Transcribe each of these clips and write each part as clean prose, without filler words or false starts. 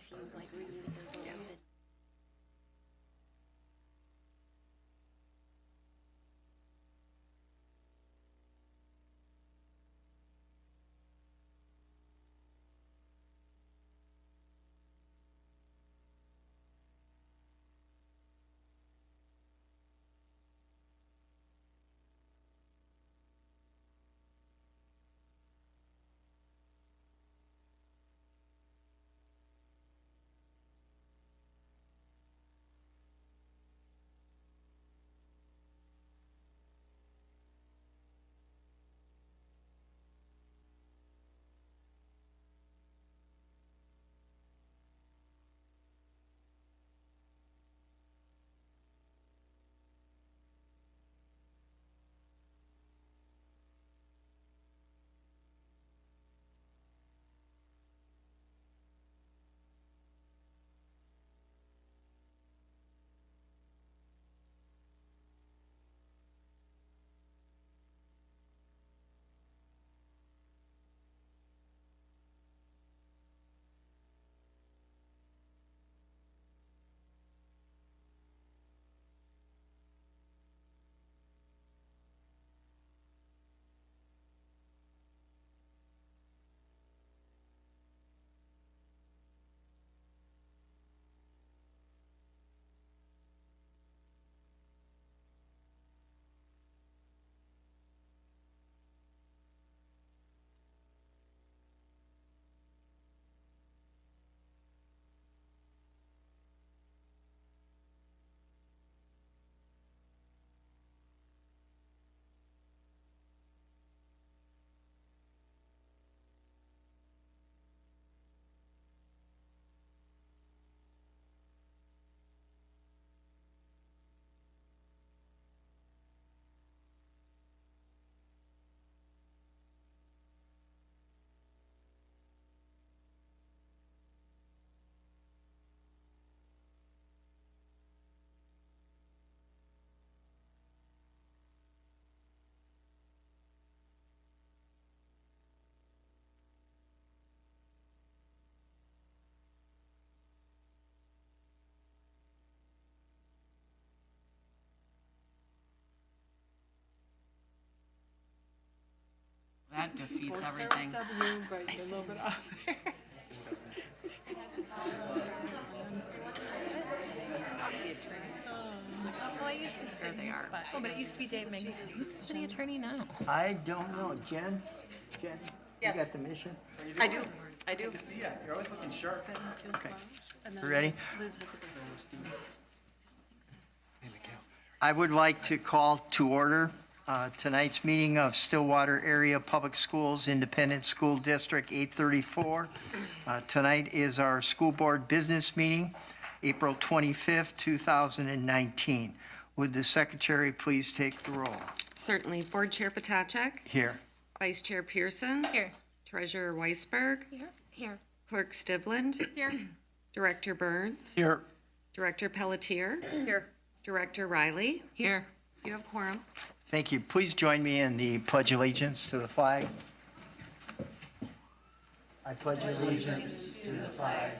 if you like reuse those little bit. That defeats everything. W, but a little bit off there. Oh, I used to There they are. Oh, but it used to be Dave Magazine. Who's the city attorney now? I don't know. Jen? Jen? Yes. You got the mission? I do. I do. Yeah, you're always looking sharp. Okay. You ready? Liz has the big. I would like to call to order tonight's meeting of Stillwater Area Public Schools Independent School District 834. Tonight is our school board business meeting, April 25th, 2019. Would the secretary please take the roll? Certainly. Board Chair Potacek, Here. Vice Chair Pearson, Here. Treasurer Weisberg, Here. Clerk Stivland, Here. Director Burns, Here. Director Pelletier, Here. Director Riley. Here. You have quorum. Thank you. Please join me in the Pledge Allegiance to the flag. I pledge allegiance to the flag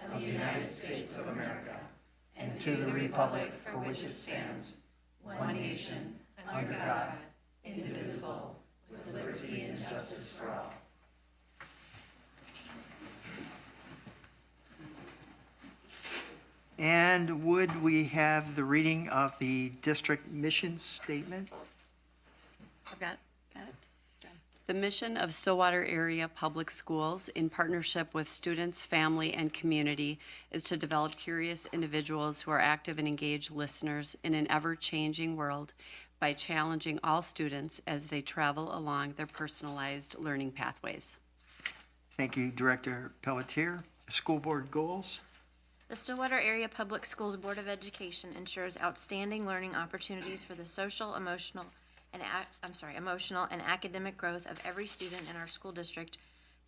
of the United States of America and to the republic for which it stands, one nation, under God, indivisible, with liberty and justice for all. And would we have the reading of the district mission statement? I've got it. The mission of Stillwater Area Public Schools, in partnership with students, family, and community, is to develop curious individuals who are active and engaged listeners in an ever-changing world by challenging all students as they travel along their personalized learning pathways. Thank you, Director Pelletier. School board goals? The Stillwater Area Public Schools Board of Education ensures outstanding learning opportunities for the social, emotional, and academic growth of every student in our school district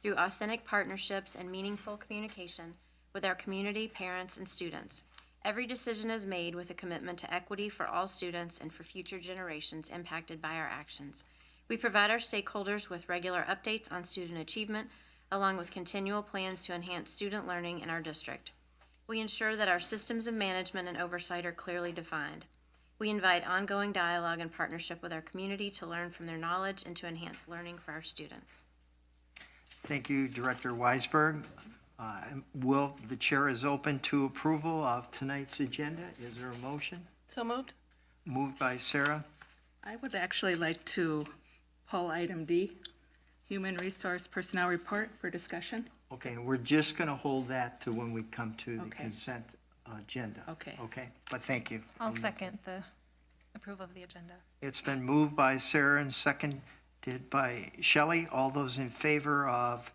through authentic partnerships and meaningful communication with our community, parents, and students. Every decision is made with a commitment to equity for all students and for future generations impacted by our actions. We provide our stakeholders with regular updates on student achievement, along with continual plans to enhance student learning in our district. We ensure that our systems of management and oversight are clearly defined. We invite ongoing dialogue and partnership with our community to learn from their knowledge and to enhance learning for our students. Thank you, Director Weisberg. The chair is open to approval of tonight's agenda. Is there a motion? So moved. Moved by Sarah. I would actually like to pull item D, Human Resource Personnel Report, for discussion. Okay, we're just going to hold that to when we come to the Okay. consent agenda. Okay. Okay, but thank you. I'll second the approval of the agenda. It's been moved by Sarah and seconded by Shelley. All those in favor of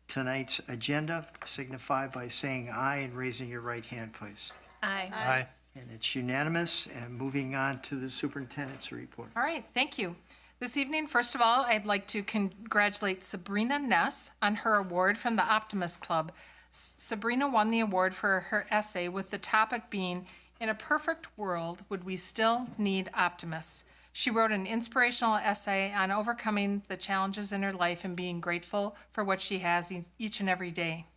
tonight's agenda signify by saying aye and raising your right hand, please. Aye. And it's unanimous. And moving on to the superintendent's report. All right, thank you. This evening, first of all, I'd like to congratulate Sabrina Ness on her award from the Optimist Club. Sabrina won the award for her essay with the topic being, "In a perfect world, would we still need optimists?" She wrote an inspirational essay on overcoming the challenges in her life and being grateful for what she has each and every day.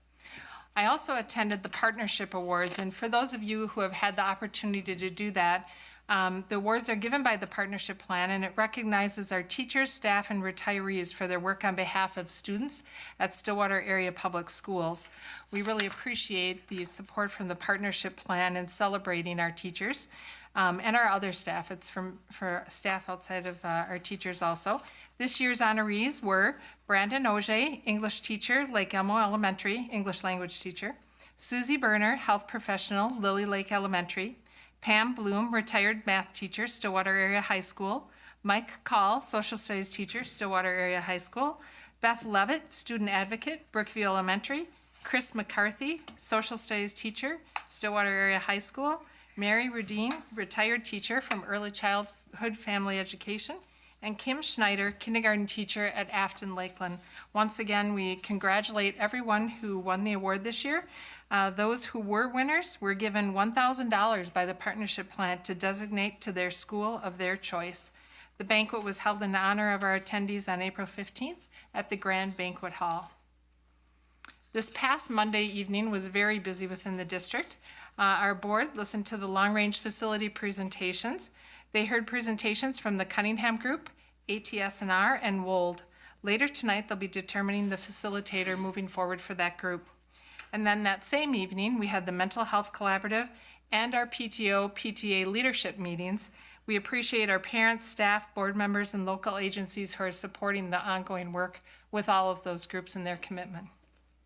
I also attended the Partnership Awards, and for those of you who have had the opportunity to do that, the awards are given by the Partnership Plan, and it recognizes our teachers, staff, and retirees for their work on behalf of students at Stillwater Area Public Schools. We really appreciate the support from the Partnership Plan in celebrating our teachers and our other staff. It's for staff outside of our teachers also. This year's honorees were Brandon Auger, English teacher, Lake Elmo Elementary, English language teacher; Susie Berner, health professional, Lily Lake Elementary; Pam Bloom, retired math teacher, Stillwater Area High School; Mike Call, social studies teacher, Stillwater Area High School; Beth Levitt, student advocate, Brookview Elementary; Chris McCarthy, social studies teacher, Stillwater Area High School; Mary Rudine, retired teacher from Early Childhood Family Education; and Kim Schneider, kindergarten teacher at Afton Lakeland. Once again, we congratulate everyone who won the award this year. Those who were winners were given $1,000 by the Partnership Plan to designate to their school of their choice. The banquet was held in honor of our attendees on April 15th at the Grand Banquet Hall. This past Monday evening was very busy within the district. Our board listened to the long-range facility presentations. They heard presentations from the Cunningham Group, ATS&R, and WOLD. Later tonight, they'll be determining the facilitator moving forward for that group. And then that same evening, we had the Mental Health Collaborative and our PTO, PTA leadership meetings. We appreciate our parents, staff, board members, and local agencies who are supporting the ongoing work with all of those groups and their commitment.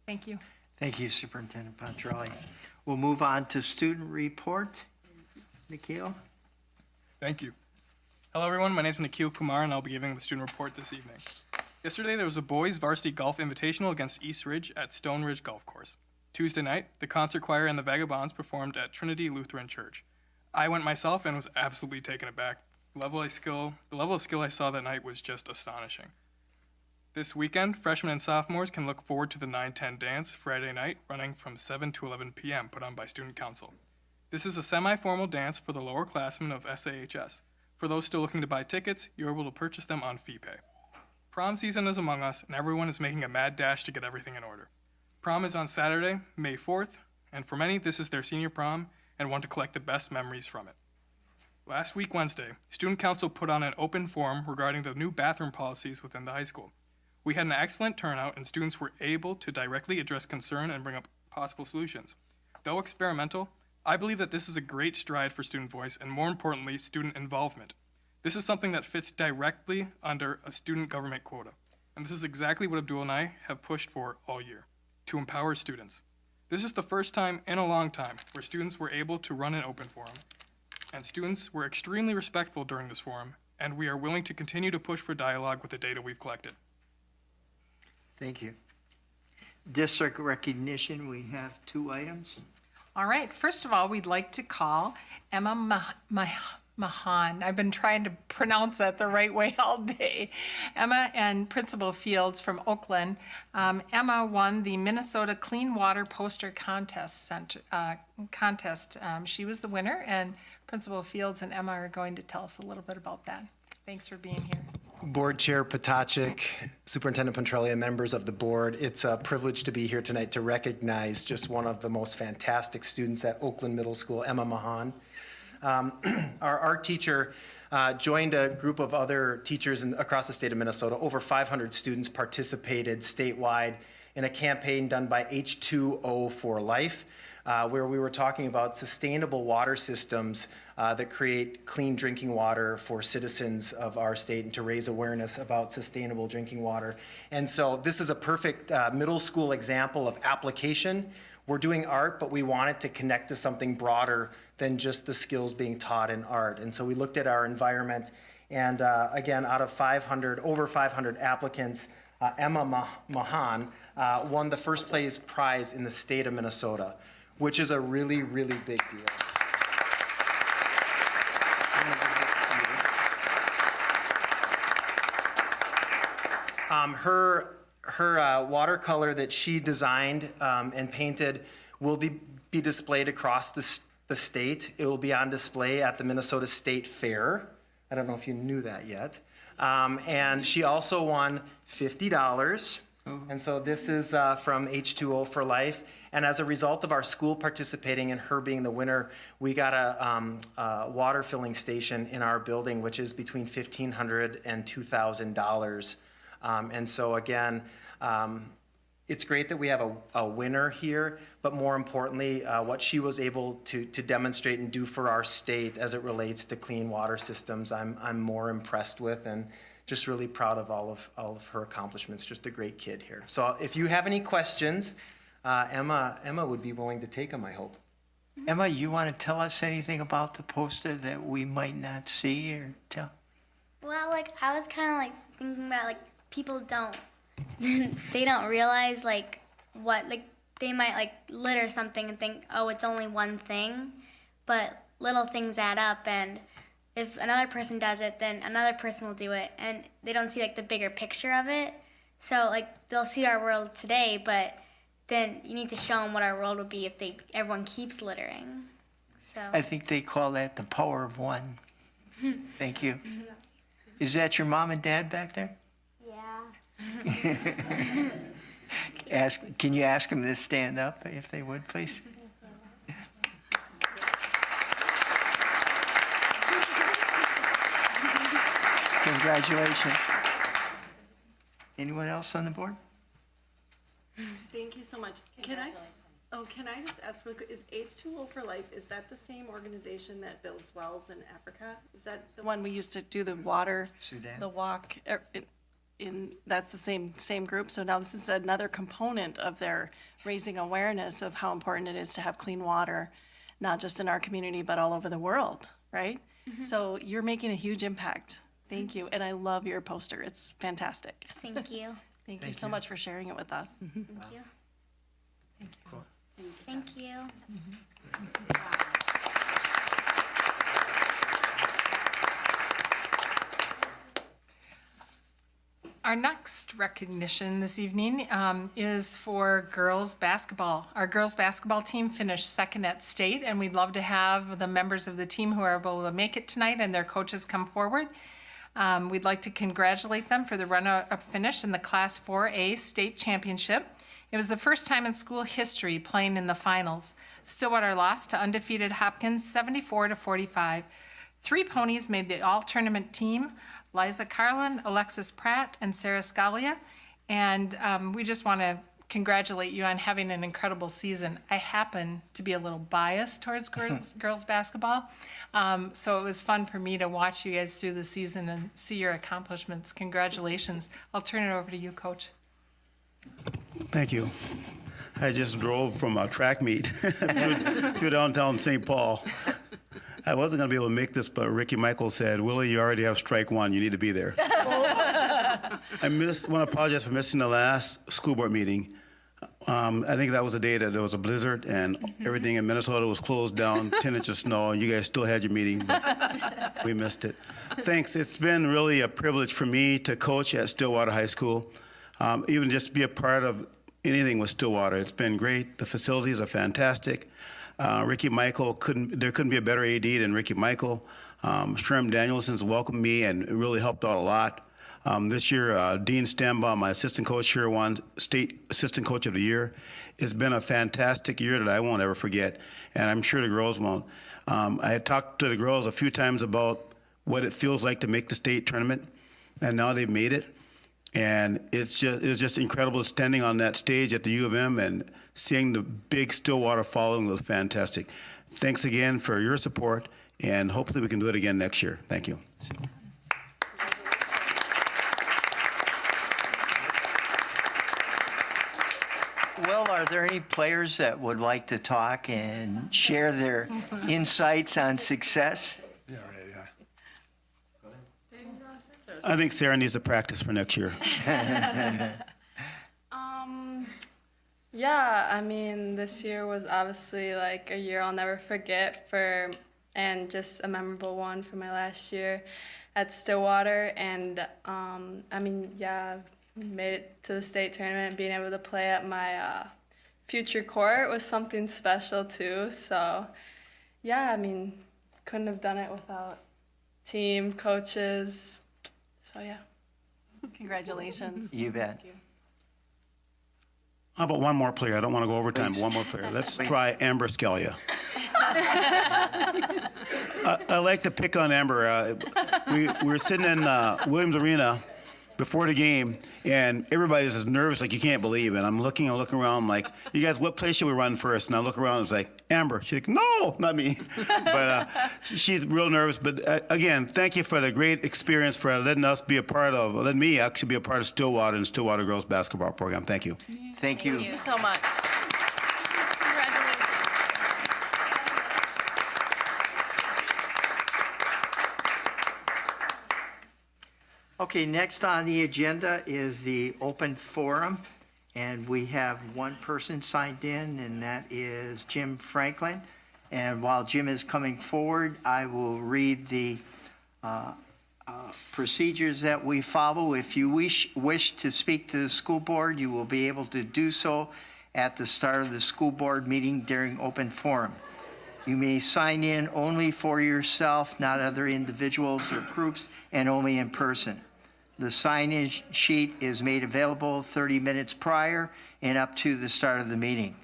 Thank you. Thank you, Superintendent Pontrelli. We'll move on to student report. Nikhil? Thank you. Hello, everyone. My name is Nikhil Kumar, and I'll be giving the student report this evening. Yesterday, there was a boys' varsity golf invitational against East Ridge at Stone Ridge Golf Course. Tuesday night, the concert choir and the Vagabonds performed at Trinity Lutheran Church. I went myself and was absolutely taken aback. The level of skill I saw that night was just astonishing. This weekend, freshmen and sophomores can look forward to the 9-10 dance Friday night, running from 7 to 11 p.m., put on by Student Council. This is a semi-formal dance for the lower classmen of SAHS. For those still looking to buy tickets, you're able to purchase them on FeePay. Prom season is among us, and everyone is making a mad dash to get everything in order. Prom is on Saturday, May 4th, and for many, this is their senior prom and want to collect the best memories from it. Last week, Wednesday, Student Council put on an open forum regarding the new bathroom policies within the high school. We had an excellent turnout, and students were able to directly address concern and bring up possible solutions. Though experimental, I believe that this is a great stride for student voice and, more importantly, student involvement. This is something that fits directly under a student government quota, and this is exactly what Abdul and I have pushed for all year, to empower students. This is the first time in a long time where students were able to run an open forum, and students were extremely respectful during this forum, and we are willing to continue to push for dialogue with the data we've collected. Thank you. District recognition, we have 2 items. All right, first of all, we'd like to call Emma Mahan. I've been trying to pronounce that the right way all day. Emma and Principal Fields from Oakland. Emma won the Minnesota Clean Water Poster Contest. She was the winner, and Principal Fields and Emma are going to tell us a little bit about that. Thanks for being here. Board Chair Potacek, Superintendent Petrelli, and members of the board, it's a privilege to be here tonight to recognize just one of the most fantastic students at Oakland Middle School, Emma Mahan. Our art teacher joined a group of other teachers across the state of Minnesota. Over 500 students participated statewide in a campaign done by H2O for Life, where we were talking about sustainable water systems that create clean drinking water for citizens of our state and to raise awareness about sustainable drinking water. And so this is a perfect middle school example of application. We're doing art, but we wanted to connect to something broader than just the skills being taught in art. And so we looked at our environment, and again, out of over 500 applicants, Emma Mahan won the first place prize in the state of Minnesota, which is a really, really big deal. Her watercolor that she designed and painted will be displayed across the state. It will be on display at the Minnesota State Fair. I don't know if you knew that yet. And she also won $50. And so this is from H2O for Life. And as a result of our school participating and her being the winner, we got a water filling station in our building, which is between $1,500 and $2,000. And so again, it's great that we have a winner here, but more importantly, what she was able to demonstrate and do for our state as it relates to clean water systems, I'm more impressed with, and just really proud of all of her accomplishments. Just a great kid here. So if you have any questions, Emma would be willing to take them, I hope. Emma, you want to tell us anything about the poster that we might not see or tell? Well, like, I was kind of like thinking about, like, people don't, they don't realize, like, what, like, they might, like, litter something and think, oh, it's only one thing, but little things add up, and if another person does it, then another person will do it, and they don't see, like, the bigger picture of it. So, like, they'll see our world today, but then you need to show them what our world would be if everyone keeps littering. So I think they call that the power of one. Thank you. Is that your mom and dad back there? yeah. Can you ask them to stand up if they would, please? Congratulations. Anyone else on the board? Thank you so much. Can I just ask real quick, is H2O for Life, is that the same organization that builds wells in Africa? Is that the one we used to do the water, Sudan. the walk, that's the same group? So now this is another component of their raising awareness of how important it is to have clean water, not just in our community, but all over the world, right? Mm-hmm. So you're making a huge impact. Thank you. And I love your poster. It's fantastic. Thank you. Thank you so much for sharing it with us. Thank you. Cool. Thank you. Our next recognition this evening is for girls basketball. Our girls basketball team finished second at state, and we'd love to have the members of the team who are able to make it tonight and their coaches come forward. We'd like to congratulate them for the runner-up finish in the Class 4A state championship. It was the first time in school history playing in the finals. Stillwater lost to undefeated Hopkins 74-45. 3 ponies made the all-tournament team: Liza Carlin, Alexis Pratt, and Sarah Scalia. And we just want to congratulate you on having an incredible season. I happen to be a little biased towards girls basketball, so it was fun for me to watch you guys through the season and see your accomplishments. Congratulations. I'll turn it over to you, Coach. Thank you. I just drove from a track meet to downtown St. Paul. I wasn't going to be able to make this, but Ricky Michael said, "Willie, you already have strike one. You need to be there." I want to apologize for missing the last school board meeting. I think that was the day that there was a blizzard and everything in Minnesota was closed down, 10 inches of snow, and you guys still had your meeting, but we missed it. Thanks. It's been really a privilege for me to coach at Stillwater High School, even just be a part of anything with Stillwater. It's been great. The facilities are fantastic. Ricky Michael, there couldn't be a better AD than Ricky Michael. Sherm Danielson's welcomed me and really helped out a lot. This year, Dean Stembaugh, my assistant coach here, won State Assistant Coach of the Year. It's been a fantastic year that I won't ever forget, and I'm sure the girls won't. I had talked to the girls a few times about what it feels like to make the state tournament, and now they've made it. And it's just incredible standing on that stage at the U of M and seeing the big Stillwater following was fantastic. Thanks again for your support, and hopefully we can do it again next year. Thank you. Will, are there any players that would like to talk and share their insights on success? I think Sarah needs to practice for next year. Yeah, I mean, this year was obviously like a year I'll never forget and just a memorable one for my last year at Stillwater. And I mean, yeah, made it to the state tournament. Being able to play at my future court was something special too. So yeah, I mean, couldn't have done it without team, coaches. So yeah. Congratulations. You bet. Thank you. How about one more player? I don't want to go overtime, but one more player. Let's try Amber Scalia. I like to pick on Amber. We were sitting in Williams Arena before the game, and everybody's as nervous like you can't believe it. I'm looking around, I'm like, you guys, what place should we run first? And I look around, it's like, Amber. She's like, no, not me. But she's real nervous. But again, thank you for the great experience, for letting me actually be a part of Stillwater and Stillwater girls basketball program. Thank you. Thank you. Thank you so much. Congratulations. Okay, next on the agenda is the open forum, and we have one person signed in, and that is Jim Franklin. And while Jim is coming forward, I will read the procedures that we follow. If you wish to speak to the school board, you will be able to do so at the start of the school board meeting during open forum. You may sign in only for yourself, not other individuals or groups, and only in person. The sign-in sheet is made available 30 minutes prior and up to the start of the meeting.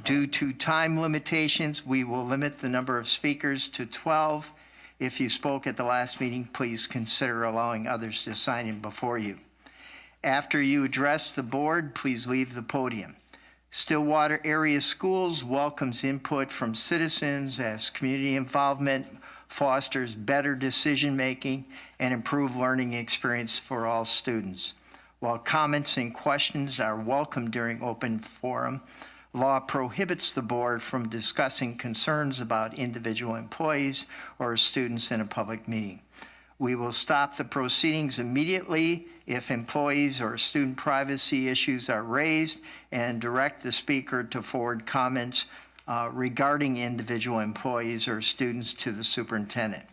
Due to time limitations, we will limit the number of speakers to 12. If you spoke at the last meeting, please consider allowing others to sign in before you. After you address the board, please leave the podium. Stillwater Area Schools welcomes input from citizens as community involvement fosters better decision-making and improved learning experience for all students. While comments and questions are welcome during open forum, law prohibits the board from discussing concerns about individual employees or students in a public meeting. We will stop the proceedings immediately if employees or student privacy issues are raised and direct the speaker to forward comments regarding individual employees or students to the superintendent.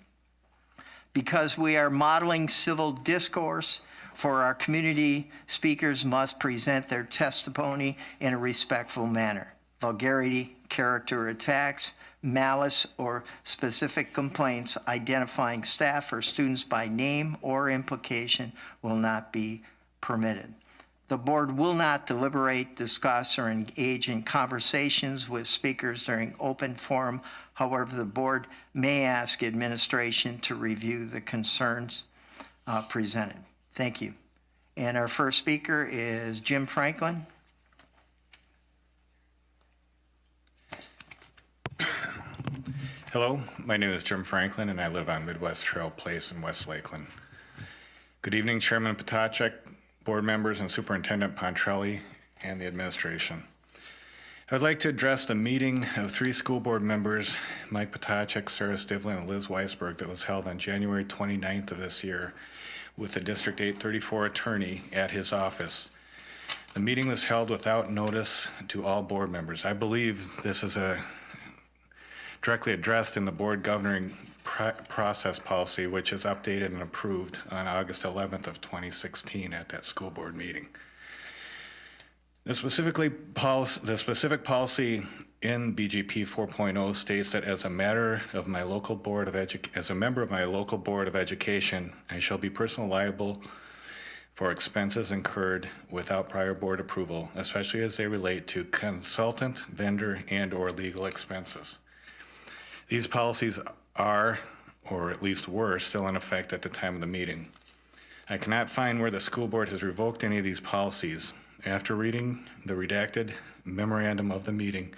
Because we are modeling civil discourse for our community, speakers must present their testimony in a respectful manner. Vulgarity, character attacks, malice, or specific complaints identifying staff or students by name or implication will not be permitted. The board will not deliberate, discuss, or engage in conversations with speakers during open forum. However, the board may ask administration to review the concerns presented. Thank you. And our first speaker is Jim Franklin. Hello, my name is Jim Franklin, and I live on Midwest Trail Place in West Lakeland. Good evening, Chairman Potacek, board members, and Superintendent Pontrelli, and the administration. I would like to address the meeting of 3 school board members, Mike Potacek, Sarah Stivlin, and Liz Weisberg, that was held on January 29th of this year with the District 834 attorney at his office. The meeting was held without notice to all board members. I believe this is directly addressed in the board governing process policy, which is updated and approved on August 11th of 2016 at that school board meeting. The specific policy in BGP 4.0 states that as a member of my local board of education, I shall be personally liable for expenses incurred without prior board approval, especially as they relate to consultant, vendor, and/or legal expenses. These policies are, or at least were, still in effect at the time of the meeting. I cannot find where the school board has revoked any of these policies. After reading the redacted memorandum of the meeting,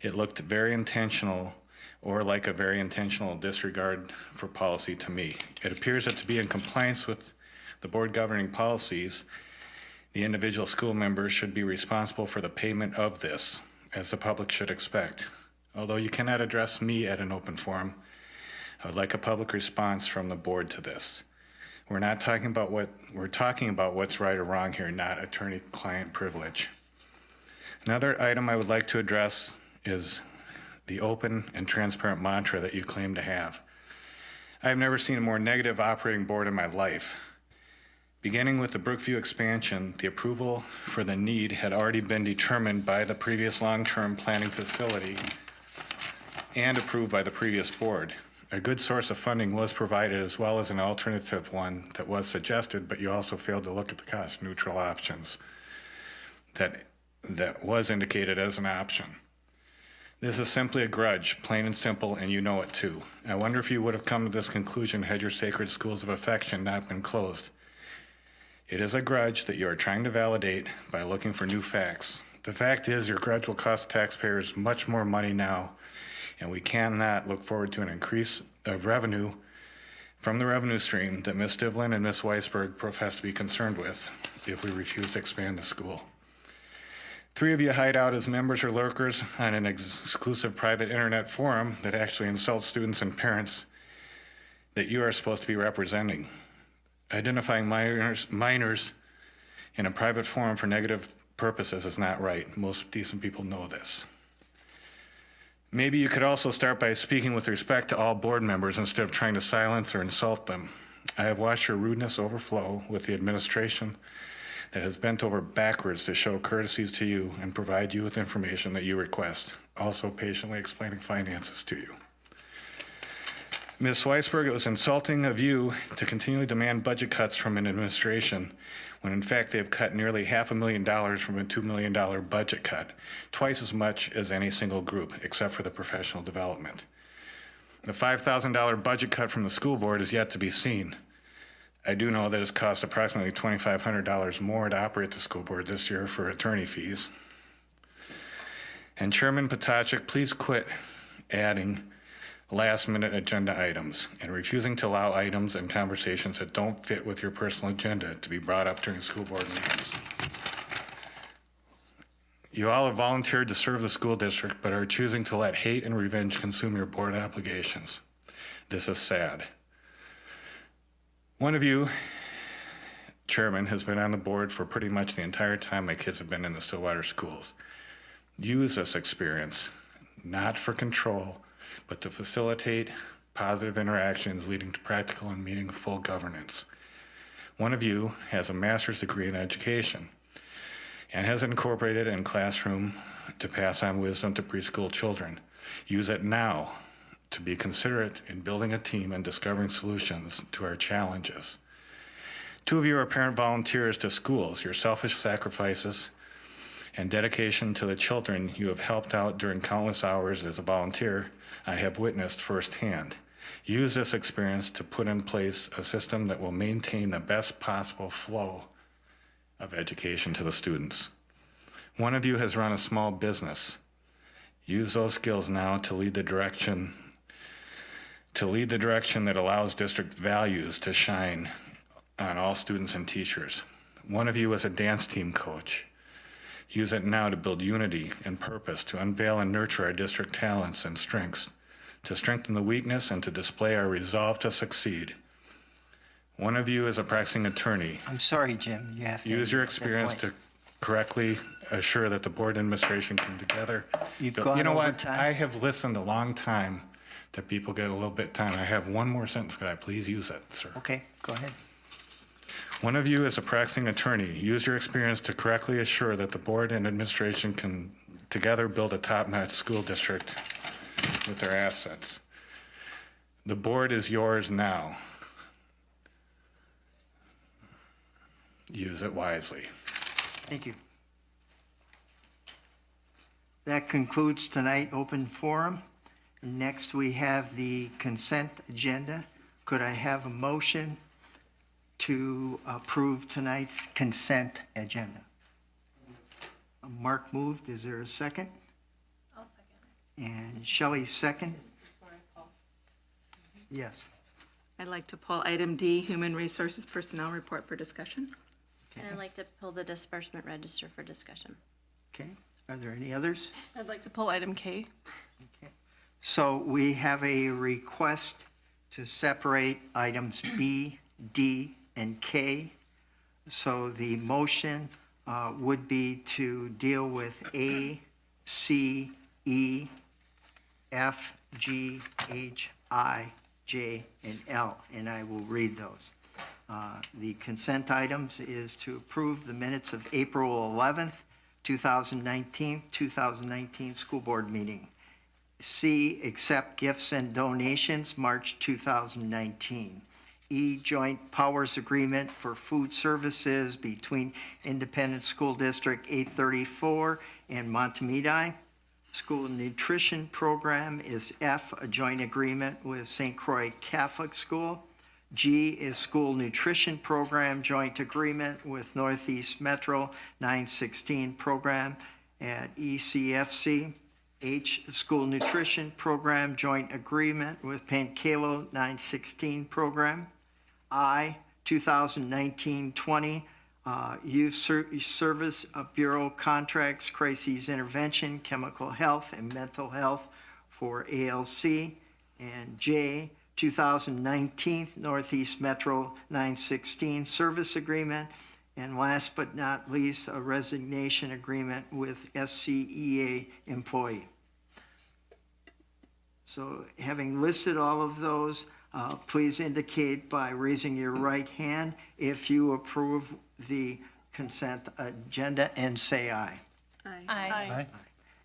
it looked very intentional or like a very intentional disregard for policy to me. It appears that to be in compliance with the board governing policies, the individual school members should be responsible for the payment of this, as the public should expect. Although you cannot address me at an open forum, I would like a public response from the board to this. We're talking about what's right or wrong here, not attorney-client privilege. Another item I would like to address is the open and transparent mantra that you claim to have. I've never seen a more negative operating board in my life. Beginning with the Brookview expansion, the approval for the need had already been determined by the previous long-term planning facility and approved by the previous board. A good source of funding was provided, as well as an alternative one that was suggested, but you also failed to look at the cost-neutral options that was indicated as an option. This is simply a grudge, plain and simple, and you know it too. I wonder if you would have come to this conclusion had your sacred schools of affection not been closed. It is a grudge that you are trying to validate by looking for new facts. The fact is, your grudge will cost taxpayers much more money now, and we cannot look forward to an increase of revenue from the revenue stream that Ms. Stivlin and Ms. Weisberg profess to be concerned with if we refuse to expand the school. 3 of you hide out as members or lurkers on an exclusive private internet forum that actually insults students and parents that you are supposed to be representing. Identifying minors in a private forum for negative purposes is not right. Most decent people know this. Maybe you could also start by speaking with respect to all board members instead of trying to silence or insult them. I have watched your rudeness overflow with the administration that has bent over backwards to show courtesies to you and provide you with information that you request, also patiently explaining finances to you. Ms. Weisberg, it was insulting of you to continually demand budget cuts from an administration when in fact they have cut nearly $500,000 from a $2 million budget cut, twice as much as any single group, except for the professional development. The $5,000 budget cut from the school board is yet to be seen. I do know that it's cost approximately $2,500 more to operate the school board this year for attorney fees. And Chairman Potacek, please quit adding last-minute agenda items and refusing to allow items and conversations that don't fit with your personal agenda to be brought up during school board meetings. You all have volunteered to serve the school district, but are choosing to let hate and revenge consume your board obligations. This is sad. One of you, Chairman, has been on the board for pretty much the entire time my kids have been in the Stillwater schools. Use this experience, not for control, but to facilitate positive interactions leading to practical and meaningful governance. One of you has a master's degree in education and has incorporated in classroom to pass on wisdom to preschool children. Use it now to be considerate in building a team and discovering solutions to our challenges. 2 of you are parent volunteers to schools. Your selfish sacrifices and dedication to the children you have helped out during countless hours as a volunteer, I have witnessed firsthand. Use this experience to put in place a system that will maintain the best possible flow of education to the students. One of you has run a small business. Use those skills now to lead the direction that allows district values to shine on all students and teachers. One of you is a dance team coach. Use it now to build unity and purpose, to unveil and nurture our district talents and strengths, to strengthen the weakness and to display our resolve to succeed. One of you is a practicing attorney. I'm sorry, Jim, you have to. Use your experience to correctly assure that the board administration can together. You've gone You know over what? time. I have listened a long time to people get a little bit time. I have one more sentence. Could I please use it, sir? Okay, go ahead. One of you is a practicing attorney. Use your experience to correctly assure that the board and administration can together build a top-notch school district with their assets. The board is yours now. use it wisely. Thank you. That concludes tonight open forum. Next, we have the consent agenda. Could I have a motion to approve tonight's consent agenda? Mark moved. Is there a second? I'll second. And Shelley second? Yes. I'd like to pull item D, Human Resources Personnel Report for discussion. And I'd like to pull the disbursement register for discussion. Okay. Are there any others? I'd like to pull item K. Okay. So we have a request to separate items B, D, and K. So the motion would be to deal with A, C, E, F, G, H, I, J, and L, and I will read those. The consent items is to approve the minutes of April 11th, 2019 school board meeting. C, accept gifts and donations, March 2019. E, joint powers agreement for food services between Independent School District 834 and Montemedi. School nutrition program is F, a joint agreement with St. Croix Catholic School. G is school nutrition program joint agreement with Northeast Metro 916 program at ECFC. H, school nutrition program joint agreement with Pankalo 916 program. I, 2019-20 Youth Service Bureau contracts, crises intervention, chemical health, and mental health for ALC. And J, 2019 Northeast Metro 916 service agreement. And last but not least, a resignation agreement with SCEA employee. So having listed all of those, please indicate by raising your right hand if you approve the consent agenda and say aye. Aye.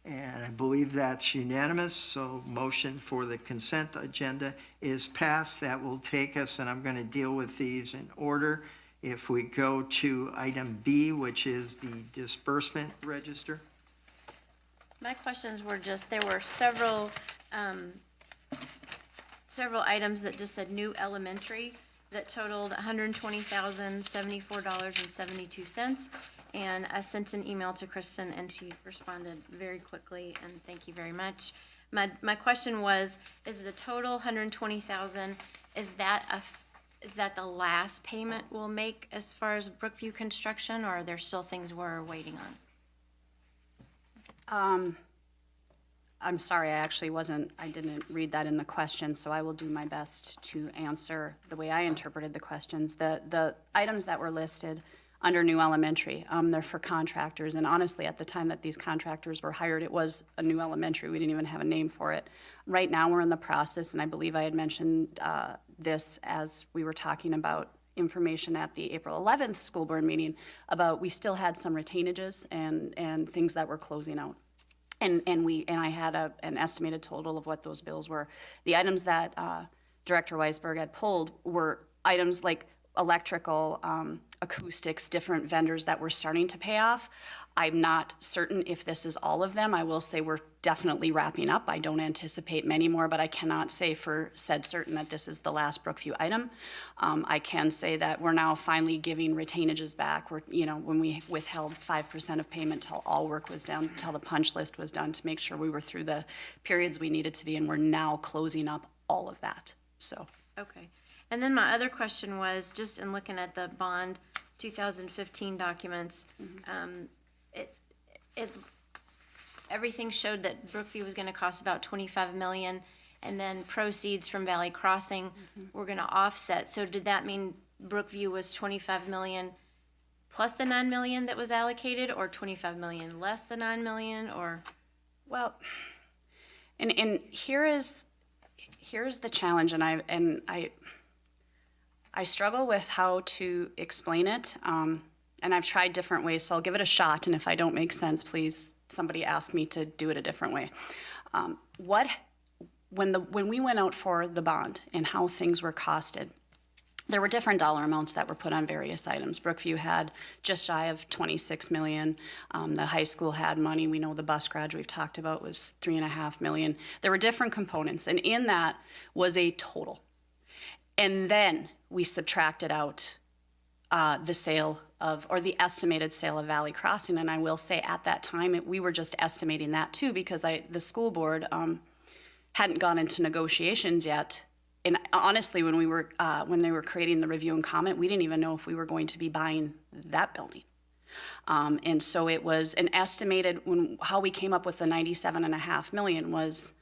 And I believe that's unanimous, so motion for the consent agenda is passed. That will take us, and I'm going to deal with these in order. If we go to item B, which is the disbursement register. My questions were just, there were several items that just said new elementary that totaled $120,074.72. And I sent an email to Kristen, and she responded very quickly, and thank you very much. My question was, is the total 120,000, is that the last payment we'll make as far as Brookview construction, or are there still things we're waiting on? I'm sorry, I didn't read that in the question, so I will do my best to answer the way I interpreted the questions. The items that were listed under new elementary, they're for contractors, and honestly, at the time that these contractors were hired, it was a new elementary. We didn't even have a name for it. Right now, we're in the process, and I believe I had mentioned this as we were talking about information at the April 11th school board meeting about we still had some retainages and things that were closing out. And I had an estimated total of what those bills were. The items that Director Weisberg had pulled were items like electrical, acoustics, different vendors that we're starting to pay off. I'm not certain if this is all of them. I will say we're definitely wrapping up. I don't anticipate many more, but I cannot say for said certain that this is the last Brookview item. I can say that we're now finally giving retainages back. When we withheld 5% of payment till all work was done, till the punch list was done to make sure we were through the periods we needed to be, and we're now closing up all of that. So. Okay. And then my other question was, just in looking at the bond 2015 documents, everything showed that Brookview was going to cost about $25 million, and then proceeds from Valley Crossing were going to offset. So did that mean Brookview was $25 million plus the $9 million that was allocated, or $25 million less the $9 million, or? Well, and here's the challenge, and I struggle with how to explain it, and I've tried different ways, so I'll give it a shot, and if I don't make sense, please, somebody ask me to do it a different way. When we went out for the bond and how things were costed, There were different dollar amounts that were put on various items. Brookview had just shy of 26 million. The high school had money. We know the bus garage we've talked about was 3.5 million. There were different components, and in that was a total. And then we subtracted out the sale of, or the estimated sale of Valley Crossing. And I will say at that time, we were just estimating that too, because the school board hadn't gone into negotiations yet. And honestly, when they were creating the review and comment, we didn't even know if we were going to be buying that building. And so it was an estimated, how we came up with the 97.5 million was,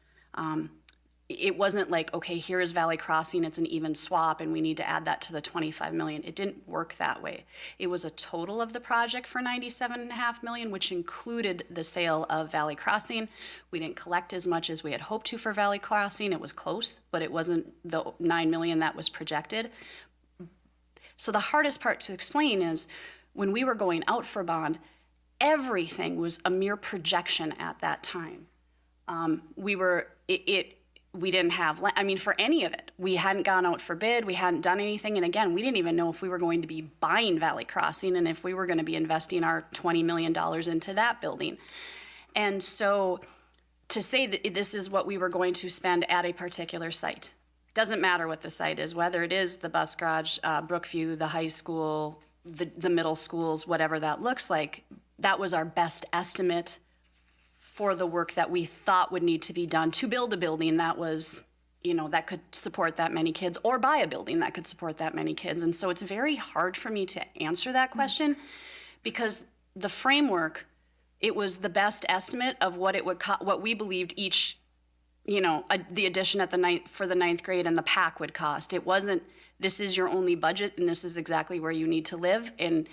it wasn't like, okay, here's Valley Crossing, it's an even swap, and we need to add that to the 25 million. It didn't work that way. It was a total of the project for 97.5 million, which included the sale of Valley Crossing. We didn't collect as much as we had hoped to for Valley Crossing. It was close, but it wasn't the 9 million that was projected. So the hardest part to explain is when we were going out for bond, everything was a mere projection at that time. We didn't have, for any of it. We hadn't gone out for bid, we hadn't done anything, and again, we didn't even know if we were going to be buying Valley Crossing and if we were going to be investing our $20 million into that building. And so to say that this is what we were going to spend at a particular site, doesn't matter what the site is, whether it is the bus garage, Brookview, the high school, the middle schools, whatever that looks like, that was our best estimate for the work that we thought would need to be done to build a building that was, that could support that many kids, or buy a building that could support that many kids. And so it's very hard for me to answer that question because the framework, it was the best estimate of what it would what we believed each, the addition at for the 9th grade and the pack would cost. It wasn't, this is your only budget and this is exactly where you need to live. And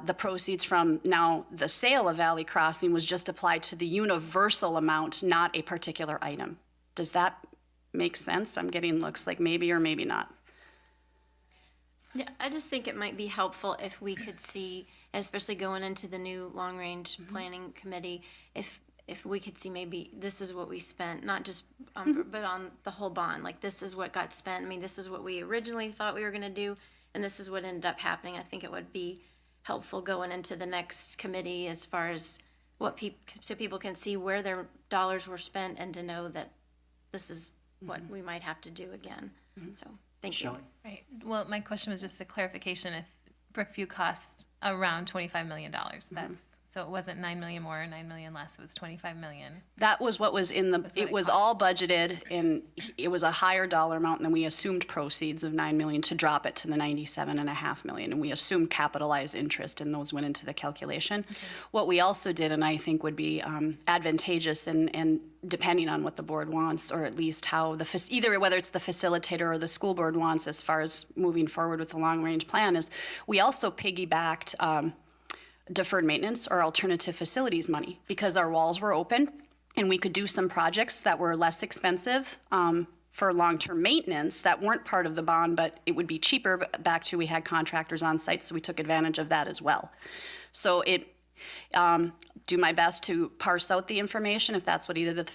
the proceeds from now the sale of Valley Crossing was just applied to the universal amount, not a particular item. Does that make sense? I'm getting looks like maybe or maybe not. Yeah, I just think it might be helpful if we could see, especially going into the new long-range planning committee, if we could see maybe this is what we spent, not just, but on the whole bond, like this is what got spent. This is what we originally thought we were going to do, and this is what ended up happening. I think it would be helpful going into the next committee as far as what so people can see where their dollars were spent and to know that this is what we might have to do again. So thank you. Right. Well, my question was just a clarification. If Brookview costs around $25 million, so it wasn't 9 million more or 9 million less, it was 25 million. That was what was in it was all budgeted, and it was a higher dollar amount, and then we assumed proceeds of 9 million to drop it to the 97.5 million, and we assumed capitalized interest, and those went into the calculation. Okay. What we also did, and I think would be advantageous, and depending on what the board wants, or at least how either whether it's the facilitator or the school board wants as far as moving forward with the long-range plan, is we also piggybacked deferred maintenance or alternative facilities money because our walls were open and we could do some projects that were less expensive for long-term maintenance that weren't part of the bond, but it would be cheaper. Back to we had contractors on site, so we took advantage of that as well. So do my best to parse out the information if that's what either the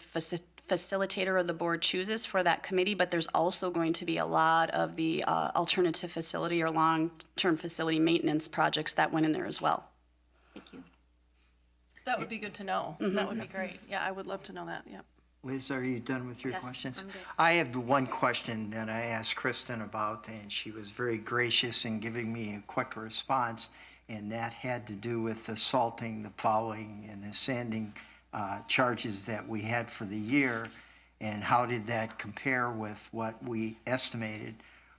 facilitator or the board chooses for that committee, but there's also going to be a lot of the alternative facility or long-term facility maintenance projects that went in there as well. Thank you. That would be good to know. That would be great. Yeah, I would love to know that. Yeah. Liz, are you done with your Yes, questions? I'm good. I have one question that I asked Kristen about, and she was very gracious in giving me a quick response, and that had to do with the salting, the plowing, and the sanding charges that we had for the year, and how did that compare with what we estimated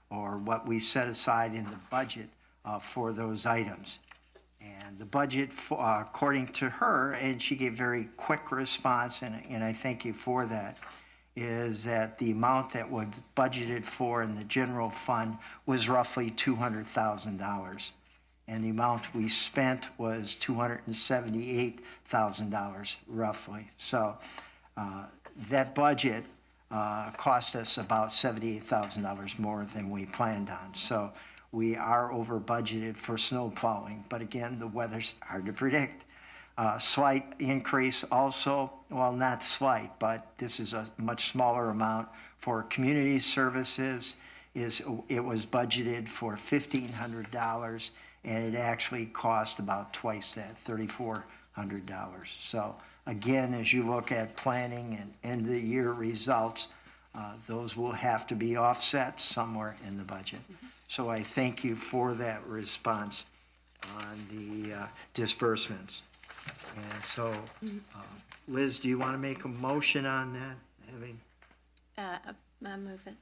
or what we set aside in the budget for those items. And the budget, according to her, and she gave very quick response, and I thank you for that, is that the amount that was budgeted for in the general fund was roughly $200,000. And the amount we spent was $278,000 roughly. So that budget cost us about $78,000 more than we planned on. So we are over budgeted for snow plowing, but again, the weather's hard to predict. Slight increase also, well, not slight, but this is a much smaller amount for community services. it was budgeted for $1,500, and it actually cost about twice that, $3,400. So again, as you look at planning and end of the year results, those will have to be offset somewhere in the budget. So I thank you for that response on the disbursements. And so, Liz, do you want to make a motion on that? I move it.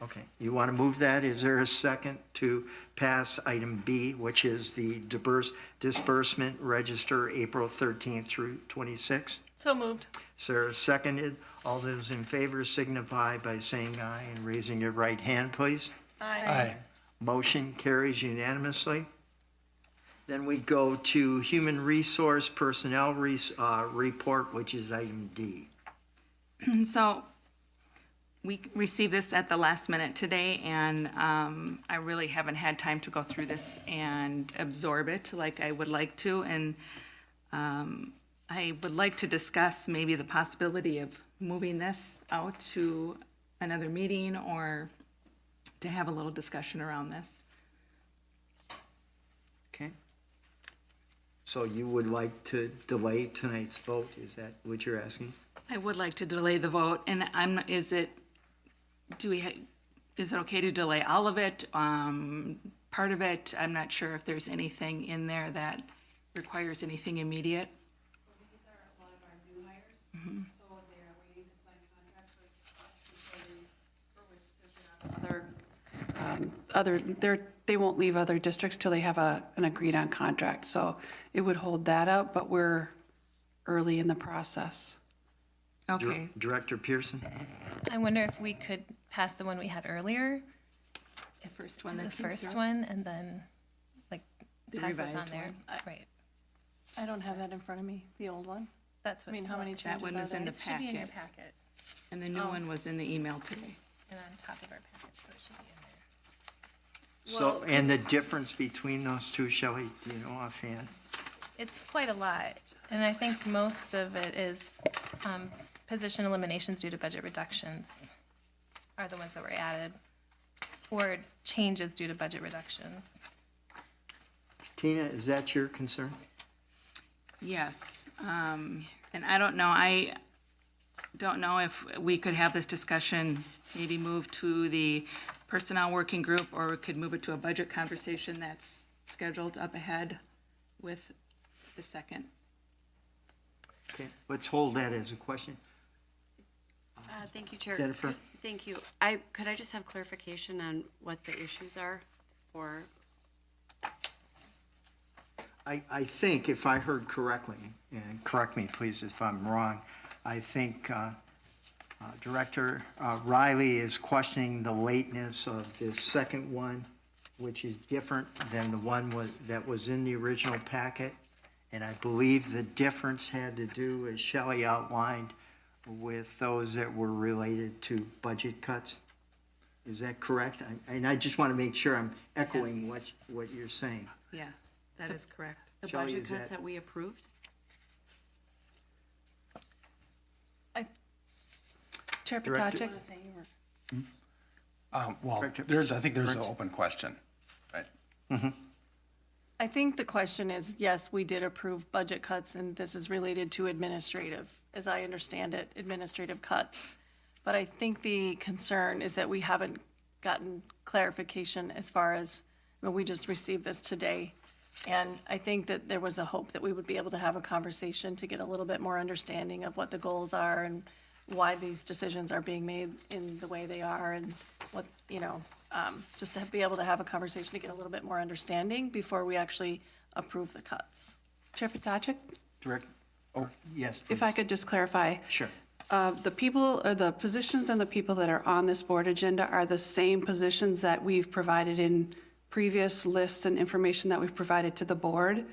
Okay, you want to move that? Is there a second to pass item B, which is the disbursement register April 13th through 26th? So moved. Is there a seconded? All those in favor signify by saying aye and raising your right hand, please. Aye. Motion carries unanimously. Then we go to Human Resource Personnel Report, which is item D. So we received this at the last minute today, and I really haven't had time to go through this and absorb it like I would like to. And I would like to discuss maybe the possibility of moving this out to another meeting or to have a little discussion around this. Okay. So you would like to delay tonight's vote? Is that what you're asking? I would like to delay the vote, and is it okay to delay all of it, part of it? I'm not sure if there's anything in there that requires anything immediate. These are a lot of our new hires, so they are waiting to sign contracts they won't leave other districts till they have an agreed on contract. So it would hold that up, but we're early in the process. Okay. Director Pearson? I wonder if we could pass the one we had earlier, The first one. the first one, and then like The pass what's on revised there. one. Right. I don't have that in front of me, the old one. That's what. I mean, how many That changes one are was in there? the It should be in your packet, packet and the new one was in the email today. and on top of our packet, so it should be in there. So, and the difference between those two, Shelley, do you know offhand? It's quite a lot, and I think most of it is position eliminations due to budget reductions are the ones that were added, or changes due to budget reductions. Tina, is that your concern? Yes, and I don't know if we could have this discussion, maybe move to the personnel working group, or we could move it to a budget conversation that's scheduled up ahead with the second. Okay, let's hold that as a question. Thank you, Chair. Jennifer? Thank you. Could I just have clarification on what the issues are for? I think, if I heard correctly, and correct me please if I'm wrong, I think Director Riley is questioning the lateness of the second one, which is different than the one that was in the original packet. And I believe the difference had to do, as Shelley outlined, with those that were related to budget cuts. Is that correct? And I just want to make sure I'm echoing what you're saying. Yes, that is correct. The Shelley, budget is cuts that- that we approved? Chair Director- Potacek? Well, Director I think there's an Burns? open question, right? I think the question is, yes, we did approve budget cuts, and this is related to administrative, as I understand it, administrative cuts. But I think the concern is that we haven't gotten clarification as far as, we just received this today. And I think that there was a hope that we would be able to have a conversation to get a little bit more understanding of what the goals are and why these decisions are being made in the way they are, and what, just to be able to have a conversation to get a little bit more understanding before we actually approve the cuts. Chair Potacek? Director? Oh, yes, If I please. could just clarify. Sure. The people, or the positions and the people that are on this board agenda are the same positions that we've provided in previous lists and information that we've provided to the board.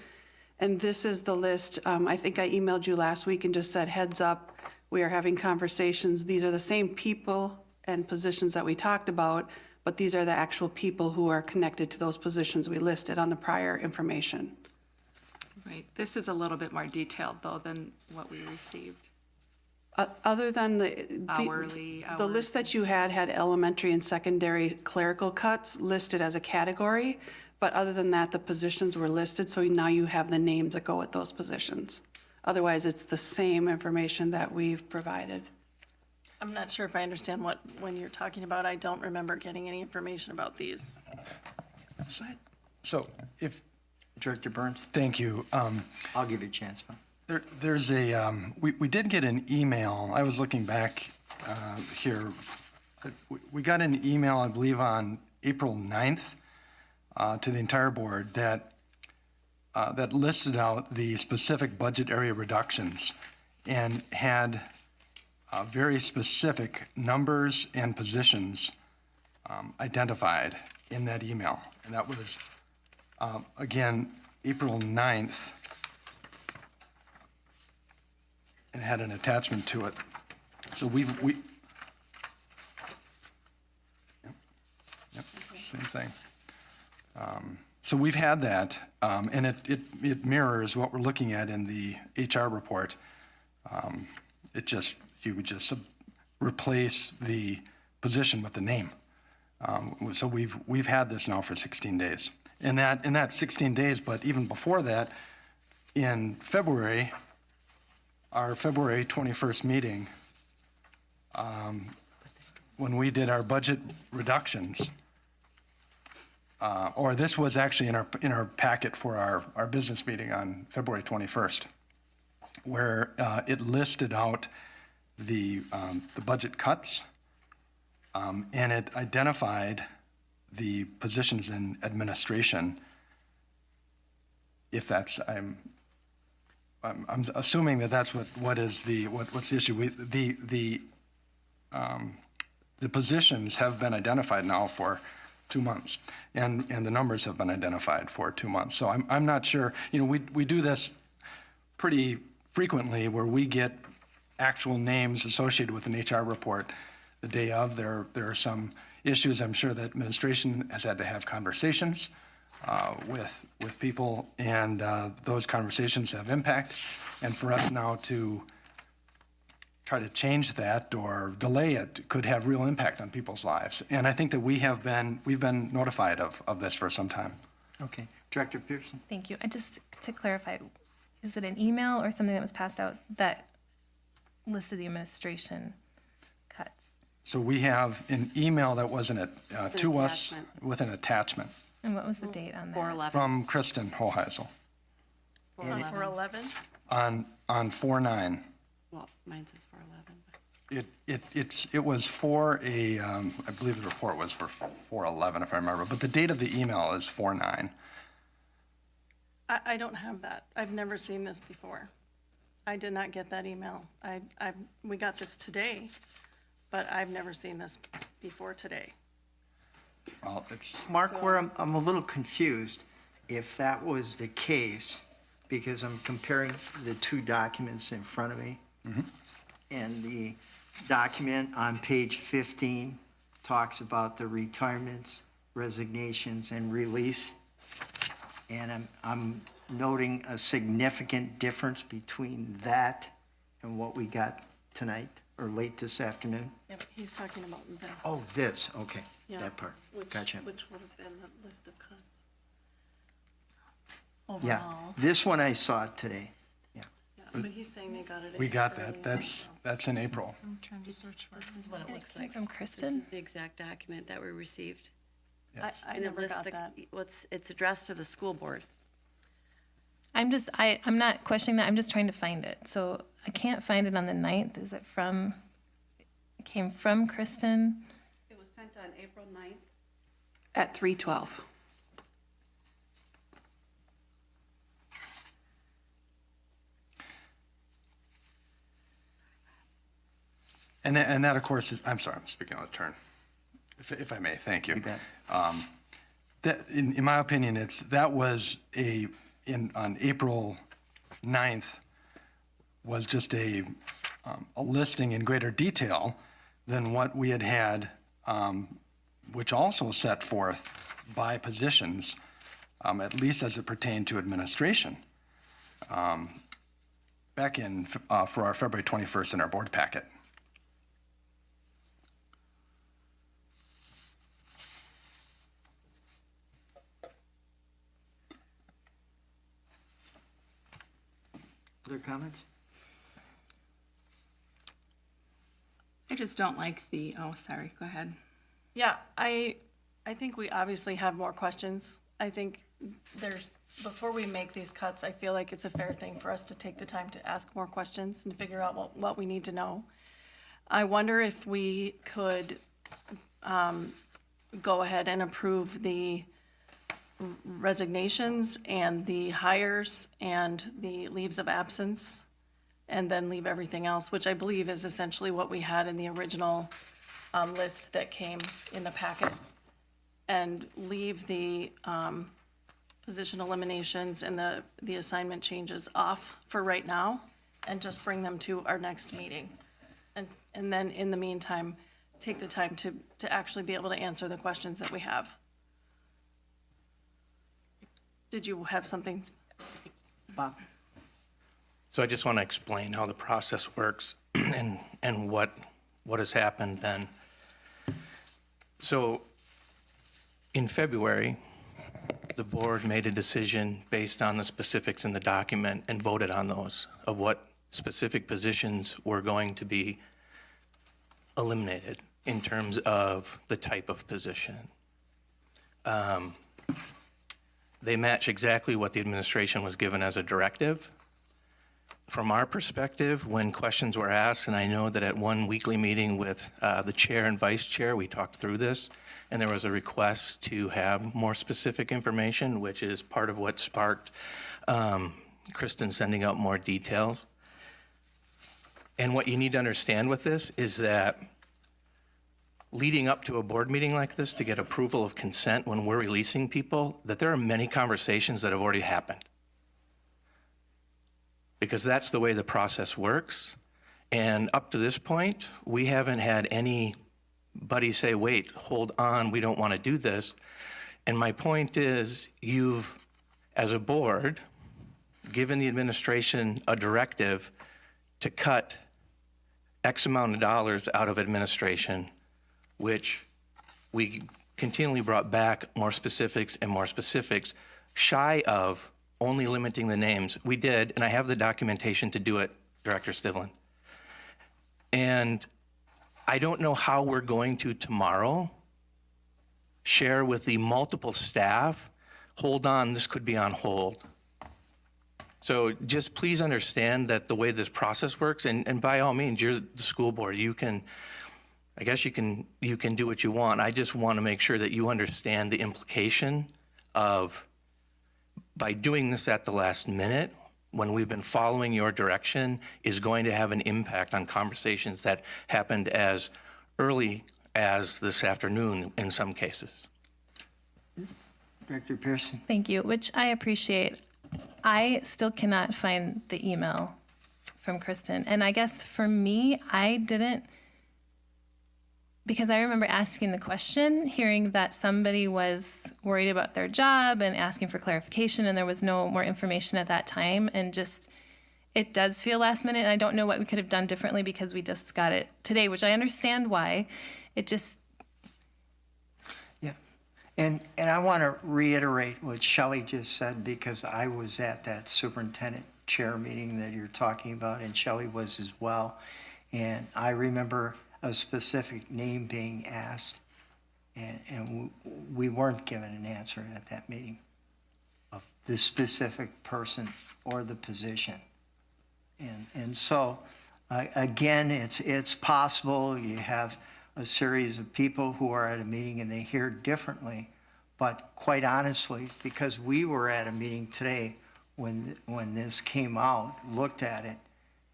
And this is the list. I think I emailed you last week and just said, heads up, we are having conversations. These are the same people and positions that we talked about, but these are the actual people who are connected to those positions we listed on the prior information. Right, this is a little bit more detailed, though, than what we received. Other than the Hourly the list that you had elementary and secondary clerical cuts listed as a category, but other than that, the positions were listed, so now you have the names that go with those positions. Otherwise, it's the same information that we've provided. I'm not sure if I understand when you're talking about. I don't remember getting any information about these. So if, Director Burns? thank you. I'll give you a chance. There's a, we did get an email. I was looking back here. We got an email, I believe, on April 9th to the entire board that listed out the specific budget area reductions and had very specific numbers and positions identified in that email. And that was, again, April 9th. And had an attachment to it. So same thing. So we've had that, and it mirrors what we're looking at in the HR report. You would just replace the position with the name. So we've had this now for 16 days. In that 16 days, but even before that, in February, our February 21st meeting, when we did our budget reductions, or this was actually in our packet for our business meeting on February 21st, where it listed out the budget cuts, and it identified the positions in administration. If that's, I'm assuming that that's what's the issue. The positions have been identified now for 2 months, and the numbers have been identified for 2 months. So I'm not sure. We do this pretty frequently, where we get actual names associated with an HR report the day of. There are some issues. I'm sure that administration has had to have conversations with people, and those conversations have impact. And for us now to try to change that or delay it could have real impact on people's lives. And I think that we've been notified of this for some time. Okay. Director Pearson? Thank you. And just to clarify, is it an email or something that was passed out that listed the administration cuts? So we have an email that wasn't to us with an attachment. And what was the date on that? 4/11. From Kristen Hoheisel 4/11? on 4/9. Well, mine says 4/11. It was for I believe the report was for 4/11, if I remember, but the date of the email is 4/9. I don't have that. I've never seen this before. I did not get that email. We got this today, but I've never seen this before today. Well, it's Mark, where I'm a little confused, if that was the case, because I'm comparing the two documents in front of me. And the document on page 15 talks about the retirements, resignations, and release. And I'm noting a significant difference between that and what we got tonight or late this afternoon. Yeah, but he's talking about this. Oh, this, okay, Yeah, that part. which- Gotcha. Which would have been the list of cuts. Yeah, Overall. this one I saw today. Yeah, but he's saying they got it. we got early that. in That's in April. I'm trying to search for it. This is what it looks came like. from This Kristen? is the exact document that we received. I And it never lists got the- that. It's addressed to the school board. I'm not questioning that. I'm just trying to find it. So I can't find it on the 9th. Is it came from Kristen? It was sent on April 9th. At 3:12. And that, of course, I'm sorry, I'm speaking out of turn, if I may, thank you. You bet. That, in my opinion, that was on April 9th, was just a listing in greater detail than what we had, which also set forth by positions, at least as it pertained to administration. back in for our February 21st in our board packet. Other comments? I just don't like oh, sorry, go ahead. Yeah, I think we obviously have more questions. I think before we make these cuts, I feel like it's a fair thing for us to take the time to ask more questions and figure out what we need to know. I wonder if we could go ahead and approve the resignations and the hires and the leaves of absence, and then leave everything else, which I believe is essentially what we had in the original list that came in the packet, and leave the position eliminations and the assignment changes off for right now, and just bring them to our next meeting. And then in the meantime, take the time to actually be able to answer the questions that we have. Did you have something? Bob? So I just want to explain how the process works and what has happened then. So in February, the board made a decision based on the specifics in the document and voted on those of what specific positions were going to be eliminated in terms of the type of position. They match exactly what the administration was given as a directive. From our perspective, when questions were asked, and I know that at one weekly meeting with the chair and vice chair, we talked through this, and there was a request to have more specific information, which is part of what sparked Kristen sending out more details. And what you need to understand with this is that leading up to a board meeting like this to get approval of consent when we're releasing people, that there are many conversations that have already happened. Because that's the way the process works. And up to this point, we haven't had anybody say, wait, hold on, we don't want to do this. And my point is, you've, as a board, given the administration a directive to cut X amount of dollars out of administration, which we continually brought back more specifics and more specifics, shy of only limiting the names. We did, and I have the documentation to do it, Director Stivlin. And I don't know how we're going to tomorrow share with the multiple staff, hold on, this could be on hold. So just please understand that the way this process works, and by all means, you're the school board, I guess you can do what you want. I just want to make sure that you understand the implication of, by doing this at the last minute, when we've been following your direction, is going to have an impact on conversations that happened as early as this afternoon in some cases. Director Pearson? Thank you, which I appreciate. I still cannot find the email from Kristen. And I guess for me, I didn't, because I remember asking the question, hearing that somebody was worried about their job and asking for clarification, and there was no more information at that time. And just, it does feel last minute. And I don't know what we could have done differently because we just got it today, which I understand why. It just. Yeah. And I want to reiterate what Shelley just said, because I was at that superintendent chair meeting that you're talking about, and Shelley was as well. And I remember a specific name being asked, and we weren't given an answer at that meeting of the specific person or the position. And so, again, it's possible you have a series of people who are at a meeting and they hear differently, but quite honestly, because we were at a meeting today when this came out, looked at it,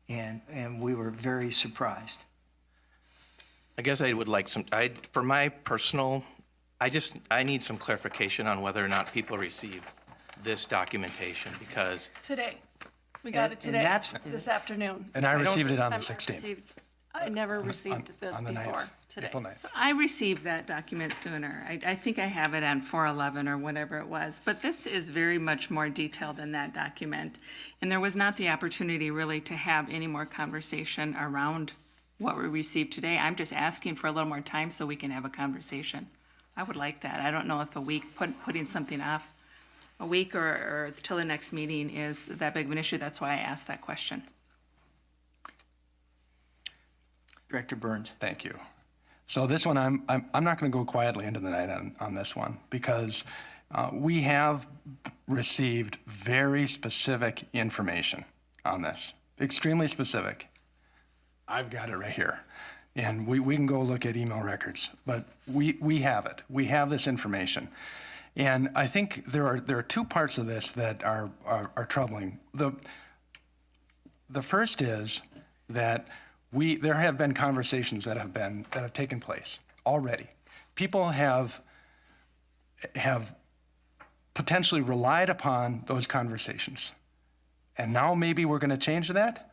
and we were very surprised. I guess I would like for my personal, I need some clarification on whether or not people received this documentation, because Today. We got it today, this afternoon. And I received it on the 16th. I never received this on the 9th, before today. April 9th. So I received that document sooner. I think I have it on 411 or whatever it was. But this is very much more detailed than that document. And there was not the opportunity really to have any more conversation around what we received today. I'm just asking for a little more time so we can have a conversation. I would like that. I don't know if a week, putting something off a week or till the next meeting is that big of an issue. That's why I asked that question. Director Burns. Thank you. So this one, I'm not going to go quietly into the night on this one, because we have received very specific information on this, extremely specific. I've got it right here. And we can go look at email records, but we have it. We have this information. And I think there are two parts of this that are troubling. The first is that there have been conversations that have taken place already. People have potentially relied upon those conversations. And now maybe we're going to change that?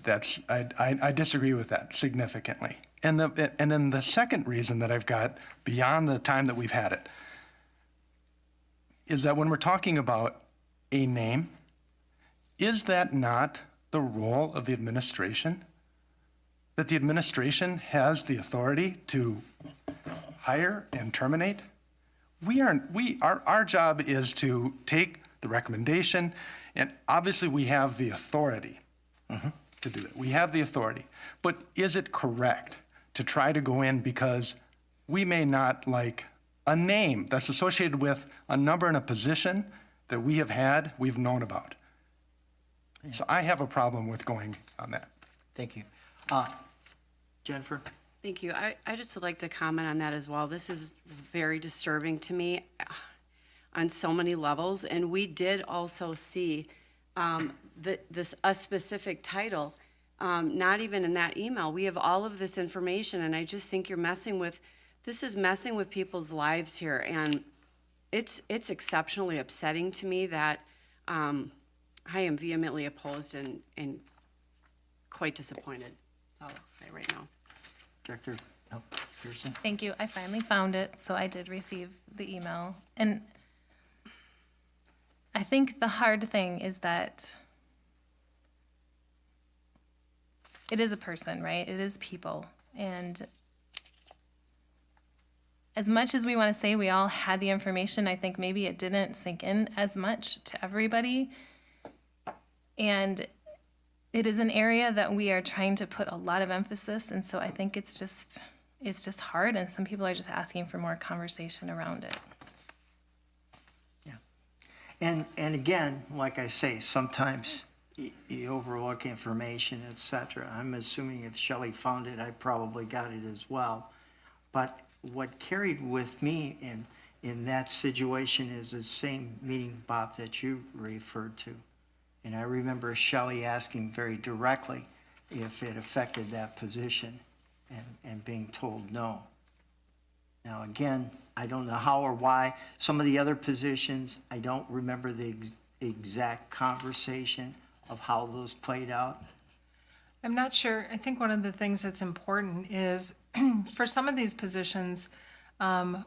I disagree with that significantly. And then the second reason that I've got, beyond the time that we've had it, is that when we're talking about a name, is that not the role of the administration? That the administration has the authority to hire and terminate? Our job is to take the recommendation, and obviously we have the authority to do that. We have the authority. But is it correct to try to go in because we may not like a name that's associated with a number and a position that we've known about? Yeah. So I have a problem with going on that. Thank you. Jennifer? Thank you. I just would like to comment on that as well. This is very disturbing to me on so many levels. And we did also see a specific title, not even in that email. We have all of this information, and I just think this is messing with people's lives here. And it's exceptionally upsetting to me that I am vehemently opposed and quite disappointed. That's all I'll say right now. Director Pearson? Thank you. I finally found it, so I did receive the email. And I think the hard thing is that it is a person, right? It is people. And as much as we want to say we all had the information, I think maybe it didn't sink in as much to everybody. And it is an area that we are trying to put a lot of emphasis, and so I think it's just hard, and some people are just asking for more conversation around it. Yeah. And again, like I say, sometimes you overlook information, et cetera. I'm assuming if Shelley found it, I probably got it as well. But what carried with me in that situation is the same meeting, Bob, that you referred to. And I remember Shelley asking very directly if it affected that position and being told no. Now, again, I don't know how or why. Some of the other positions, I don't remember the exact conversation of how those played out. I'm not sure. I think one of the things that's important is for some of these positions,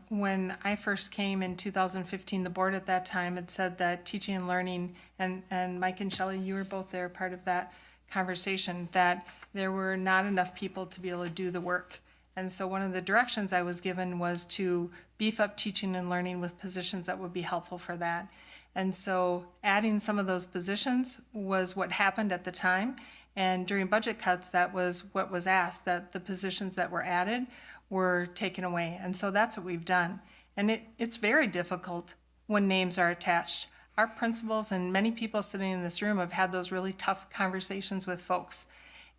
when I first came in 2015, the board at that time had said that teaching and learning, and Mike and Shelley, you were both there, part of that conversation, that there were not enough people to be able to do the work. And so one of the directions I was given was to beef up teaching and learning with positions that would be helpful for that. And so adding some of those positions was what happened at the time. And during budget cuts, that was what was asked, that the positions that were added were taken away. And so that's what we've done. And it's very difficult when names are attached. Our principals and many people sitting in this room have had those really tough conversations with folks.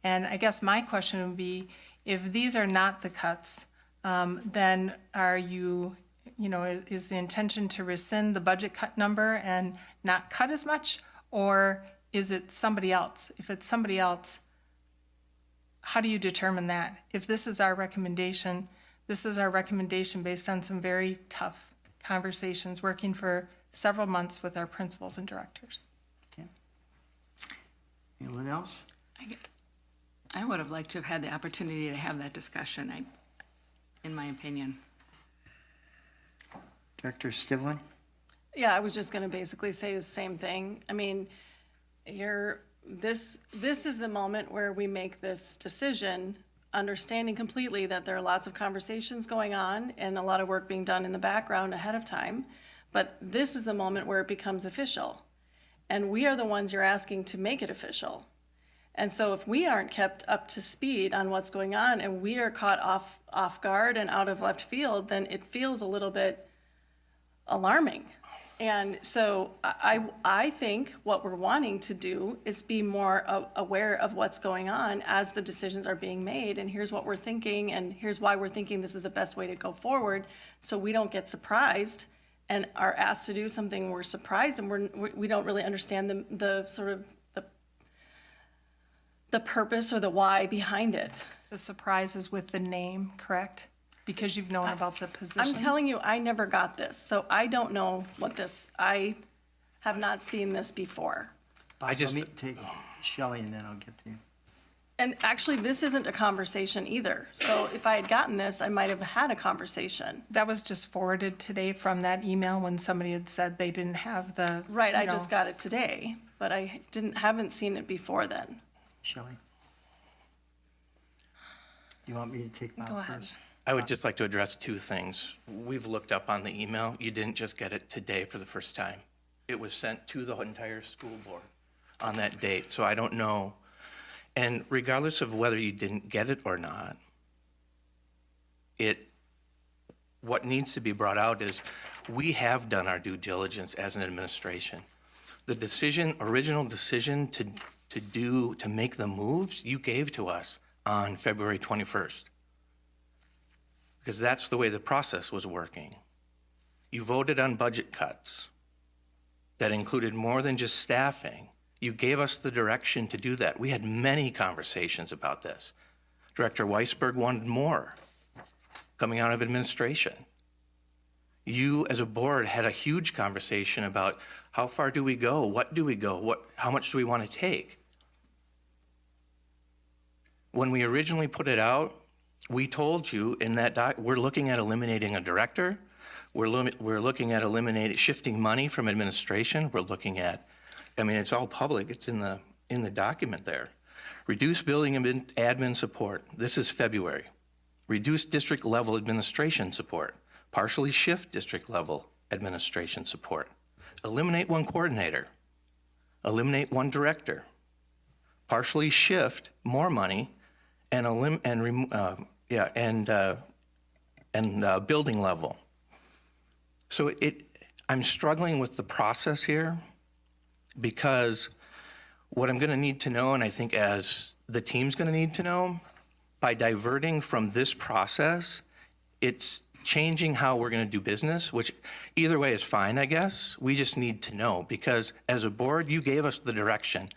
And I guess my question would be, if these are not the cuts, then are is the intention to rescind the budget cut number and not cut as much? Or is it somebody else? If it's somebody else, how do you determine that? If this is our recommendation, this is our recommendation based on some very tough conversations, working for several months with our principals and directors. Okay. Anyone else? I would have liked to have had the opportunity to have that discussion, in my opinion. Director Stillwater? Yeah, I was just going to basically say the same thing. I mean, this is the moment where we make this decision, understanding completely that there are lots of conversations going on and a lot of work being done in the background ahead of time. But this is the moment where it becomes official. And we are the ones you're asking to make it official. And so if we aren't kept up to speed on what's going on and we are caught off guard and out of left field, then it feels a little bit alarming. And so I think what we're wanting to do is be more aware of what's going on as the decisions are being made. And here's what we're thinking, and here's why we're thinking this is the best way to go forward, so we don't get surprised and are asked to do something we're surprised and we don't really understand the sort of the purpose or the why behind it. The surprise is with the name, correct? Because you've known about the positions? I'm telling you, I never got this, so I don't know I have not seen this before. Let me take Shelley and then I'll get to you. And actually, this isn't a conversation either. So if I had gotten this, I might have had a conversation. That was just forwarded today from that email when somebody had said they didn't have the. Right, I just got it today, but I haven't seen it before then. Shelley? You want me to take Bob Go ahead. first? I would just like to address two things. We've looked up on the email. You didn't just get it today for the first time. It was sent to the entire school board on that date, so I don't know. And regardless of whether you didn't get it or not, what needs to be brought out is we have done our due diligence as an administration. The original decision to make the moves, you gave to us on February 21st. Because that's the way the process was working. You voted on budget cuts that included more than just staffing. You gave us the direction to do that. We had many conversations about this. Director Weisberg wanted more coming out of administration. You, as a board, had a huge conversation about how far do we go? What do we go? How much do we want to take? When we originally put it out, we told you in that we're looking at eliminating a director. We're looking at shifting money from administration. We're looking at, it's all public. It's in the document there. Reduce building and admin support. This is February. Reduce district level administration support. Partially shift district level administration support. Eliminate one coordinator. Eliminate one director. Partially shift more money and building level. So I'm struggling with the process here because what I'm going to need to know, and I think as the team's going to need to know, by diverting from this process, it's changing how we're going to do business, which either way is fine, I guess. We just need to know because as a board, you gave us the direction.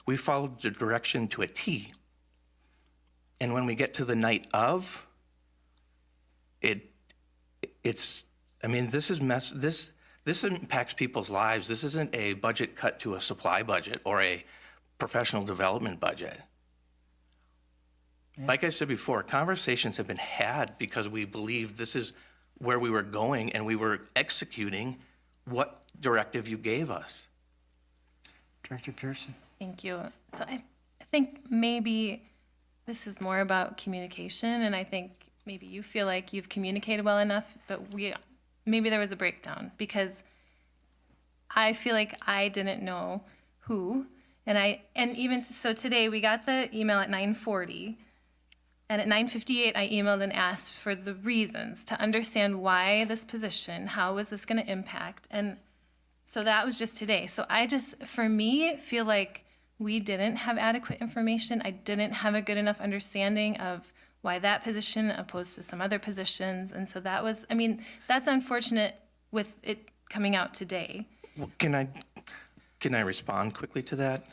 We followed the direction to a T. And when we get to the night of, this impacts people's lives. This isn't a budget cut to a supply budget or a professional development budget. Yeah. Like I said before, conversations have been had because we believed this is where we were going and we were executing what directive you gave us. Director Pearson. Thank you. So I think maybe this is more about communication, and I think maybe you feel like you've communicated well enough, but maybe there was a breakdown because I feel like I didn't know who, and even so today we got the email at 9:40, and at 9:58 I emailed and asked for the reasons to understand why this position, how was this going to impact, and so that was just today. So for me, feel like we didn't have adequate information. I didn't have a good enough understanding of why that position opposed to some other positions. And so that's unfortunate with it coming out today. Well, can I respond quickly to that?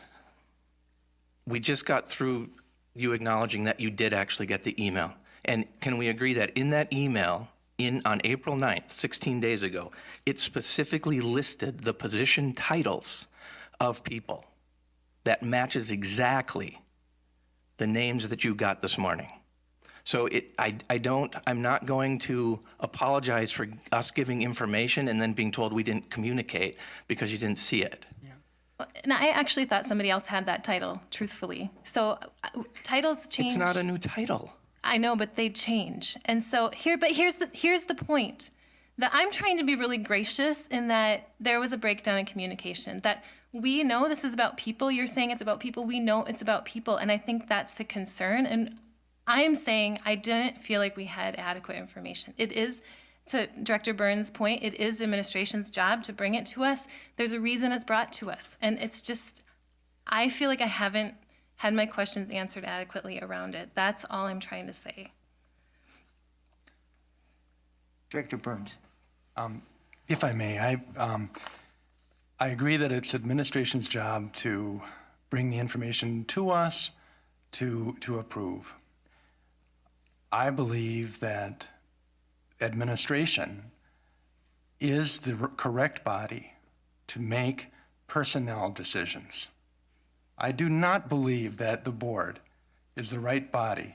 We just got through you acknowledging that you did actually get the email. And can we agree that in that email, on April 9th, 16 days ago, it specifically listed the position titles of people that matches exactly the names that you got this morning. So I'm not going to apologize for us giving information and then being told we didn't communicate because you didn't see it. And I actually thought somebody else had that title, truthfully. So titles change. It's not a new title. I know, but they change. And so here's the point. That I'm trying to be really gracious in that there was a breakdown in communication. That we know this is about people. You're saying it's about people. We know it's about people. And I think that's the concern. And I am saying I didn't feel like we had adequate information. It is, to Director Burns' point, it is the administration's job to bring it to us. There's a reason it's brought to us. And it's just, I feel like I haven't had my questions answered adequately around it. That's all I'm trying to say. Director Burns. If I may, I agree that it's administration's job to bring the information to us to approve. I believe that administration is the correct body to make personnel decisions. I do not believe that the board is the right body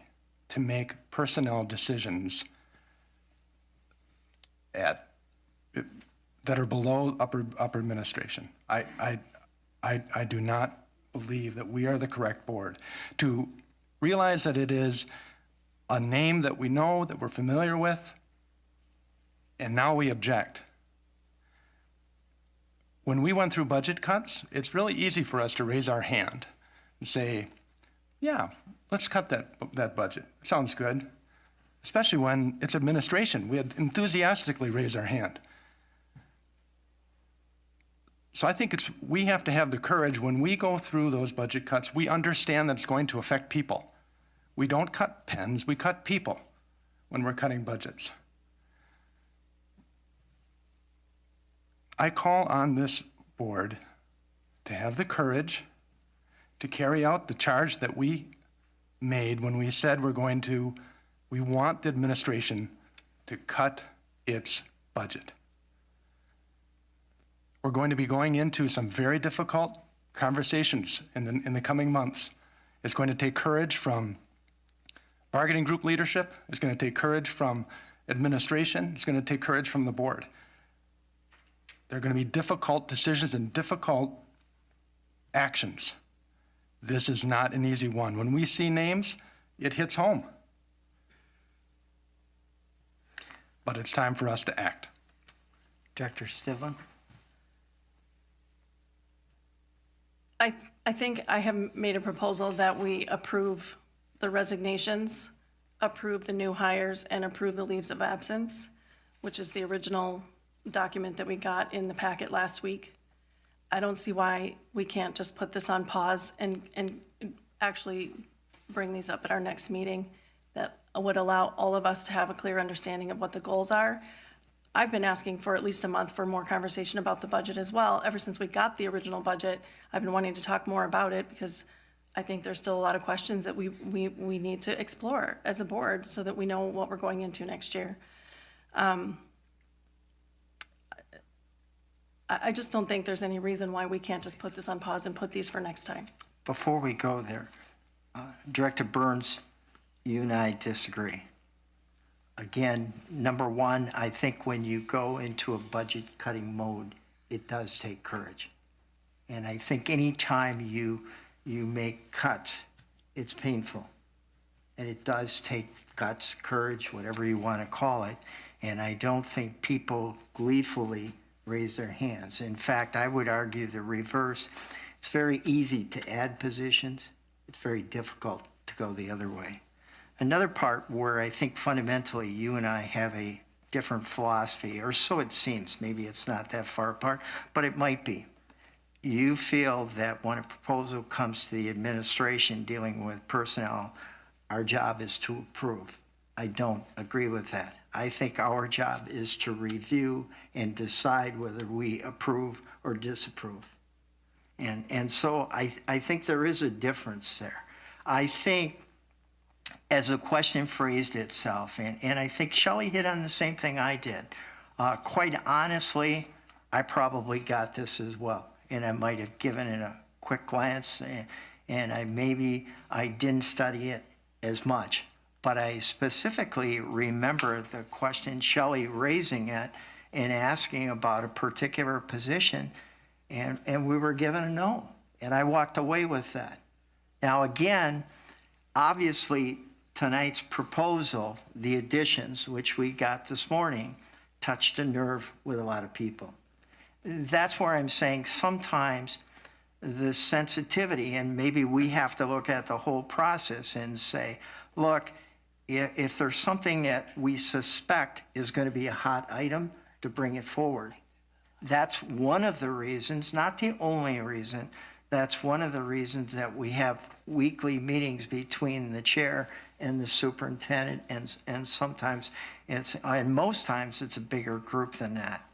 to make personnel decisions that are below upper administration. I do not believe that we are the correct board to realize that it is a name that we know, that we're familiar with, and now we object. When we went through budget cuts, it's really easy for us to raise our hand and say, yeah, let's cut that budget. Sounds good. Especially when it's administration. We had enthusiastically raised our hand. So I think we have to have the courage when we go through those budget cuts, we understand that it's going to affect people. We don't cut pens, we cut people when we're cutting budgets. I call on this board to have the courage to carry out the charge that we made when we said we want the administration to cut its budget. We're going to be going into some very difficult conversations in the coming months. It's going to take courage from bargaining group leadership. It's going to take courage from administration. It's going to take courage from the board. There are going to be difficult decisions and difficult actions. This is not an easy one. When we see names, it hits home. But it's time for us to act. Director Stivlin? I think I have made a proposal that we approve the resignations, approve the new hires, and approve the leaves of absence, which is the original document that we got in the packet last week. I don't see why we can't just put this on pause and actually bring these up at our next meeting. That would allow all of us to have a clear understanding of what the goals are. I've been asking for at least a month for more conversation about the budget as well. Ever since we got the original budget, I've been wanting to talk more about it because I think there's still a lot of questions that we need to explore as a board so that we know what we're going into next year. I just don't think there's any reason why we can't just put this on pause and put these for next time. Before we go there, Director Burns, you and I disagree. Again, number one, I think when you go into a budget cutting mode, it does take courage. And I think anytime you make cuts, it's painful. And it does take guts, courage, whatever you want to call it. And I don't think people gleefully raise their hands. In fact, I would argue the reverse. It's very easy to add positions. It's very difficult to go the other way. Another part where I think fundamentally you and I have a different philosophy, or so it seems, maybe it's not that far apart, but it might be. You feel that when a proposal comes to the administration dealing with personnel, our job is to approve. I don't agree with that. I think our job is to review and decide whether we approve or disapprove. And so I think there is a difference there. I think as the question phrased itself, and I think Shelley hit on the same thing I did. Quite honestly, I probably got this as well, and I might have given it a quick glance and maybe I didn't study it as much. But I specifically remember the question Shelley raising it and asking about a particular position, and we were given a no. And I walked away with that. Now, again, obviously, tonight's proposal, the additions, which we got this morning, touched a nerve with a lot of people. That's where I'm saying sometimes the sensitivity, and maybe we have to look at the whole process and say, look, if there's something that we suspect is going to be a hot item, to bring it forward. That's one of the reasons, not the only reason, that's one of the reasons that we have weekly meetings between the chair and the superintendent, and sometimes and most times it's a bigger group than that,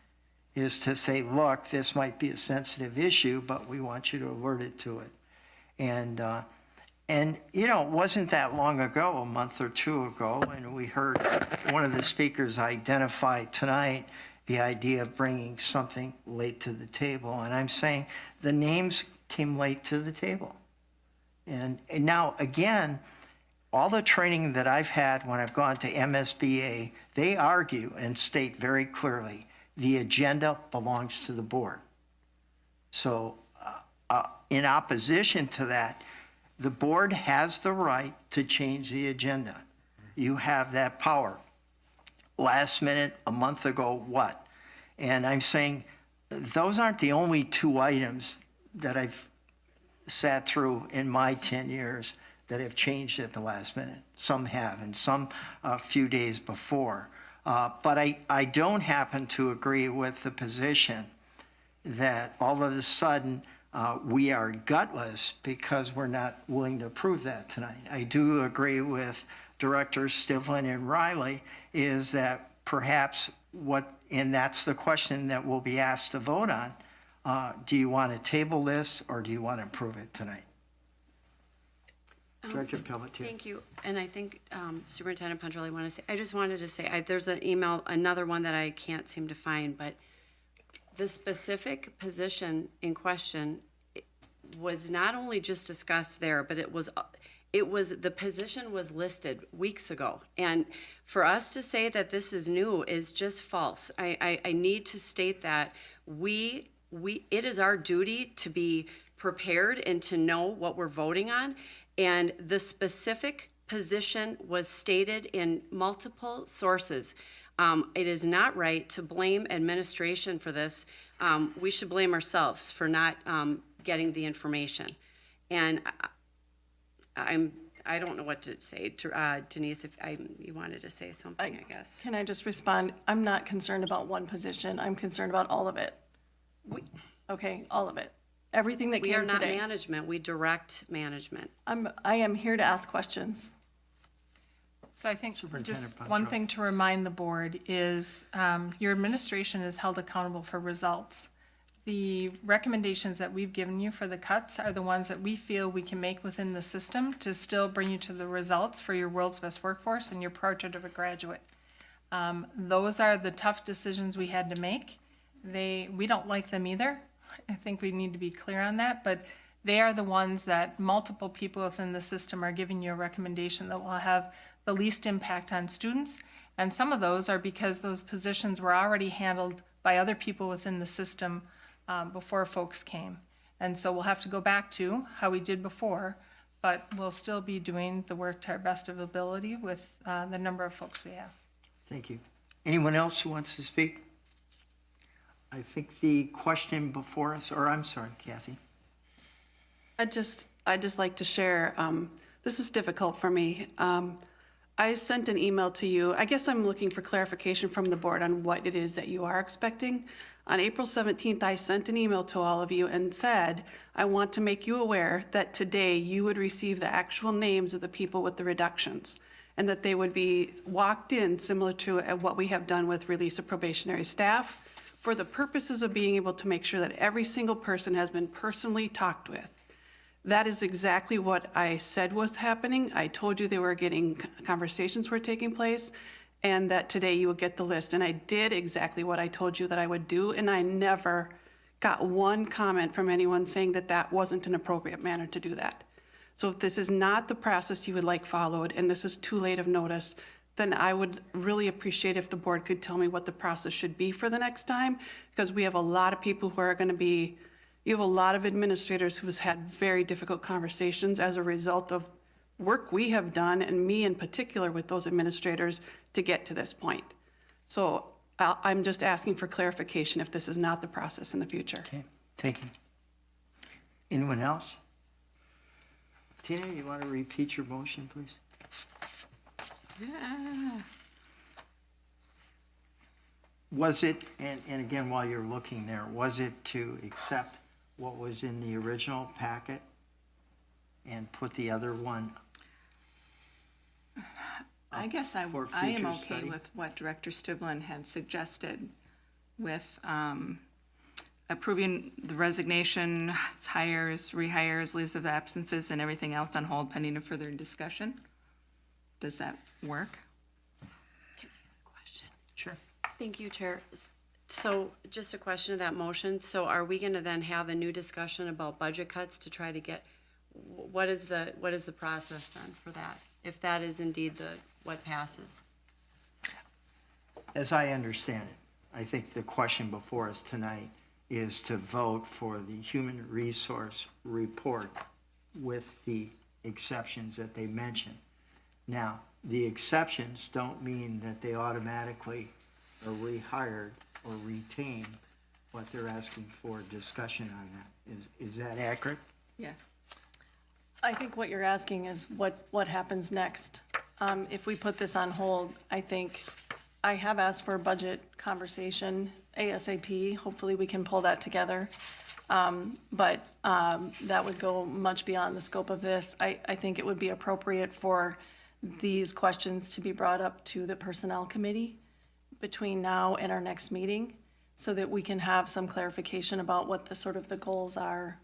is to say, look, this might be a sensitive issue, but we want you to alert it to it. And you know, it wasn't that long ago, a month or two ago, and we heard one of the speakers identify tonight the idea of bringing something late to the table. And I'm saying the names came late to the table. And now, again, all the training that I've had when I've gone to MSBA, they argue and state very clearly, the agenda belongs to the board. So in opposition to that, the board has the right to change the agenda. You have that power. Last minute, a month ago, what? And I'm saying those aren't the only two items that I've sat through in my 10 years that have changed at the last minute. Some have, and some a few days before. But I don't happen to agree with the position that all of a sudden we are gutless because we're not willing to approve that tonight. I do agree with Directors Stivlin and Riley is that perhaps and that's the question that we'll be asked to vote on. Do you want to table this or do you want to approve it tonight? Director Pelletier. Thank you. And I think Superintendent Pontrelli I just wanted to say, there's an email, another one that I can't seem to find, but the specific position in question was not only just discussed there, but it was the position was listed weeks ago. And for us to say that this is new is just false. I need to state that it is our duty to be prepared and to know what we're voting on. And the specific position was stated in multiple sources. It is not right to blame administration for this. We should blame ourselves for not getting the information. And I don't know what to say. Denise, if you wanted to say something, I guess. Can I just respond? I'm not concerned about one position. I'm concerned about all of it. Okay, all of it. Everything that came today. We are not today. management. We direct management. I am here to ask questions. So I think just one thing to remind the board is your administration is held accountable for results. The recommendations that we've given you for the cuts are the ones that we feel we can make within the system to still bring you to the results for your world's best workforce and your portrait of a graduate. Those are the tough decisions we had to make. We don't like them either. I think we need to be clear on that, but they are the ones that multiple people within the system are giving you a recommendation that will have the least impact on students. And some of those are because those positions were already handled by other people within the system before folks came. And so we'll have to go back to how we did before, but we'll still be doing the work to our best of ability with the number of folks we have. Thank you. Anyone else who wants to speak? I think the question before us, or I'm sorry, Kathy. I'd just like to share, this is difficult for me. I sent an email to you. I guess I'm looking for clarification from the board on what it is that you are expecting. On April 17th, I sent an email to all of you and said, I want to make you aware that today you would receive the actual names of the people with the reductions and that they would be walked in similar to what we have done with release of probationary staff for the purposes of being able to make sure that every single person has been personally talked with. That is exactly what I said was happening. I told you conversations were taking place, and that today you would get the list. And I did exactly what I told you that I would do, and I never got one comment from anyone saying that that wasn't an appropriate manner to do that. So if this is not the process you would like followed, and this is too late of notice, then I would really appreciate if the board could tell me what the process should be for the next time, because we have a lot of people who are going to be, you have a lot of administrators who's had very difficult conversations as a result of work we have done, and me in particular with those administrators, to get to this point. So I'm just asking for clarification if this is not the process in the future. Okay, thank you. Anyone else? Tina, you want to repeat your motion, please? Yeah. Was it, and again, while you're looking there, was it to accept what was in the original packet and put the other one? I guess I am okay study? with what Director Stivlin had suggested with approving the resignation, hires, rehires, leaves of absences, and everything else on hold pending a further discussion. Does that work? Can I ask a question? Sure. Thank you, Chair. So just a question of that motion. So are we going to then have a new discussion about budget cuts to try to get, what is the process then for that? If that is indeed what passes? As I understand it, I think the question before us tonight is to vote for the human resource report with the exceptions that they mentioned. Now, the exceptions don't mean that they automatically are rehired or retain what they're asking for discussion on that. Is that accurate? Yes. I think what you're asking is what happens next. If we put this on hold, I think I have asked for a budget conversation ASAP. Hopefully we can pull that together. But that would go much beyond the scope of this. I think it would be appropriate for these questions to be brought up to the Personnel Committee between now and our next meeting so that we can have some clarification about what the sort of the goals are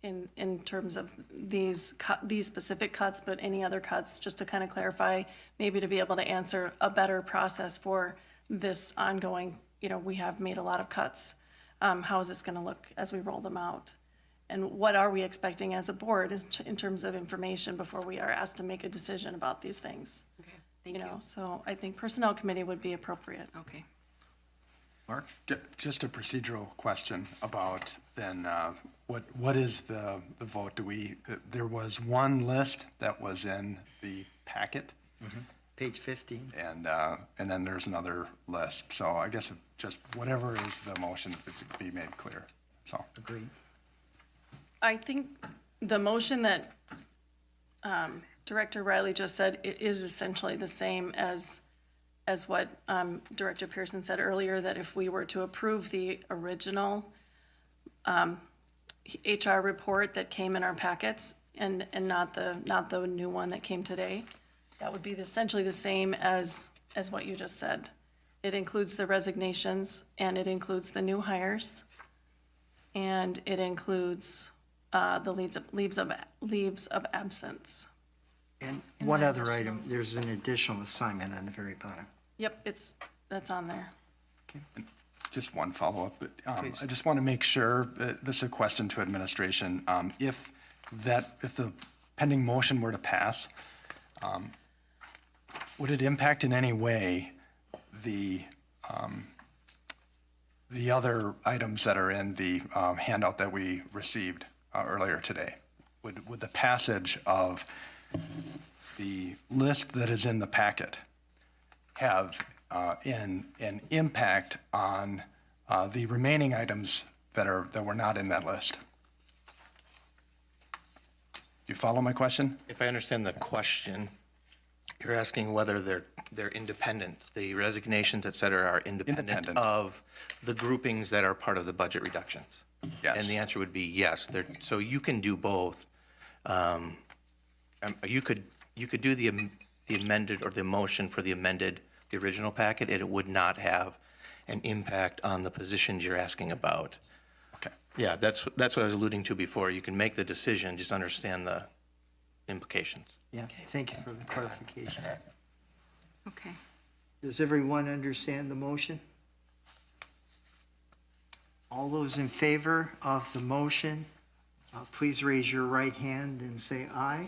in terms of these specific cuts, but any other cuts, just to kind of clarify, maybe to be able to answer a better process for this ongoing, we have made a lot of cuts. How is this going to look as we roll them out? And what are we expecting as a board in terms of information before we are asked to make a decision about these things? Okay, thank you. So I think Personnel Committee would be appropriate. Okay. Mark? Just a procedural question about then what is the vote? There was one list that was in the packet. Mm-hmm. Page 15. And then there's another list. So I guess just whatever is the motion, if it could be made clear. So. Agreed. I think the motion that Director Riley just said is essentially the same as what Director Pearson said earlier, that if we were to approve the original HR report that came in our packets and not the new one that came today, that would be essentially the same as what you just said. It includes the resignations, and it includes the new hires, and it includes the leaves of absence. And one other item, there's an additional assignment on the very bottom. Yep, that's on there. Okay. Just one follow-up. I just want to make sure, this is a question to administration. If the pending motion were to pass, would it impact in any way the other items that are in the handout that we received earlier today? Would the passage of the list that is in the packet have an impact on the remaining items that were not in that list? Do you follow my question? If I understand the question, you're asking whether they're independent. The resignations, et cetera, are independent of the groupings that are part of the budget reductions. Yes. And the answer would be yes. So you can do both. You could do the amended or the motion for the original packet, and it would not have an impact on the positions you're asking about. Okay. Yeah, that's what I was alluding to before. You can make the decision, just understand the implications. Yeah, thank you for the clarification. Okay. Does everyone understand the motion? All those in favor of the motion, please raise your right hand and say aye.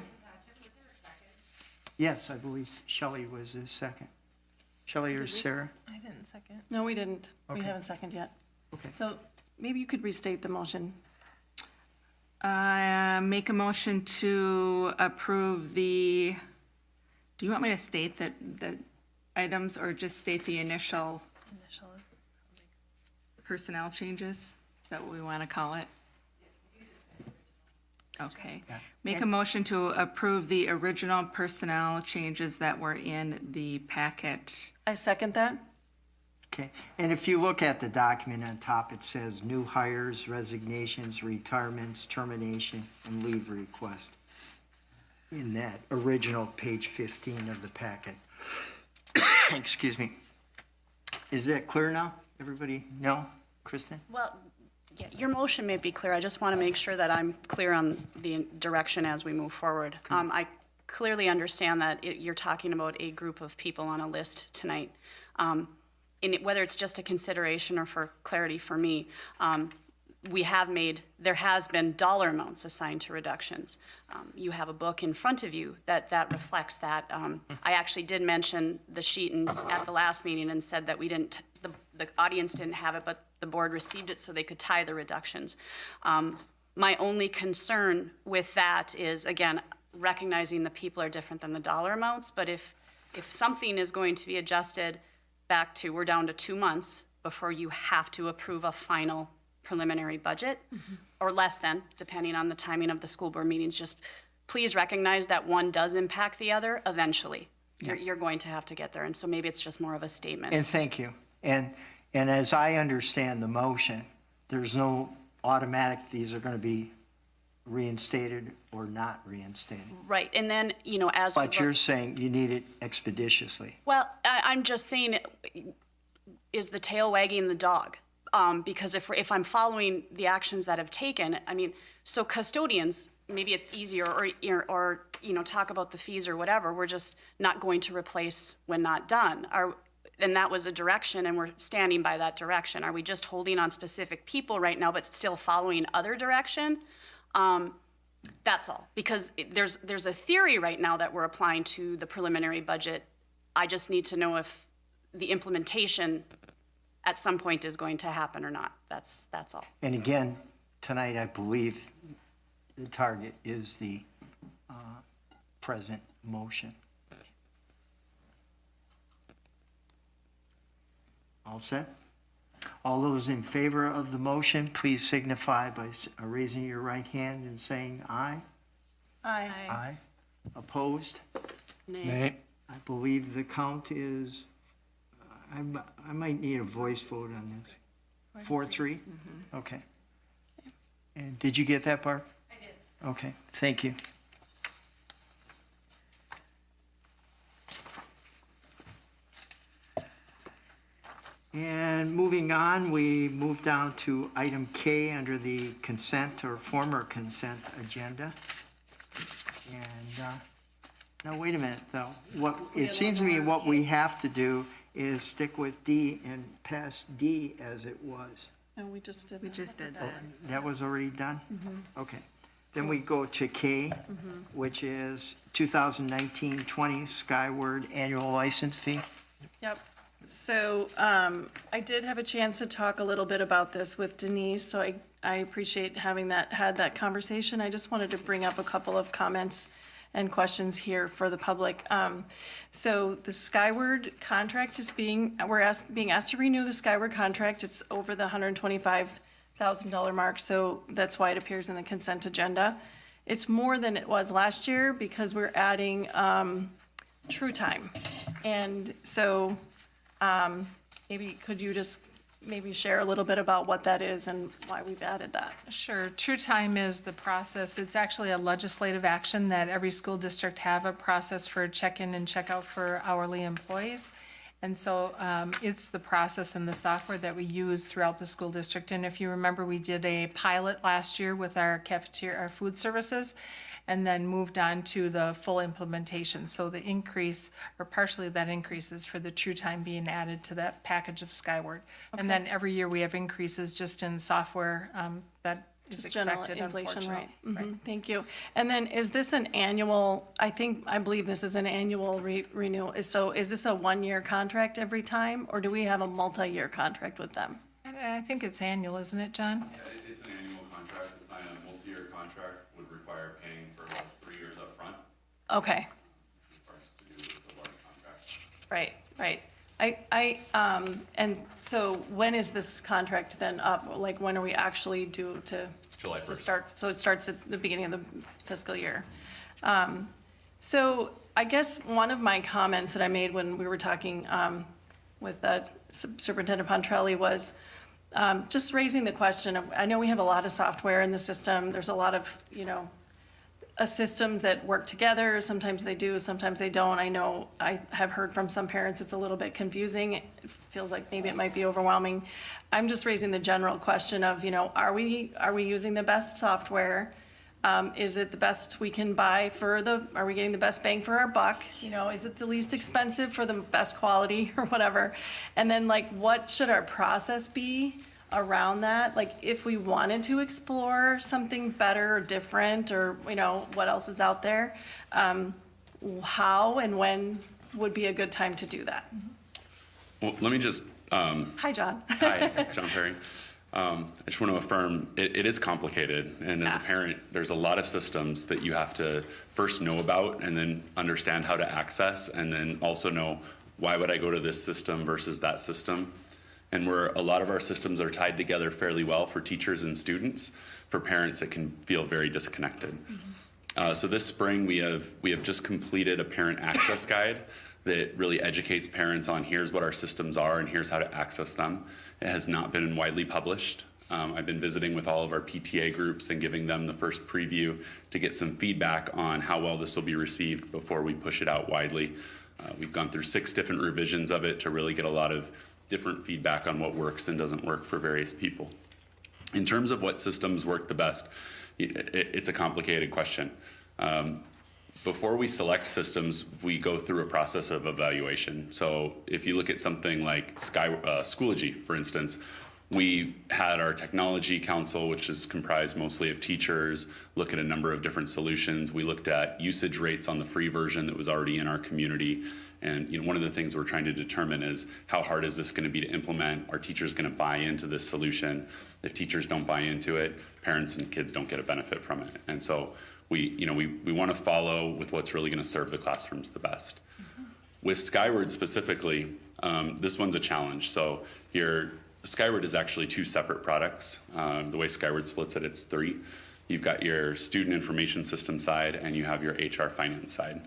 Yes, I believe Shelley was the second. Shelley or Sarah? I didn't second. No, we didn't. We Okay. haven't seconded yet. Okay. So maybe you could restate the motion. Make a motion to approve the, do you want me to state the items or just state the initial Initials. personnel changes? Is that what we want to call it? Okay. Make a motion to approve the original personnel changes that were in the packet. I second that. Okay, and if you look at the document on top, it says new hires, resignations, retirements, termination, and leave request. In that original page 15 of the packet. Excuse me. Is that clear now? Everybody know? Kristen? Well, yeah, your motion may be clear. I just want to make sure that I'm clear on the direction as we move forward. I clearly understand that you're talking about a group of people on a list tonight. Whether it's just a consideration or for clarity for me, there has been dollar amounts assigned to reductions. You have a book in front of you that reflects that. I actually did mention the sheet at the last meeting and said that the audience didn't have it, but the board received it so they could tie the reductions. My only concern with that is, again, recognizing the people are different than the dollar amounts, but if something is going to be adjusted back to, we're down to 2 months before you have to approve a final preliminary budget, or less than, depending on the timing of the school board meetings. Just please recognize that one does impact the other eventually. You're going to have to get there, and so maybe it's just more of a statement. And thank you. And as I understand the motion, there's no automatic, these are going to be reinstated or not reinstated. Right, and then, as But you're saying you need it expeditiously. Well, I'm just saying, is the tail wagging the dog? Because if I'm following the actions that have taken, so custodians, maybe it's easier, or talk about the fees or whatever. We're just not going to replace when not done. And that was a direction, and we're standing by that direction. Are we just holding on specific people right now, but still following other direction? That's all. Because there's a theory right now that we're applying to the preliminary budget. I just need to know if the implementation at some point is going to happen or not. That's all. And again, tonight, I believe the target is the present motion. All set? All those in favor of the motion, please signify by raising your right hand and saying aye. Aye. Aye. Opposed? Nay. I believe the count is, I might need a voice vote on this. 4-3? Okay. And did you get that, Barb? I did. Okay, thank you. And moving on, we move down to item K under the consent or former consent agenda. And now, wait a minute, though. It seems to me what we have to do is stick with D and pass D as it was. And we just did that. We just did Oh, that. that was already done? Okay. Then we go to K, which is 2019-20 Skyward Annual License Fee. Yep. So I did have a chance to talk a little bit about this with Denise, so I appreciate having had that conversation. I just wanted to bring up a couple of comments and questions here for the public. So the Skyward contract is being asked to renew the Skyward contract. It's over the $125,000 mark, so that's why it appears in the consent agenda. It's more than it was last year because we're adding True Time. And so maybe could you just share a little bit about what that is and why we've added that? Sure. True Time is the process. It's actually a legislative action that every school district have a process for check-in and check-out for hourly employees. And so it's the process and the software that we use throughout the school district. And if you remember, we did a pilot last year with our cafeteria, our food services, and then moved on to the full implementation. So the increase, or partially that increase, is for the True Time being added to that package of Skyward. And then every year we have increases just in software that is Just general expected, inflation, right? unfortunately. Mhm, thank you. And then is this an annual, I believe this is an annual renewal. So is this a 1-year contract every time, or do we have a multi-year contract with them? And I think it's annual, isn't it, John? Yeah, it's an annual contract. To sign a multi-year contract would require paying for about 3 years up front. Okay, For us to do with a large contract. right, right. And so when is this contract then up? Like, when are we actually due to? July to 1st. start? So it starts at the beginning of the fiscal year. So I guess one of my comments that I made when we were talking with Superintendent Pontrelli was just raising the question of, I know we have a lot of software in the system. There's a lot of, systems that work together. Sometimes they do, sometimes they don't. I know I have heard from some parents it's a little bit confusing. It feels like maybe it might be overwhelming. I'm just raising the general question of, are we using the best software? Is it the best we can buy are we getting the best bang for our buck? Is it the least expensive for the best quality or whatever? And then what should our process be around that? If we wanted to explore something better or different or, what else is out there, how and when would be a good time to do that? Well, let me just. Hi, John. Hi, John Perry. I just want to affirm it is complicated. And as a parent, there's a lot of systems that you have to first know about and then understand how to access, and then also know why would I go to this system versus that system. And where a lot of our systems are tied together fairly well for teachers and students, for parents it can feel very disconnected. So this spring we have just completed a parent access guide that really educates parents on here's what our systems are and here's how to access them. It has not been widely published. I've been visiting with all of our PTA groups and giving them the first preview to get some feedback on how well this will be received before we push it out widely. We've gone through 6 different revisions of it to really get a lot of different feedback on what works and doesn't work for various people. In terms of what systems work the best, it's a complicated question. Before we select systems, we go through a process of evaluation. So if you look at something like Schoology, for instance, we had our technology council, which is comprised mostly of teachers, look at a number of different solutions. We looked at usage rates on the free version that was already in our community. And one of the things we're trying to determine is how hard is this going to be to implement? Are teachers going to buy into this solution? If teachers don't buy into it, parents and kids don't get a benefit from it. And so we want to follow with what's really going to serve the classrooms the best. With Skyward specifically, this one's a challenge. So Skyward is actually 2 separate products. The way Skyward splits it, it's 3. You've got your student information system side and you have your HR finance side.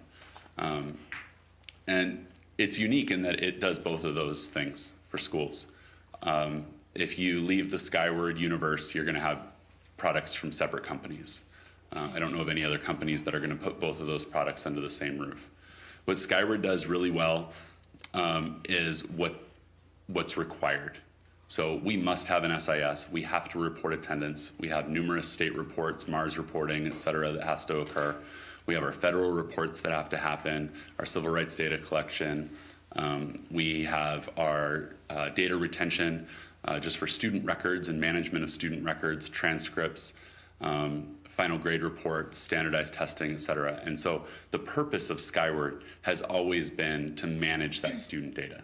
And it's unique in that it does both of those things for schools. If you leave the Skyward universe, you're going to have products from separate companies. I don't know of any other companies that are going to put both of those products under the same roof. What Skyward does really well is what's required. So we must have an SIS. We have to report attendance. We have numerous state reports, MARS reporting, et cetera, that has to occur. We have our federal reports that have to happen, our civil rights data collection. We have our data retention just for student records and management of student records, transcripts, final grade reports, standardized testing, et cetera. And so the purpose of Skyward has always been to manage that student data.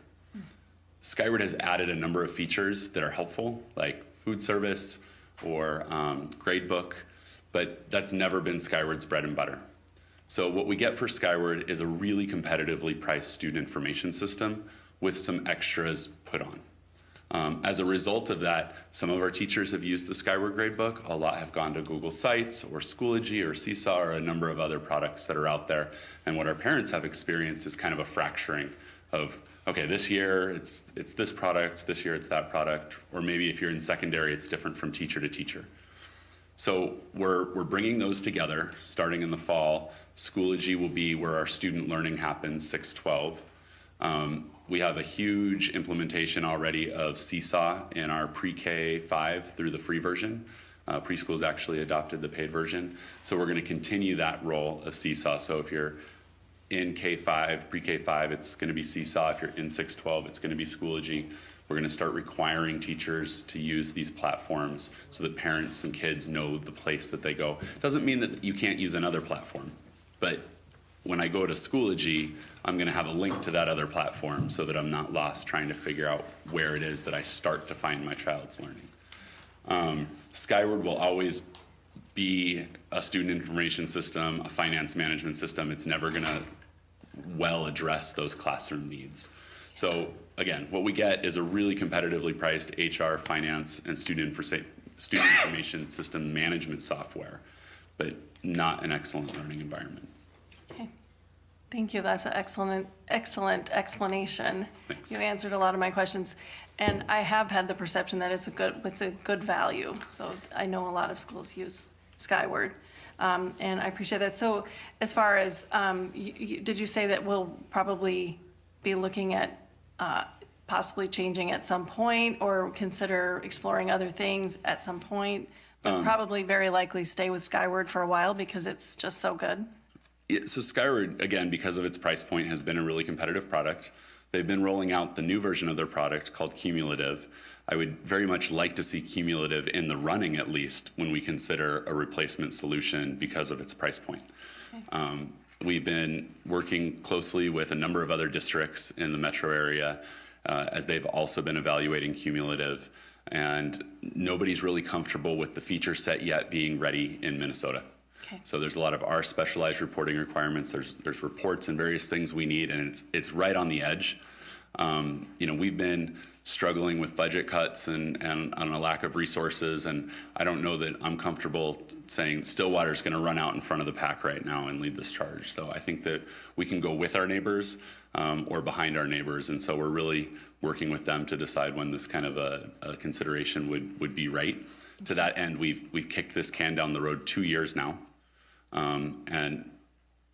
Skyward has added a number of features that are helpful, like food service or gradebook, but that's never been Skyward's bread and butter. So what we get for Skyward is a really competitively priced student information system with some extras put on. As a result of that, some of our teachers have used the Skyward Gradebook. A lot have gone to Google Sites or Schoology or Seesaw or a number of other products that are out there. And what our parents have experienced is kind of a fracturing of, okay, this year it's this product, this year it's that product, or maybe if you're in secondary, it's different from teacher to teacher. So we're bringing those together starting in the fall. Schoology will be where our student learning happens, 6/12. We have a huge implementation already of Seesaw in our pre-K 5 through the free version. Preschools actually adopted the paid version. So we're going to continue that role of Seesaw. So if you're in K-5, pre-K-5, it's going to be Seesaw. If you're in 612, it's going to be Schoology. We're going to start requiring teachers to use these platforms so that parents and kids know the place that they go. Doesn't mean that you can't use another platform, but when I go to Schoology, I'm going to have a link to that other platform so that I'm not lost trying to figure out where it is that I start to find my child's learning. Skyward will always be a student information system, a finance management system. It's never going to well address those classroom needs. So again, what we get is a really competitively priced HR, finance, and student information system management software, but not an excellent learning environment. Okay. Thank you. That's an excellent explanation. Thanks. You answered a lot of my questions. And I have had the perception that it's a good value. So I know a lot of schools use Skyward. And I appreciate that. So as far as, did you say that we'll probably be looking at possibly changing at some point or consider exploring other things at some point? But probably very likely stay with Skyward for a while because it's just so good. Yeah, so Skyward, again, because of its price point, has been a really competitive product. They've been rolling out the new version of their product called Cumulative. I would very much like to see Cumulative in the running, at least, when we consider a replacement solution because of its price point. Okay. We've been working closely with a number of other districts in the metro area as they've also been evaluating Cumulative, and nobody's really comfortable with the feature set yet being ready in Minnesota. Okay. So there's a lot of our specialized reporting requirements. There's reports and various things we need, and it's right on the edge. We've been struggling with budget cuts and a lack of resources, and I don't know that I'm comfortable saying Stillwater's going to run out in front of the pack right now and lead this charge. So I think that we can go with our neighbors or behind our neighbors, and so we're really working with them to decide when this kind of a consideration would be right. To that end, we've kicked this can down the road 2 years now. And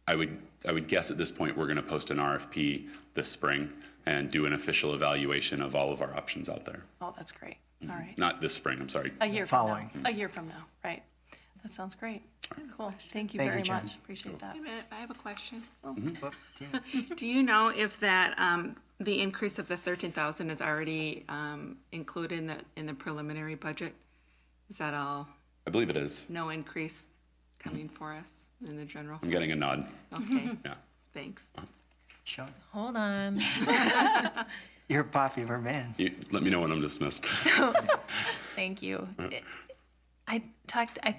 I would guess at this point we're going to post an RFP this spring and do an official evaluation of all of our options out there. Oh, that's great. All right. Not this spring, I'm sorry. A year from now. A year from now, right. That sounds great. Cool. Thank you Thank you, very Jen. much. Appreciate that. Wait a minute, I have a question. Mm-hmm. Do you know if that the increase of the 13,000 is already included in the preliminary budget? Is that all? I believe it is. No increase coming for us in the general I'm fund? getting a nod. Okay. Yeah. Thanks. Sean, Hold on. you're a popular man. Let me know when I'm dismissed. Thank you. I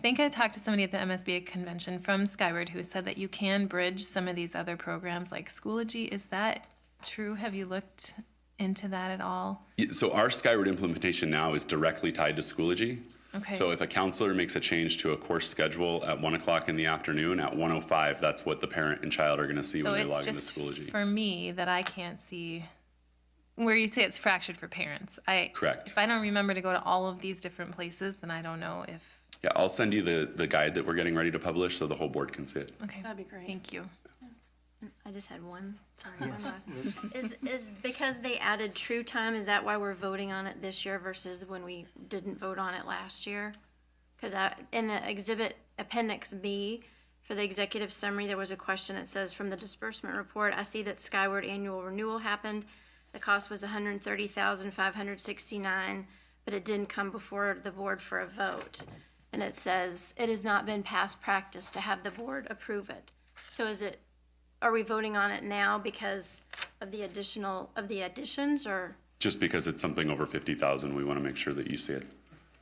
think I talked to somebody at the MSBA convention from Skyward who said that you can bridge some of these other programs like Schoology. Is that true? Have you looked into that at all? So our Skyward implementation now is directly tied to Schoology. Okay. So if a counselor makes a change to a course schedule at 1 o'clock in the afternoon, at 1:05, that's what the parent and child are going to see when they log into Schoology. For me that I can't see where you say it's fractured for parents. Correct. If I don't remember to go to all of these different places, then I don't know if. Yeah, I'll send you the guide that we're getting ready to publish so the whole board can see it. Okay. That'd be great. Thank you. I just had one. Sorry, one last. Is because they added true time, is that why we're voting on it this year versus when we didn't vote on it last year? Because in the exhibit appendix B for the executive summary, there was a question that says, from the disbursement report, I see that Skyward annual renewal happened. The cost was $130,569, but it didn't come before the board for a vote. And it says, it has not been past practice to have the board approve it. So are we voting on it now because of the additions or? Just because it's something over 50,000, we want to make sure that you see it.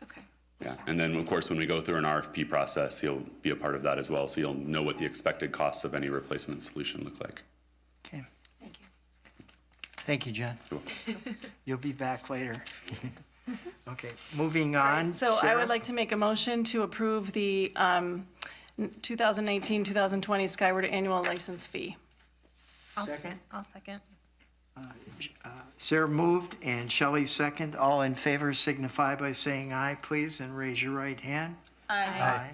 Okay. Yeah, and then of course, when we go through an RFP process, you'll be a part of that as well. So you'll know what the expected costs of any replacement solution look like. Okay. Thank you. Thank you, Jen. You'll be back later. Okay, moving on. So I Sarah? would like to make a motion to approve the 2019-2020 Skyward annual license fee. I'll Second. second. Sarah moved and Shelley second. All in favor signify by saying aye, please, and raise your right hand. Aye.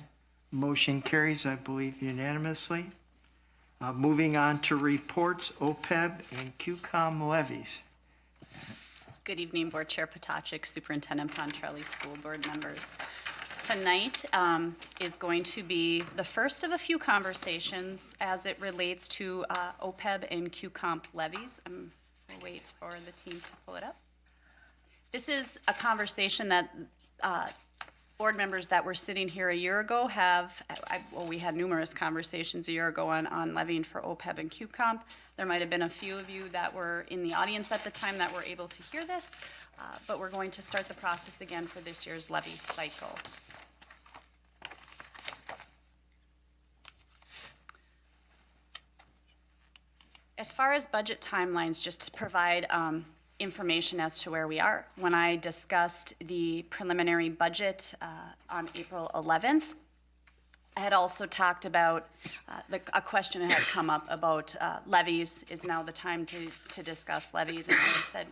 Motion carries, I believe, unanimously. Moving on to reports, OPEB and QCOM levies. Good evening, Board Chair Potacek, Superintendent Pontrelli, School Board members. Tonight is going to be the first of a few conversations as it relates to OPEB and QComp levies. I'll wait for the team to pull it up. This is a conversation that board members that were sitting here a year ago we had numerous conversations a year ago on levying for OPEB and QComp. There might have been a few of you that were in the audience at the time that were able to hear this, but we're going to start the process again for this year's levy cycle. As far as budget timelines, just to provide information as to where we are. When I discussed the preliminary budget on April 11th, I had also talked about a question had come up about levies. Is now the time to discuss levies? And I had said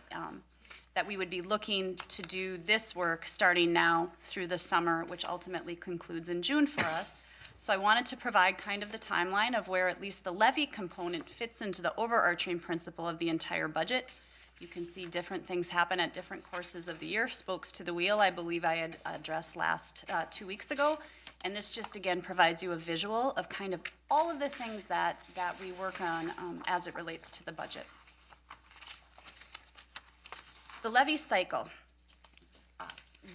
that we would be looking to do this work starting now through the summer, which ultimately concludes in June for us. So I wanted to provide kind of the timeline of where at least the levy component fits into the overarching principle of the entire budget. You can see different things happen at different courses of the year. Spokes to the wheel, I believe I had addressed last 2 weeks ago. And this just, again, provides you a visual of kind of all of the things that we work on as it relates to the budget. The levy cycle.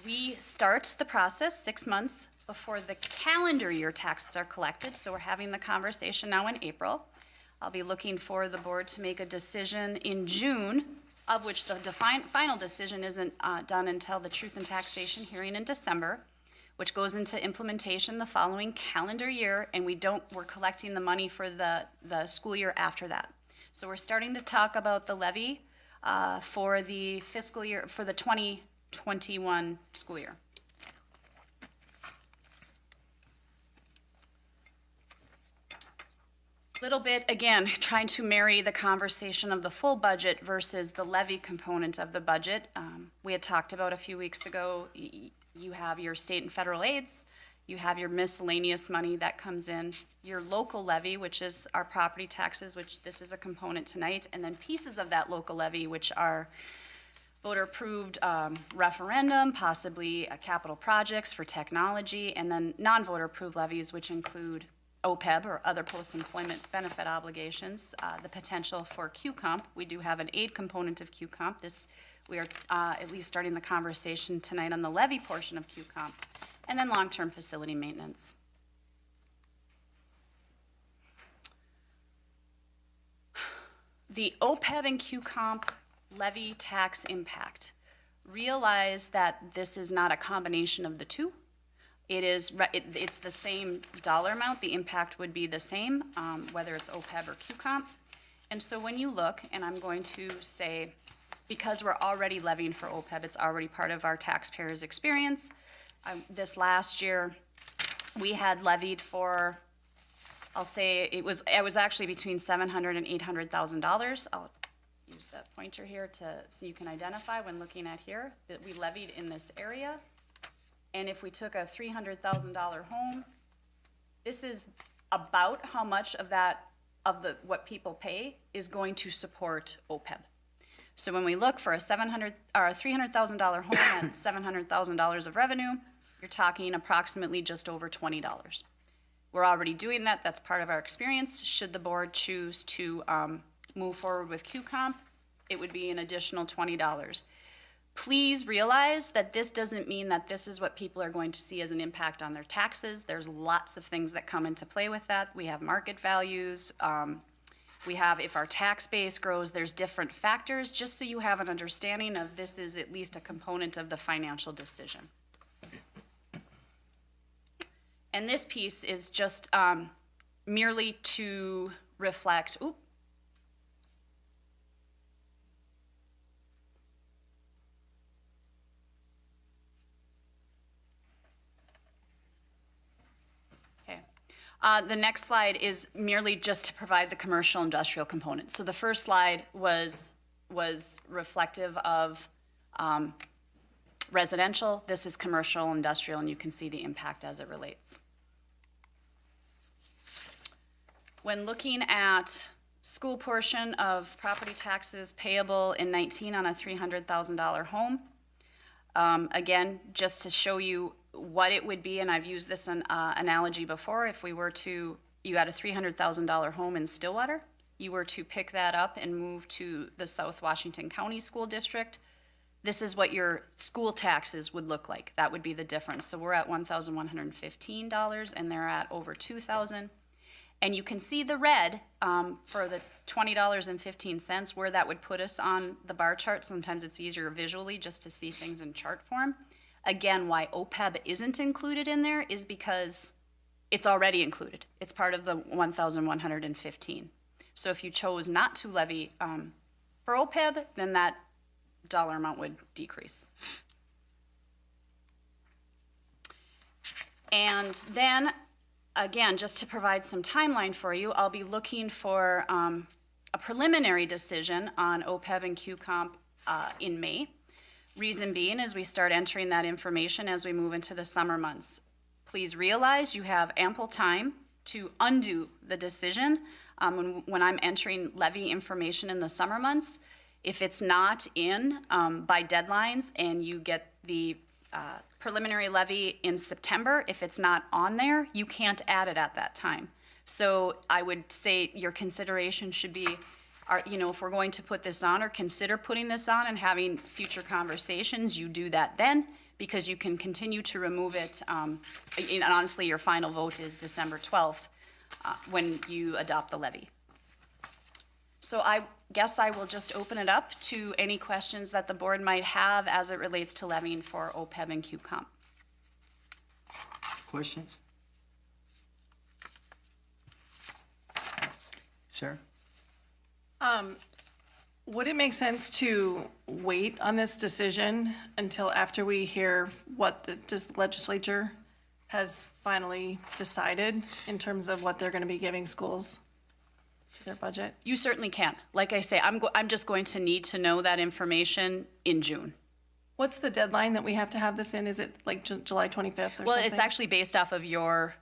We start the process 6 months before the calendar year taxes are collected. So we're having the conversation now in April. I'll be looking for the board to make a decision in June, of which the final decision isn't done until the Truth in Taxation hearing in December, which goes into implementation the following calendar year, and we're collecting the money for the school year after that. So we're starting to talk about the levy for the fiscal year, for the 2021 school year. Little bit, again, trying to marry the conversation of the full budget versus the levy component of the budget. We had talked about a few weeks ago, you have your state and federal aids, you have your miscellaneous money that comes in, your local levy, which is our property taxes, which this is a component tonight, and then pieces of that local levy, which are voter-approved referendum, possibly capital projects for technology, and then non-voter approved levies, which include OPEB or other post-employment benefit obligations, the potential for QComp. We do have an aid component of QComp. We are at least starting the conversation tonight on the levy portion of QComp, and then long-term facility maintenance. The OPEB and QComp levy tax impact. Realize that this is not a combination of the two. It's the same dollar amount. The impact would be the same, whether it's OPEB or QComp. And so when you look, and I'm going to say, because we're already levying for OPEB, it's already part of our taxpayers' experience. This last year, we had levied for, I'll say it was actually between $700,000 and $800,000. I'll use that pointer here so you can identify when looking at here that we levied in this area. And if we took a $300,000 home, this is about how much of what people pay is going to support OPEB. So when we look for a $300,000 home at $700,000 of revenue, you're talking approximately just over $20. We're already doing that. That's part of our experience. Should the board choose to move forward with QComp, it would be an additional $20. Please realize that this doesn't mean that this is what people are going to see as an impact on their taxes. There's lots of things that come into play with that. We have market values. We have, if our tax base grows, there's different factors, just so you have an understanding of this is at least a component of the financial decision. And this piece is just merely to reflect, the next slide is merely just to provide the commercial industrial component. So the first slide was reflective of residential. This is commercial industrial, and you can see the impact as it relates. When looking at school portion of property taxes payable in 19 on a $300,000 home, again, just to show you what it would be, and I've used this analogy before, if we were to, you had a $300,000 home in Stillwater, you were to pick that up and move to the South Washington County School District, this is what your school taxes would look like. That would be the difference. So we're at $1,115 and they're at over $2,000. And you can see the red for the $20.15 where that would put us on the bar chart. Sometimes it's easier visually just to see things in chart form. Again, why OPEB isn't included in there is because it's already included. It's part of the 1,115. So if you chose not to levy for OPEB, then that dollar amount would decrease. And then, again, just to provide some timeline for you, I'll be looking for a preliminary decision on OPEB and QComp in May. Reason being is we start entering that information as we move into the summer months. Please realize you have ample time to undo the decision when I'm entering levy information in the summer months. If it's not in by deadlines and you get the preliminary levy in September, if it's not on there, you can't add it at that time. So I would say your consideration should be, if we're going to put this on or consider putting this on and having future conversations, you do that then, because you can continue to remove it. And honestly, your final vote is December 12th when you adopt the levy. So I guess I will just open it up to any questions that the board might have as it relates to levying for OPEB and QComp. Questions? Sarah? Would it make sense to wait on this decision until after we hear what the legislature has finally decided in terms of what they're going to be giving schools for their budget? You certainly can. Like I say, I'm just going to need to know that information in June. What's the deadline that we have to have this in? Is it like July 25th or something? Well, it's actually based off of your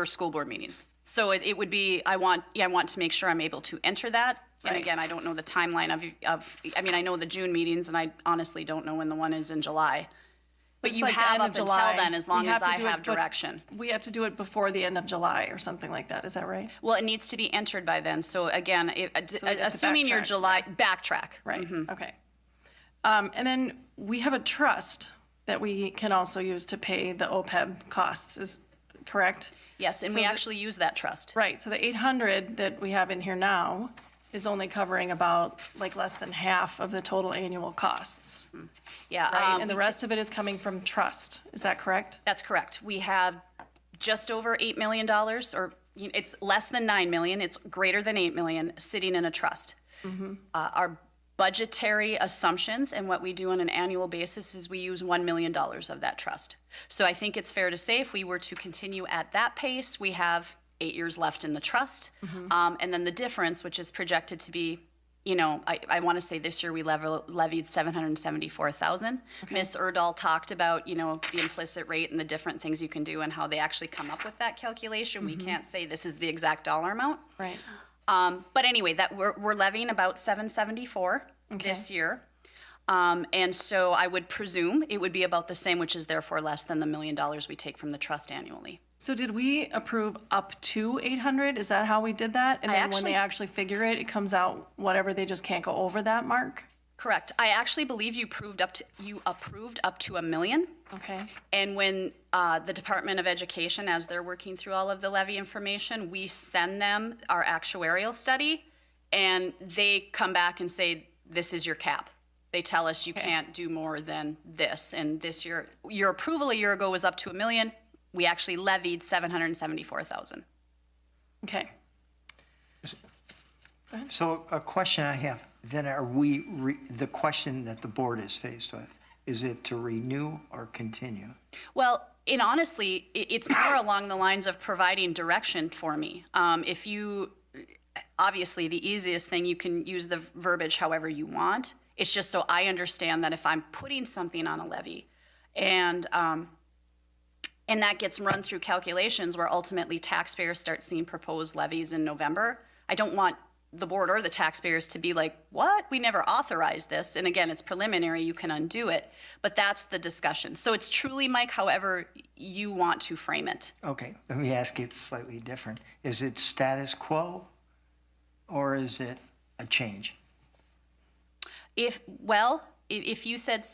school board meetings. So it would be, I want to make sure I'm able to enter that. And Right. again, I don't know the timeline I know the June meetings, and I honestly don't know when the one is in July. But It's you like the have end up of until July. then, as long We as have to I do it, have but direction. We have to do it before the end of July or something like that. Is that right? Well, it needs to be entered by then. So again, So we have to assuming your backtrack. July, backtrack. Right. Okay. And then we have a trust that we can also use to pay the OPEB costs. Is correct? Yes, and So we the- actually use that trust. Right. So the 800 that we have in here now is only covering about like less than half of the total annual costs. Yeah. Right. And the we rest of it is coming from trust. Is that correct? That's correct. We have just over $8 million, or it's less than $9 million. It's greater than $8 million sitting in a trust. Our budgetary assumptions and what we do on an annual basis is we use $1 million of that trust. So I think it's fair to say if we were to continue at that pace, we have 8 years left in the trust. And then the difference, which is projected to be, I want to say this year we levied $774,000. Ms. Erdahl talked about, the implicit rate and the different things you can do and how they actually come up with that calculation. We can't say this is the exact dollar amount. Right. But anyway, that we're levying about $774 this year. And so I would presume it would be about the same, which is therefore less than the $1 million we take from the trust annually. So did we approve up to 800? Is that how we did that? And then when they actually figure it, it comes out whatever, they just can't go over that mark? Correct. I actually believe you approved up to $1 million. Okay. And when the Department of Education, as they're working through all of the levy information, we send them our actuarial study, and they come back and say, this is your cap. They tell us you can't do more than this. And this year, your approval a year ago was up to $1 million. We actually levied $774,000. Okay. So a question I have, then are the question that the board is faced with, is it to renew or continue? Well, and honestly, it's more along the lines of providing direction for me. Obviously, the easiest thing, you can use the verbiage however you want. It's just so I understand that if I'm putting something on a levy and that gets run through calculations where ultimately taxpayers start seeing proposed levies in November, I don't want the board or the taxpayers to be like, what? We never authorized this. And again, it's preliminary, you can undo it. But that's the discussion. So it's truly, Mike, however you want to frame it. Okay, let me ask it slightly different. Is it status quo or is it a change? If you said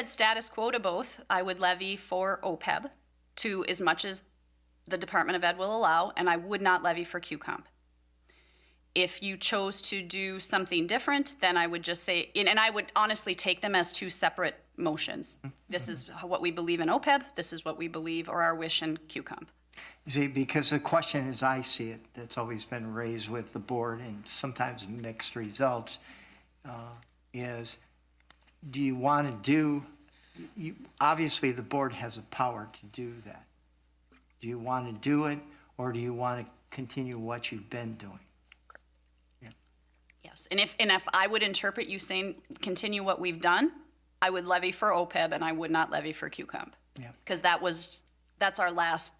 status quo to both, I would levy for OPEB to as much as the Department of Ed will allow, and I would not levy for QComp. If you chose to do something different, then I would just say, and I would honestly take them as two separate motions. This is what we believe in OPEB, this is what we believe or our wish in QComp. See, because the question as I see it, that's always been raised with the board and sometimes mixed results, is do you want to do, obviously the board has a power to do that. Do you want to do it or do you want to continue what you've been doing? Yes, and if I would interpret you saying continue what we've done, I would levy for OPEB and I would not levy for QComp. Yeah. Because that's our last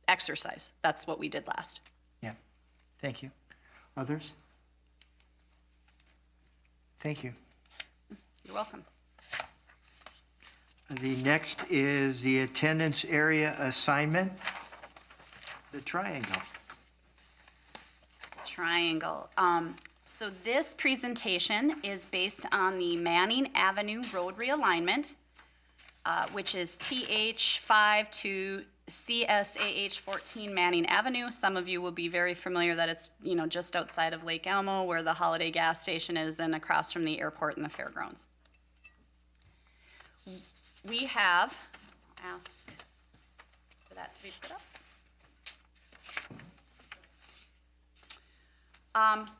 exercise. That's what we did last. Yeah, thank you. Others? Thank you. You're welcome. The next is the attendance area assignment, the triangle. Triangle. So this presentation is based on the Manning Avenue Road realignment, which is TH5 to CSAH 14 Manning Avenue. Some of you will be very familiar that it's just outside of Lake Elmo where the Holiday gas station is and across from the airport and the fairgrounds. We have, ask for that to be put up.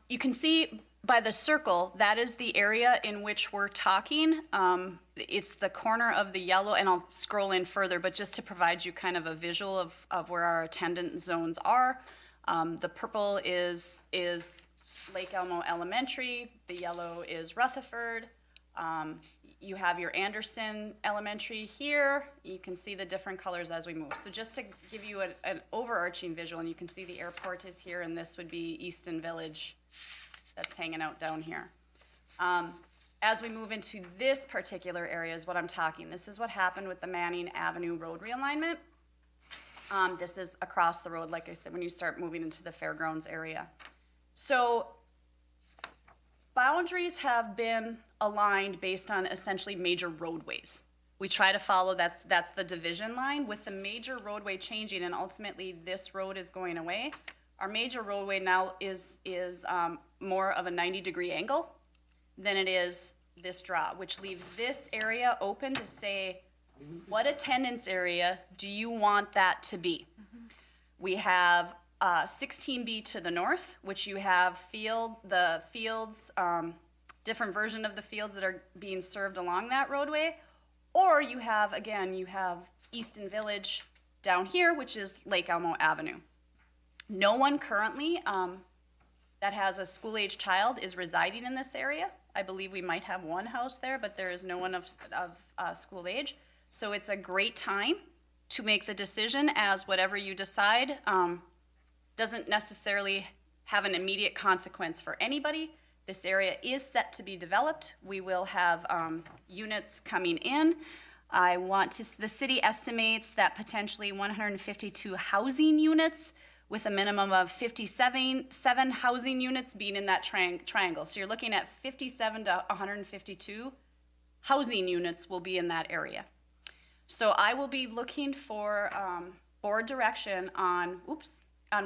You can see by the circle, that is the area in which we're talking. It's the corner of the yellow, and I'll scroll in further, but just to provide you kind of a visual of where our attendance zones are. The purple is Lake Elmo Elementary, the yellow is Rutherford. You have your Anderson Elementary here. You can see the different colors as we move. So just to give you an overarching visual, and you can see the airport is here, and this would be Easton Village that's hanging out down here. As we move into this particular area is what I'm talking. This is what happened with the Manning Avenue Road realignment. This is across the road, like I said, when you start moving into the fairgrounds area. So boundaries have been aligned based on essentially major roadways. We try to follow, that's the division line. With the major roadway changing and ultimately this road is going away, our major roadway now is more of a 90-degree angle than it is this draw, which leaves this area open to say, what attendance area do you want that to be? We have 16B to the north, which you have the fields, different version of the fields that are being served along that roadway. Or you have Easton Village down here, which is Lake Elmo Avenue. No one currently that has a school-age child is residing in this area. I believe we might have one house there, but there is no one of school age. So it's a great time to make the decision, as whatever you decide doesn't necessarily have an immediate consequence for anybody. This area is set to be developed. We will have units coming in. The city estimates that potentially 152 housing units with a minimum of 57 housing units being in that triangle. So you're looking at 57 to 152 housing units will be in that area. So I will be looking for board direction on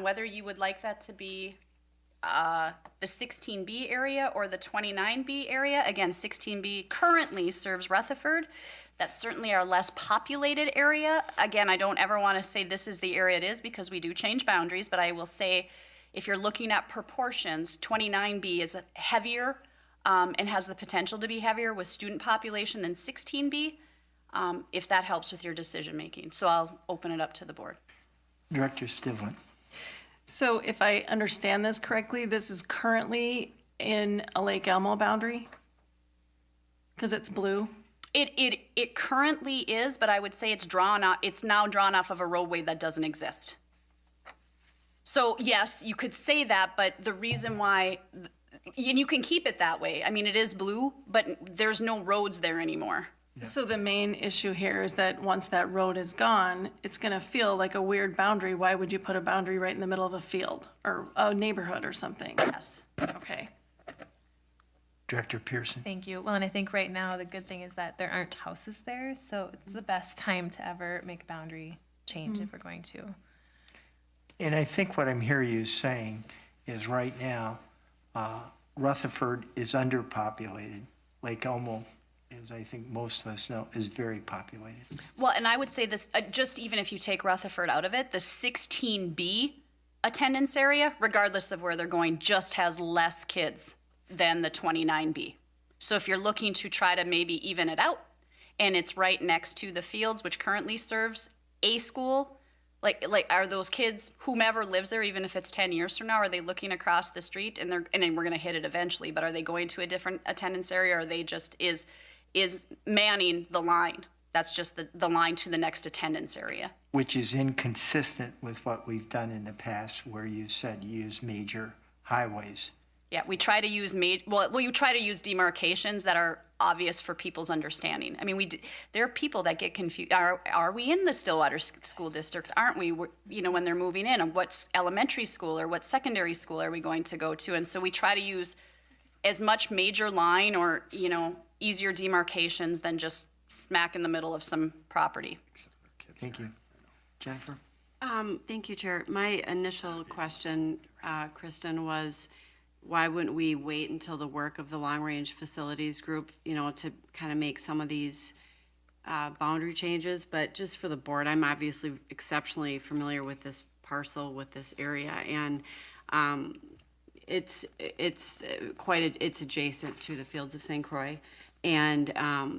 whether you would like that to be the 16B area or the 29B area. Again, 16B currently serves Rutherford. That's certainly our less populated area. Again, I don't ever want to say this is the area it is because we do change boundaries, but I will say if you're looking at proportions, 29B is heavier and has the potential to be heavier with student population than 16B, if that helps with your decision making. So I'll open it up to the board. Director Stillwater. So if I understand this correctly, this is currently in a Lake Elmo boundary? Because it's blue? It currently is, but I would say it's now drawn off of a roadway that doesn't exist. So yes, you could say that, but the reason why, and you can keep it that way. I mean, it is blue, but there's no roads there anymore. So the main issue here is that once that road is gone, it's going to feel like a weird boundary. Why would you put a boundary right in the middle of a field or a neighborhood or something? Yes. Okay. Director Pearson. Thank you. Well, and I think right now the good thing is that there aren't houses there, so it's the best time to ever make a boundary change if we're going to. And I think what I'm hearing you saying is right now, Rutherford is underpopulated. Lake Elmo, as I think most of us know, is very populated. Well, and I would say this, just even if you take Rutherford out of it, the 16B attendance area, regardless of where they're going, just has less kids than the 29B. So if you're looking to try to maybe even it out, and it's right next to the fields, which currently serves a school, like are those kids, whomever lives there, even if it's 10 years from now, are they looking across the street and then we're going to hit it eventually, but are they going to a different attendance area, or are they just is manning the line? That's just the line to the next attendance area. Which is inconsistent with what we've done in the past, where you said use major highways. Yeah, we try to use you try to use demarcations that are obvious for people's understanding. I mean, there are people that get confused. Are we in the Stillwater School District? Aren't we? When they're moving in, and what elementary school or what secondary school are we going to go to? And so we try to use as much major line or easier demarcations than just smack in the middle of some property. Thank you. Jennifer? Thank you, Chair. My initial question, Kristen, was why wouldn't we wait until the work of the Long Range Facilities Group, to kind of make some of these boundary changes? But just for the board, I'm obviously exceptionally familiar with this parcel, with this area, and it's adjacent to the fields of St. Croix. And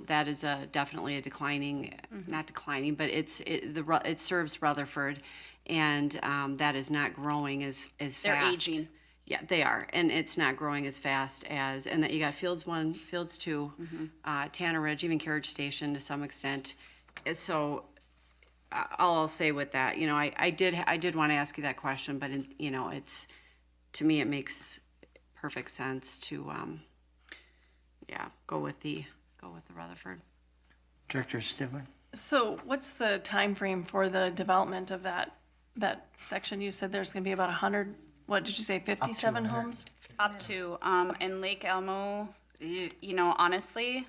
that is definitely a declining, not declining, but it serves Rutherford, and that is not growing as fast. They're aging. Yeah, they are, and it's not growing as fast as. And that you got Fields 1, Fields 2, Tanner Ridge, even Carriage Station to some extent. So I'll say with that, I did want to ask you that question, but it's, to me, it makes perfect sense to. Go with the Rutherford. Director Stillwater. So what's the time frame for the development of that section? You said there's going to be about 100, what did you say, 57 homes? Up to, in Lake Elmo, honestly,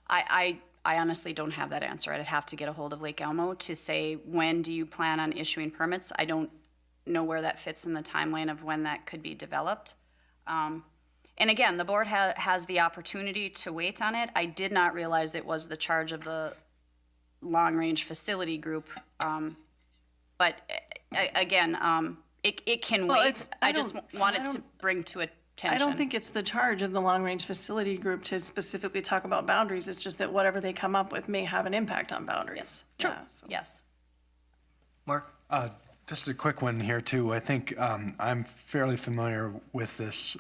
I honestly don't have that answer. I'd have to get a hold of Lake Elmo to say, when do you plan on issuing permits? I don't know where that fits in the timeline of when that could be developed. And again, the board has the opportunity to wait on it. I did not realize it was the charge of the Long Range Facility Group. But again, it can wait. I just wanted to bring to attention. I don't think it's the charge of the Long Range Facility Group to specifically talk about boundaries. It's just that whatever they come up with may have an impact on boundaries. Yes. True. Yeah, so. Yes. Mark? Just a quick one here too. I think I'm fairly familiar with this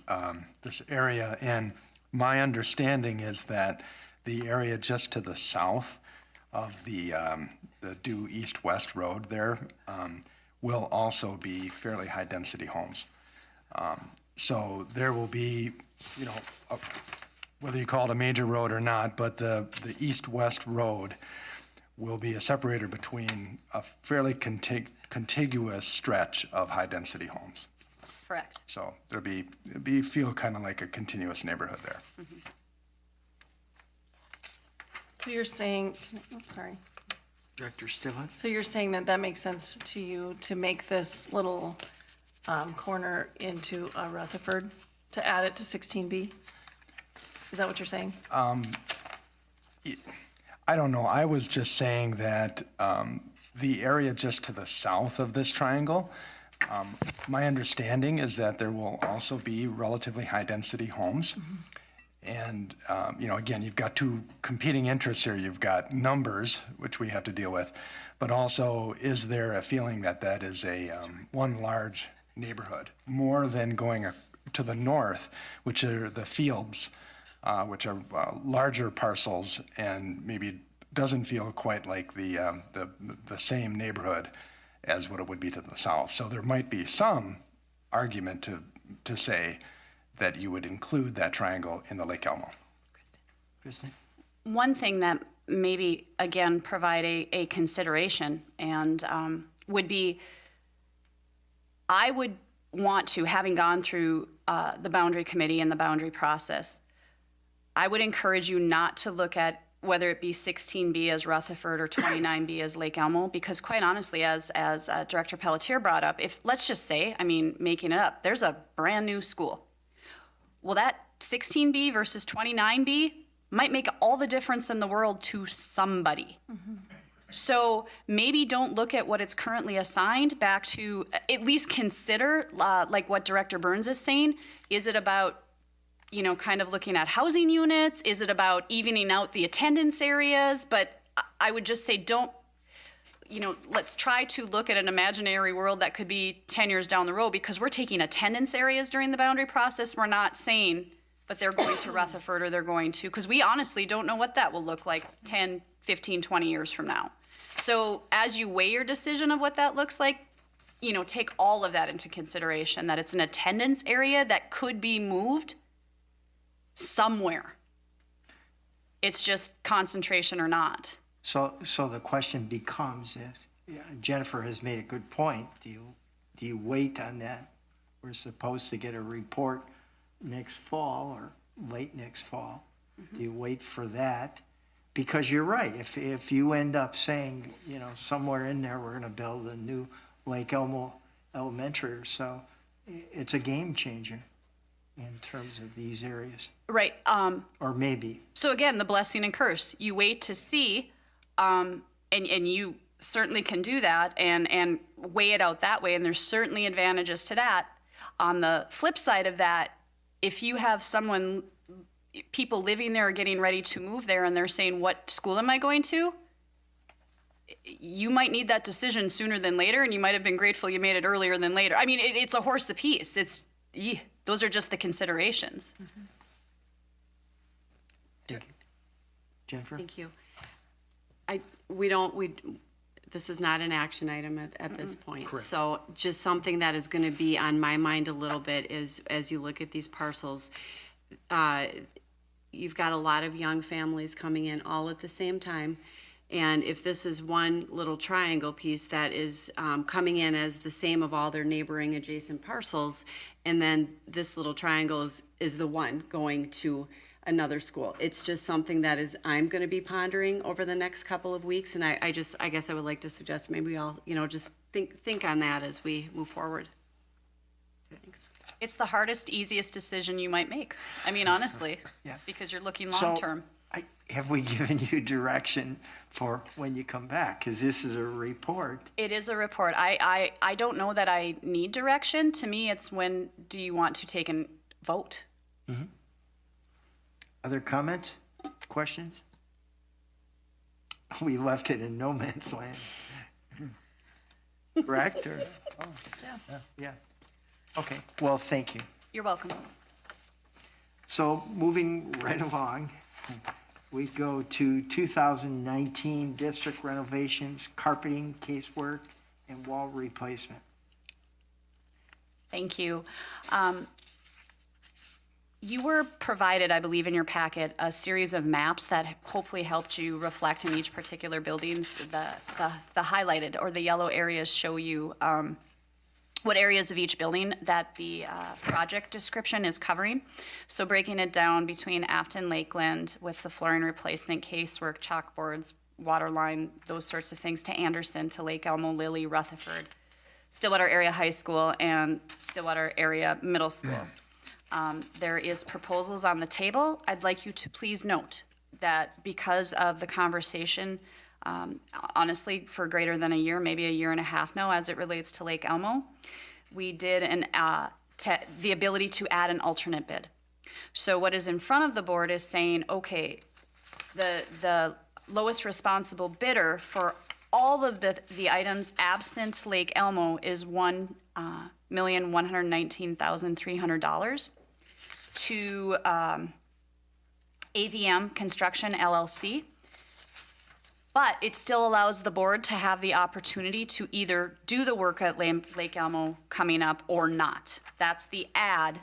area, and my understanding is that the area just to the south of the due east-west road there will also be fairly high-density homes. So there will be, whether you call it a major road or not, but the east-west road will be a separator between a fairly contiguous stretch of high-density homes. Correct. So there'll feel kind of like a continuous neighborhood there. Mm-hmm. So you're saying, sorry. Director Stillwater. So you're saying that makes sense to you to make this little corner into a Rutherford, to add it to 16B? Is that what you're saying? I don't know. I was just saying that the area just to the south of this triangle, my understanding is that there will also be relatively high-density homes. Mm-hmm. And, again, you've got two competing interests here. You've got numbers, which we have to deal with, but also is there a feeling that is a one large neighborhood, more than going to the north, which are the fields, which are larger parcels and maybe doesn't feel quite like the same neighborhood as what it would be to the south. So there might be some argument to say that you would include that triangle in the Lake Elmo. Kristen? One thing that maybe, again, provide a consideration and would be, I would want to, having gone through the boundary committee and the boundary process, I would encourage you not to look at whether it be 16B as Rutherford or 29B as Lake Elmo, because quite honestly, as Director Pelletier brought up, if, let's just say, I mean, making it up, there's a brand new school. Well, that 16B versus 29B might make all the difference in the world to somebody. So maybe don't look at what it's currently assigned, back to at least consider, like what Director Burns is saying, is it about, you know, kind of looking at housing units? Is it about evening out the attendance areas? But I would just say don't, you know, let's try to look at an imaginary world that could be 10 years down the road, because we're taking attendance areas during the boundary process. We're not saying, but they're going to Rutherford or they're going to, because we honestly don't know what that will look like 10, 15, 20 years from now. So as you weigh your decision of what that looks like, you know, take all of that into consideration, that it's an attendance area that could be moved somewhere. It's just concentration or not. So the question becomes, if Jennifer has made a good point, do you wait on that? We're supposed to get a report next fall or late next fall. Do you wait for that? Because you're right, if you end up saying, you know, somewhere in there, we're gonna build a new Lake Elmo Elementary or so, it's a game changer in terms of these areas. Right. Or maybe. So again, the blessing and curse. You wait to see, and you certainly can do that and weigh it out that way, and there's certainly advantages to that. On the flip side of that, if you have people living there or getting ready to move there and they're saying, what school am I going to? You might need that decision sooner than later, and you might have been grateful you made it earlier than later. I mean, it's a horse apiece. Those are just the considerations. Thank you. Jennifer? Thank you. This is not an action item at this point. Correct. So just something that is going to be on my mind a little bit is, as you look at these parcels, you've got a lot of young families coming in all at the same time. And if this is one little triangle piece that is coming in as the same of all their neighboring adjacent parcels, and then this little triangle is the one going to another school. It's just something that I'm going to be pondering over the next couple of weeks, and I guess I would like to suggest maybe we all, just think on that as we move forward. Thanks. It's the hardest, easiest decision you might make. I mean, honestly, Yeah. because you're looking long term. Have we given you direction for when you come back? Because this is a report. It is a report. I don't know that I need direction. To me, it's when do you want to take a vote? Mm-hmm. Other comments, questions? We left it in no man's land. Correct? Or, yeah. Okay, well, thank you. You're welcome. So moving right along, we go to 2019 district renovations, carpeting, casework, and wall replacement. Thank you. You were provided, I believe, in your packet, a series of maps that hopefully helped you reflect in each particular buildings. The highlighted or the yellow areas show you what areas of each building that the project description is covering. So breaking it down between Afton, Lakeland with the flooring replacement, casework, chalkboards, water line, those sorts of things, to Anderson, to Lake Elmo, Lilly, Rutherford, Stillwater Area High School, and Stillwater Area Middle School. There is proposals on the table. I'd like you to please note that because of the conversation, honestly, for greater than a year, maybe a year and a half now, as it relates to Lake Elmo, we did the ability to add an alternate bid. So what is in front of the board is saying, okay, the lowest responsible bidder for all of the items absent Lake Elmo is $1,119,300 to AVM Construction LLC. But it still allows the board to have the opportunity to either do the work at Lake Elmo coming up or not. That's the add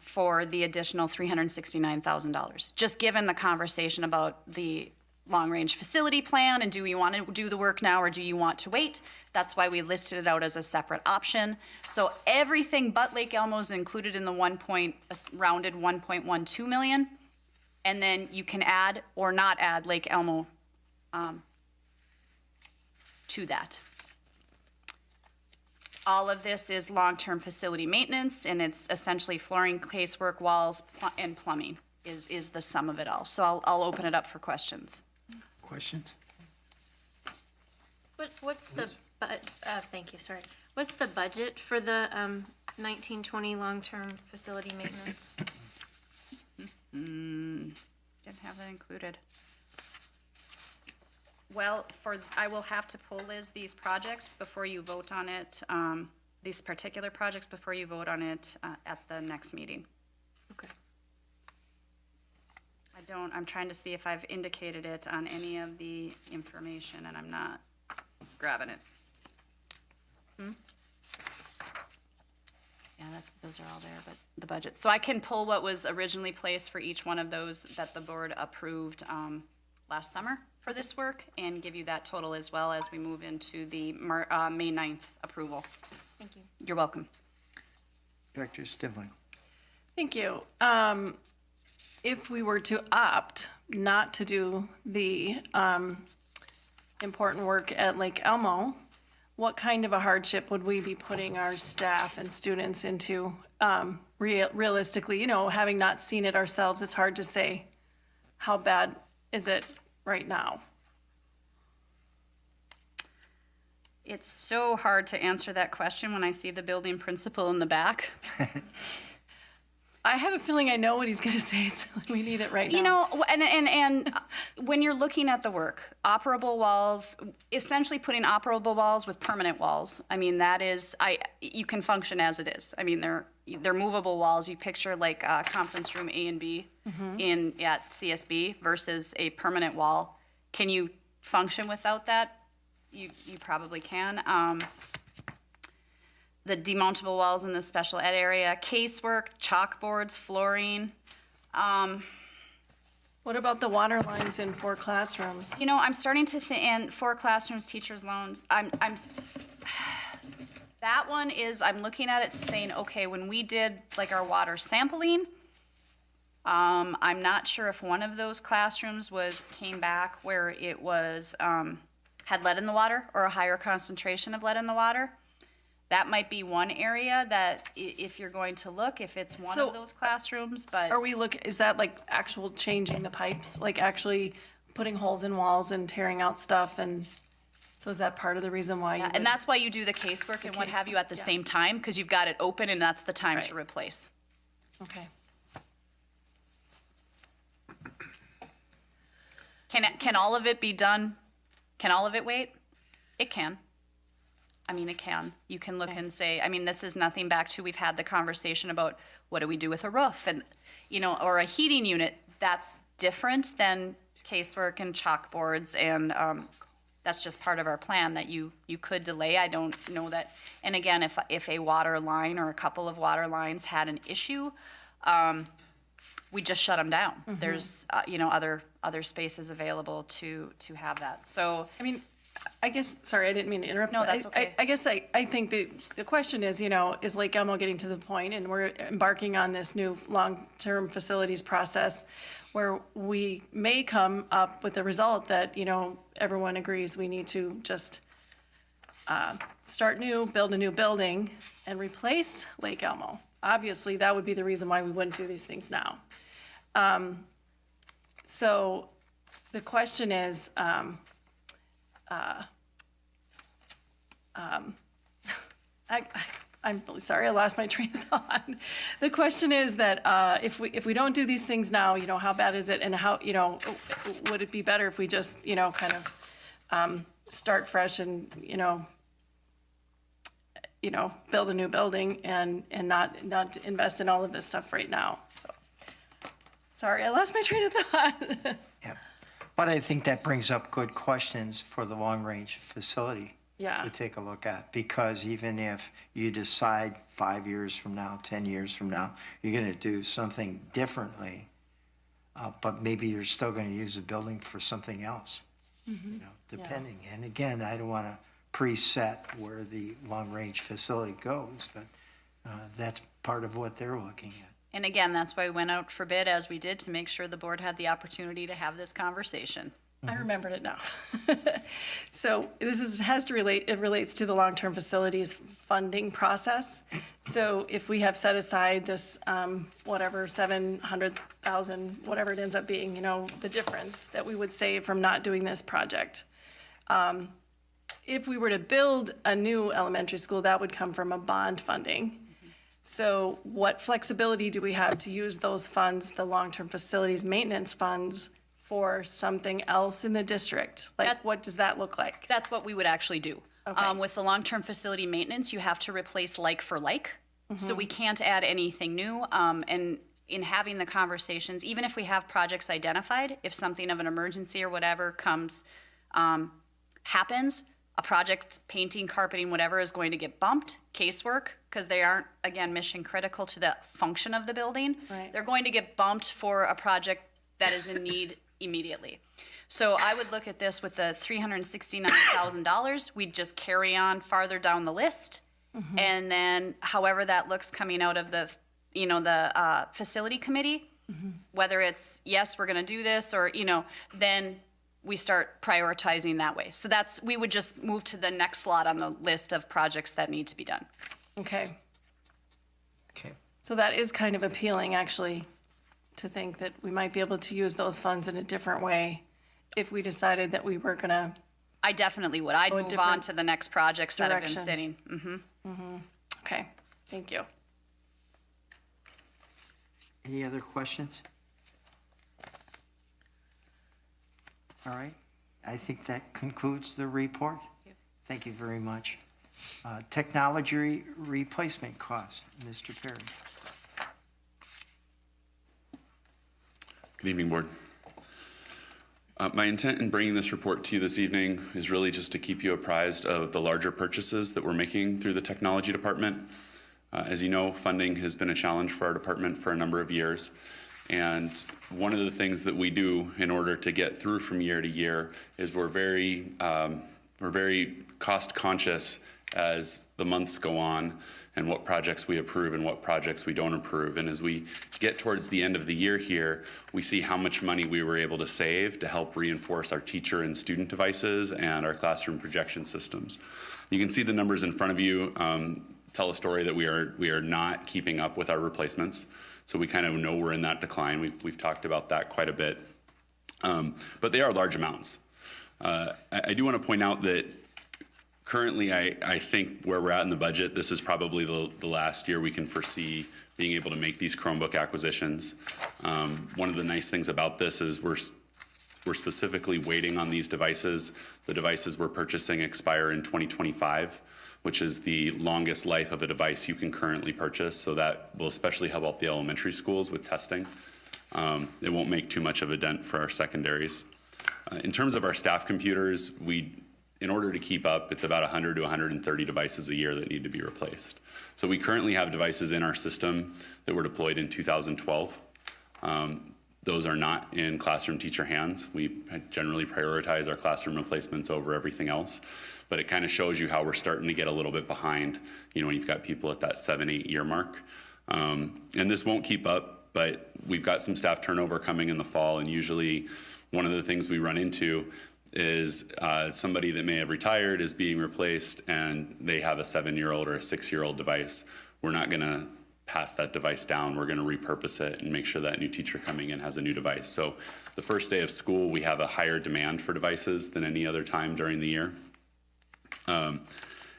for the additional $369,000. Just given the conversation about the long-range facility plan and do we want to do the work now or do you want to wait? That's why we listed it out as a separate option. So everything but Lake Elmo is included in the rounded 1.12 million. And then you can add or not add Lake Elmo to that. All of this is long-term facility maintenance, and it's essentially flooring, casework, walls, and plumbing is the sum of it all. So I'll open it up for questions. Questions? What's the, thank you, sorry. What's the budget for the 1920 long-term facility maintenance? Didn't have that included. Well, I will have to pull, Liz, these projects before you vote on it, these particular projects before you vote on it at the next meeting. Okay. I'm trying to see if I've indicated it on any of the information, and I'm not grabbing it. Yeah, those are all there, but the budget. So I can pull what was originally placed for each one of those that the board approved last summer for this work and give you that total as well as we move into the May 9th approval. Thank you. You're welcome. Director Stivling. Thank you. If we were to opt not to do the important work at Lake Elmo, what kind of a hardship would we be putting our staff and students into? Realistically, having not seen it ourselves, it's hard to say how bad is it right now. It's so hard to answer that question when I see the building principal in the back. I have a feeling I know what he's going to say. It's, we need it right now. And when you're looking at the work, operable walls, essentially putting operable walls with permanent walls. I mean, that is, you can function as it is. I mean, they're movable walls. You picture like conference room A and B at CSB versus a permanent wall. Can you function without that? You probably can. The demountable walls in the special ed area, casework, chalkboards, flooring. What about the water lines in 4 classrooms? I'm starting to think, and 4 classrooms, teachers' loans. That one is, I'm looking at it saying, okay, when we did like our water sampling, I'm not sure if one of those classrooms came back where it was, had lead in the water or a higher concentration of lead in the water. That might be one area that if you're going to look, if it's one of those classrooms, but. Is that like actual changing the pipes, like actually putting holes in walls and tearing out stuff? And so is that part of the reason why? And that's why you do the casework and what have you at the same time, because you've got it open and that's the time to replace. Okay. Can all of it be done? Can all of it wait? It can. I mean, it can. You can look and say, this is nothing back to, we've had the conversation about what do we do with a roof and, or a heating unit. That's different than casework and chalkboards. And that's just part of our plan that you could delay. I don't know that. And again, if a water line or a couple of water lines had an issue, we just shut them down. Mm-hmm. There's, other spaces available to have that. So, I guess, sorry, I didn't mean to interrupt. No, that's okay. I guess I think the question is, is Lake Elmo getting to the point, and we're embarking on this new long-term facilities process where we may come up with a result that, everyone agrees we need to just start new, build a new building, and replace Lake Elmo. Obviously, that would be the reason why we wouldn't do these things now. So the question is, I'm really sorry, I lost my train of thought. The question is that if we don't do these things now, how bad is it, and how would it be better if we just kind of start fresh and build a new building and not invest in all of this stuff right now. So sorry, I lost my train of thought. Yeah. But I think that brings up good questions for the long-range facility Yeah. to take a look at, because even if you decide 5 years from now, 10 years from now, you're going to do something differently, but maybe you're still going to use the building for something else, depending. And again, I don't want to preset where the long-range facility goes, but that's part of what they're looking at. And again, that's why we went out for bid as we did, to make sure the board had the opportunity to have this conversation. I remembered it now. So it relates to the long-term facilities funding process. So if we have set aside this, whatever, 700,000, whatever it ends up being, the difference that we would save from not doing this project. If we were to build a new elementary school, that would come from a bond funding. So what flexibility do we have to use those funds, the long-term facilities maintenance funds, for something else in the district? Like, what does that look like? That's what we would actually do. Okay. With the long-term facility maintenance, you have to replace like for like. So we can't add anything new. And in having the conversations, even if we have projects identified, if something of an emergency or whatever happens, a project, painting, carpeting, whatever, is going to get bumped, casework, because they aren't, again, mission critical to the function of the building. Right. They're going to get bumped for a project that is in need immediately. So I would look at this with the $369,000. We'd just carry on farther down the list. And then however that looks coming out of the, the facility committee, whether it's, yes, we're going to do this, or, then we start prioritizing that way. So we would just move to the next slot on the list of projects that need to be done. Okay. Okay. So that is kind of appealing, actually, to think that we might be able to use those funds in a different way if we decided that we were going to. I definitely would. I'd move on to the next projects that have been direction. sitting. Okay, thank you. Any other questions? All right, I think that concludes the report. Thank you very much. Technology replacement costs, Mr. Perry. Good evening, Board. My intent in bringing this report to you this evening is really just to keep you apprised of the larger purchases that we're making through the technology department. As you know, funding has been a challenge for our department for a number of years. And one of the things that we do in order to get through from year to year is we're very cost conscious as the months go on and what projects we approve and what projects we don't approve. And as we get towards the end of the year here, we see how much money we were able to save to help reinforce our teacher and student devices and our classroom projection systems. You can see the numbers in front of you tell a story that we are not keeping up with our replacements. So we kind of know we're in that decline. We've talked about that quite a bit. But they are large amounts. I do want to point out that currently, I think where we're at in the budget, this is probably the last year we can foresee being able to make these Chromebook acquisitions. One of the nice things about this is we're specifically waiting on these devices. The devices we're purchasing expire in 2025, which is the longest life of a device you can currently purchase. So that will especially help out the elementary schools with testing. It won't make too much of a dent for our secondaries. In terms of our staff computers, in order to keep up, it's about 100 to 130 devices a year that need to be replaced. So we currently have devices in our system that were deployed in 2012. Those are not in classroom teacher hands. We generally prioritize our classroom replacements over everything else. But it kind of shows you how we're starting to get a little bit behind, when you've got people at that 7-8 year mark. And this won't keep up, but we've got some staff turnover coming in the fall, and usually one of the things we run into is somebody that may have retired is being replaced and they have a 7-year-old or a 6-year-old device. We're not going to pass that device down. We're going to repurpose it and make sure that new teacher coming in has a new device. So the first day of school, we have a higher demand for devices than any other time during the year. And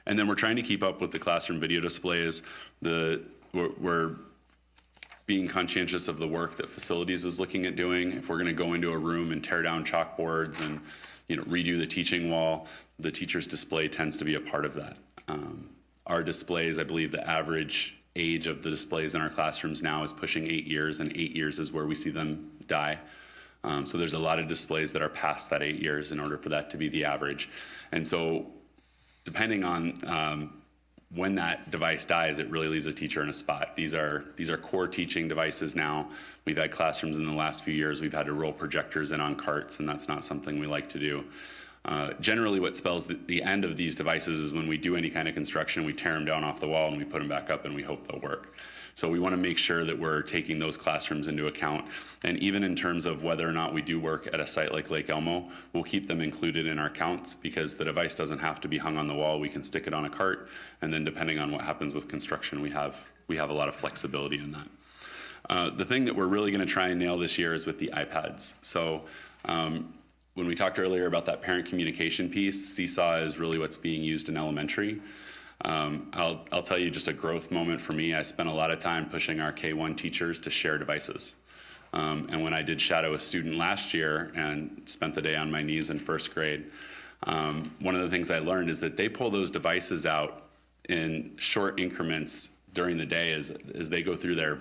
then we're trying to keep up with the classroom video displays. We're being conscientious of the work that facilities is looking at doing. If we're going to go into a room and tear down chalkboards and redo the teaching wall, the teacher's display tends to be a part of that. Our displays, I believe the average age of the displays in our classrooms now is pushing 8 years, and 8 years is where we see them die. So there's a lot of displays that are past that 8 years in order for that to be the average. And so depending on when that device dies, it really leaves a teacher in a spot. These are core teaching devices now. We've had classrooms in the last few years, we've had to roll projectors in on carts, and that's not something we like to do. Generally, what spells the end of these devices is when we do any kind of construction, we tear them down off the wall and we put them back up and we hope they'll work. So we want to make sure that we're taking those classrooms into account. And even in terms of whether or not we do work at a site like Lake Elmo, we'll keep them included in our counts because the device doesn't have to be hung on the wall. We can stick it on a cart, and then depending on what happens with construction, we have a lot of flexibility in that. The thing that we're really going to try and nail this year is with the iPads. So when we talked earlier about that parent communication piece, Seesaw is really what's being used in elementary. I'll tell you just a growth moment for me. I spent a lot of time pushing our K-1 teachers to share devices. And when I did shadow a student last year and spent the day on my knees in first grade, one of the things I learned is that they pull those devices out in short increments during the day as they go through their,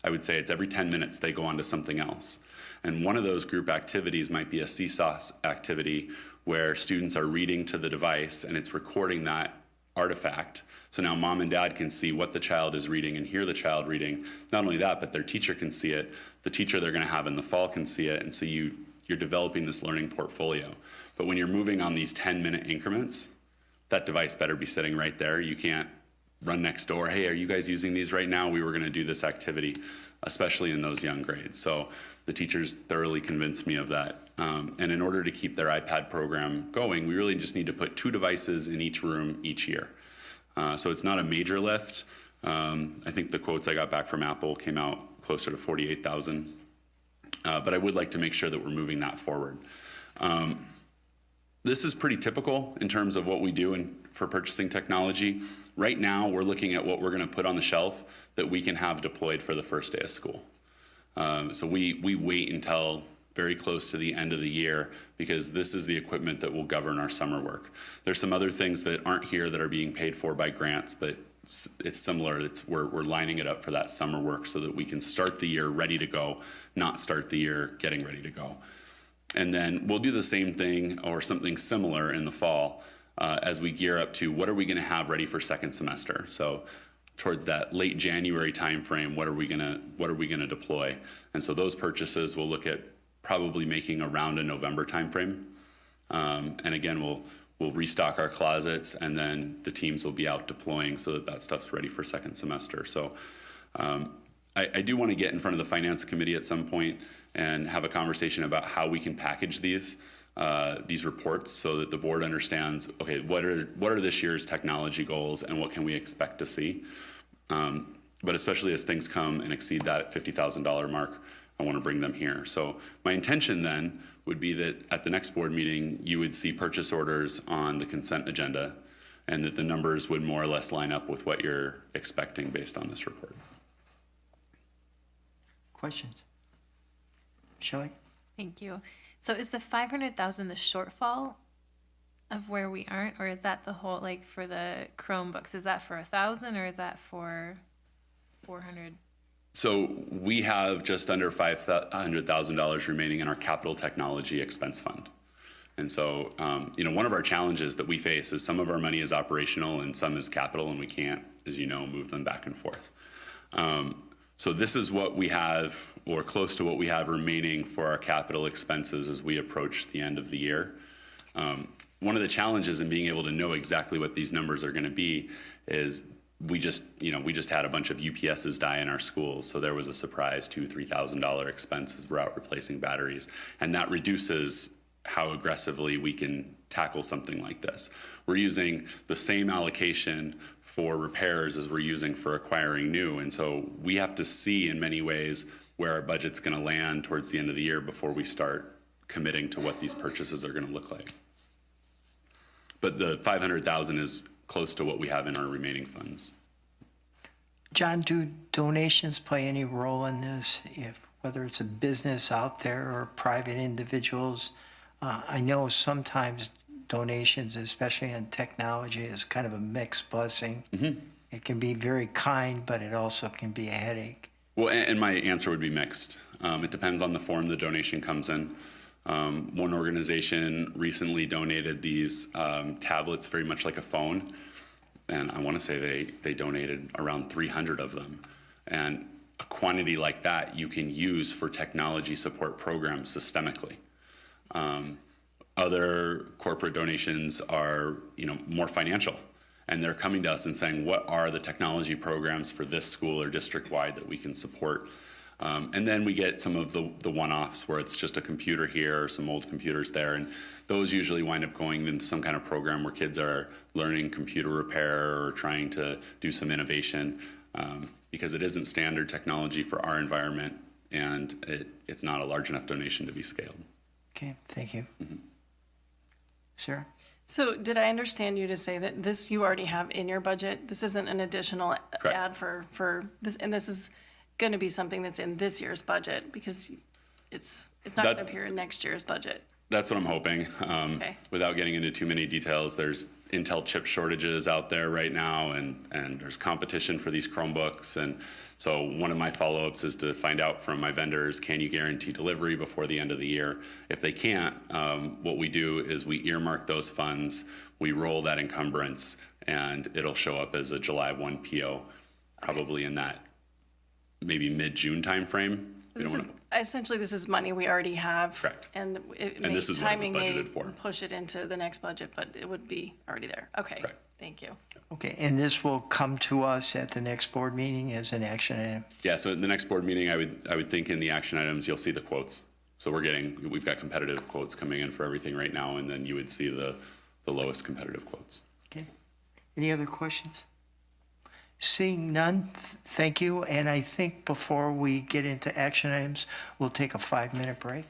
I would say it's every 10 minutes they go on to something else. And one of those group activities might be a Seesaw activity where students are reading to the device and it's recording that artifact. So now mom and dad can see what the child is reading and hear the child reading. Not only that, but their teacher can see it. The teacher they're going to have in the fall can see it. And so you're developing this learning portfolio. But when you're moving on these 10-minute increments, that device better be sitting right there. You can't run next door. Hey, are you guys using these right now? We were going to do this activity, especially in those young grades. So the teachers thoroughly convinced me of that. And in order to keep their iPad program going, we really just need to put 2 devices in each room each year. So it's not a major lift. I think the quotes I got back from Apple came out closer to 48,000. But I would like to make sure that we're moving that forward. This is pretty typical in terms of what we do for purchasing technology. Right now, we're looking at what we're going to put on the shelf that we can have deployed for the first day of school. So we wait until very close to the end of the year because this is the equipment that will govern our summer work. There's some other things that aren't here that are being paid for by grants, but it's similar. We're lining it up for that summer work so that we can start the year ready to go, not start the year getting ready to go. And then we'll do the same thing or something similar in the fall as we gear up to what are we going to have ready for second semester. So towards that late January timeframe, what are we gonna deploy? And so those purchases we'll look at probably making around a November timeframe. And again, we'll restock our closets, and then the teams will be out deploying so that stuff's ready for second semester. So I do want to get in front of the finance committee at some point and have a conversation about how we can package these reports so that the board understands, okay, what are this year's technology goals and what can we expect to see? But especially as things come and exceed that $50,000 mark, I want to bring them here. So my intention then would be that at the next board meeting, you would see purchase orders on the consent agenda and that the numbers would more or less line up with what you're expecting based on this report. Questions? Shelley? Thank you. So is the 500,000 the shortfall of where we aren't, or is that the whole, like for the Chromebooks, is that for 1,000 or is that for 400? So we have just under $500,000 remaining in our capital technology expense fund. And so, one of our challenges that we face is some of our money is operational and some is capital, and we can't, as you know, move them back and forth. So this is what we have, or close to what we have remaining for our capital expenses as we approach the end of the year. One of the challenges in being able to know exactly what these numbers are going to be is we just had a bunch of UPSs die in our schools, so there was a surprise $2,000-3,000 expense as we're out replacing batteries, and that reduces how aggressively we can tackle something like this. We're using the same allocation for repairs as we're using for acquiring new, and so we have to see in many ways where our budget's going to land towards the end of the year before we start committing to what these purchases are going to look like. But the 500,000 is close to what we have in our remaining funds. John, do donations play any role in this, whether it's a business out there or private individuals? I know sometimes donations, especially in technology, is kind of a mixed blessing. Mm-hmm. It can be very kind, but it also can be a headache. Well, and my answer would be mixed. It depends on the form the donation comes in. One organization recently donated these tablets, very much like a phone, and I want to say they donated around 300 of them. And a quantity like that you can use for technology support programs systemically. Other corporate donations are, more financial, and they're coming to us and saying, what are the technology programs for this school or district-wide that we can support? And then we get some of the one-offs where it's just a computer here or some old computers there, and those usually wind up going into some kind of program where kids are learning computer repair or trying to do some innovation, because it isn't standard technology for our environment, and it's not a large enough donation to be scaled. Okay, thank you. Sarah? So did I understand you to say that this you already have in your budget? This isn't an additional Correct. add for this, and this is going to be something that's in this year's budget because it's not going to appear in next year's budget. That's what I'm hoping. Okay. Without getting into too many details, there's Intel chip shortages out there right now, and there's competition for these Chromebooks. And so one of my follow-ups is to find out from my vendors, can you guarantee delivery before the end of the year? If they can't, what we do is we earmark those funds, we roll that encumbrance, and it'll show up as a July 1 PO, probably in that maybe mid-June timeframe. Essentially, this is money we already have. Correct. And this is what it was timing may budgeted for. push it into the next budget, but it would be already there. Okay. Correct. Thank you. Okay, and this will come to us at the next board meeting as an action item? Yeah, so in the next board meeting, I would think in the action items, you'll see the quotes. So we've got competitive quotes coming in for everything right now, and then you would see the lowest competitive quotes. Okay. Any other questions? Seeing none, thank you. And I think before we get into action items, we'll take a 5-minute break.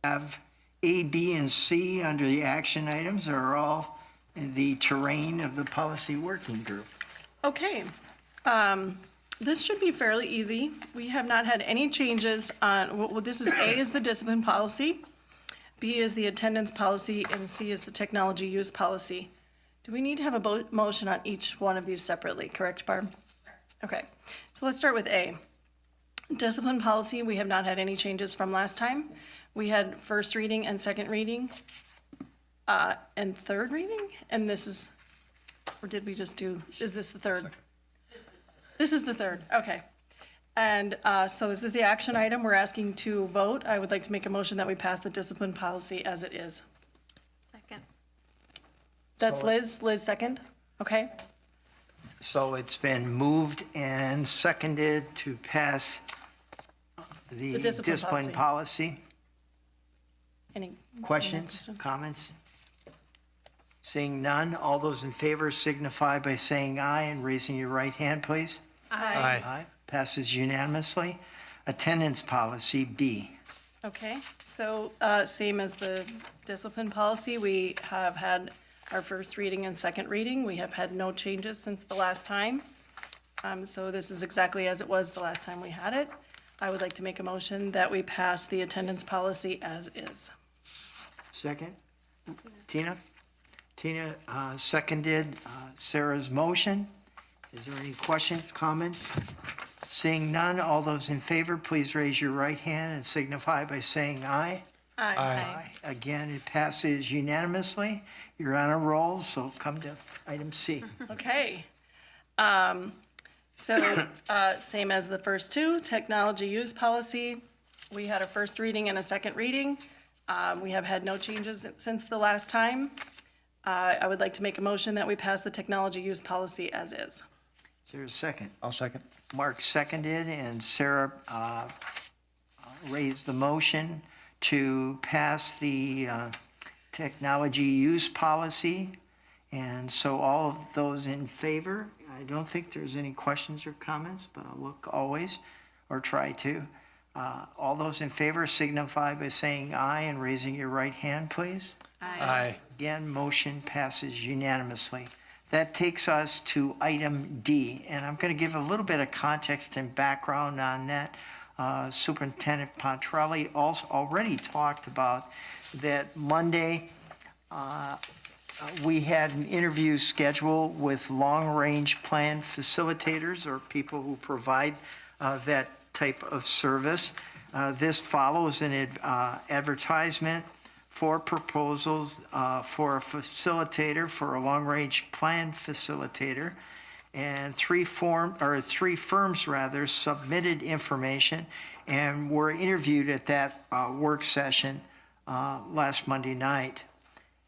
Have A, B, and C under the action items are all in the terrain of the policy working group. Okay. This should be fairly easy. We have not had any changes on, well, this is A is the discipline policy, B is the attendance policy, and C is the technology use policy. Do we need to have a motion on each one of these separately, correct, Barb? Okay, so let's start with A. Discipline policy, we have not had any changes from last time. We had first reading and second reading, and third reading, and this is, or did we just do, is this the third? This is the third, okay. And so this is the action item. We're asking to vote. I would like to make a motion that we pass the discipline policy as it is. Second. That's Liz. Liz, second? Okay. So it's been moved and seconded to pass the discipline policy. Any questions, comments? Seeing none, all those in favor signify by saying aye and raising your right hand, please. Aye. Aye. Passes unanimously. Attendance policy, B. Okay, so same as the discipline policy, we have had our first reading and second reading. We have had no changes since the last time. So this is exactly as it was the last time we had it. I would like to make a motion that we pass the attendance policy as is. Second? Tina? Tina seconded Sarah's motion. Is there any questions, comments? Seeing none, all those in favor, please raise your right hand and signify by saying aye. Aye. Aye. Again, it passes unanimously. You're on a roll, so come to item C. Okay. So same as the first two, technology use policy. We had a first reading and a second reading. We have had no changes since the last time. I would like to make a motion that we pass the technology use policy as is. Is there a second? I'll second. Mark seconded, and Sarah raised the motion to pass the technology use policy. And so all of those in favor, I don't think there's any questions or comments, but I'll look always, or try to. All those in favor signify by saying aye and raising your right hand, please. Aye. Again, motion passes unanimously. That takes us to item D, and I'm going to give a little bit of context and background on that. Superintendent Pontrelli also already talked about that Monday. We had an interview scheduled with long-range plan facilitators, or people who provide that type of service. This follows an advertisement for proposals for a facilitator, for a long-range plan facilitator, and three firms submitted information and were interviewed at that work session last Monday night.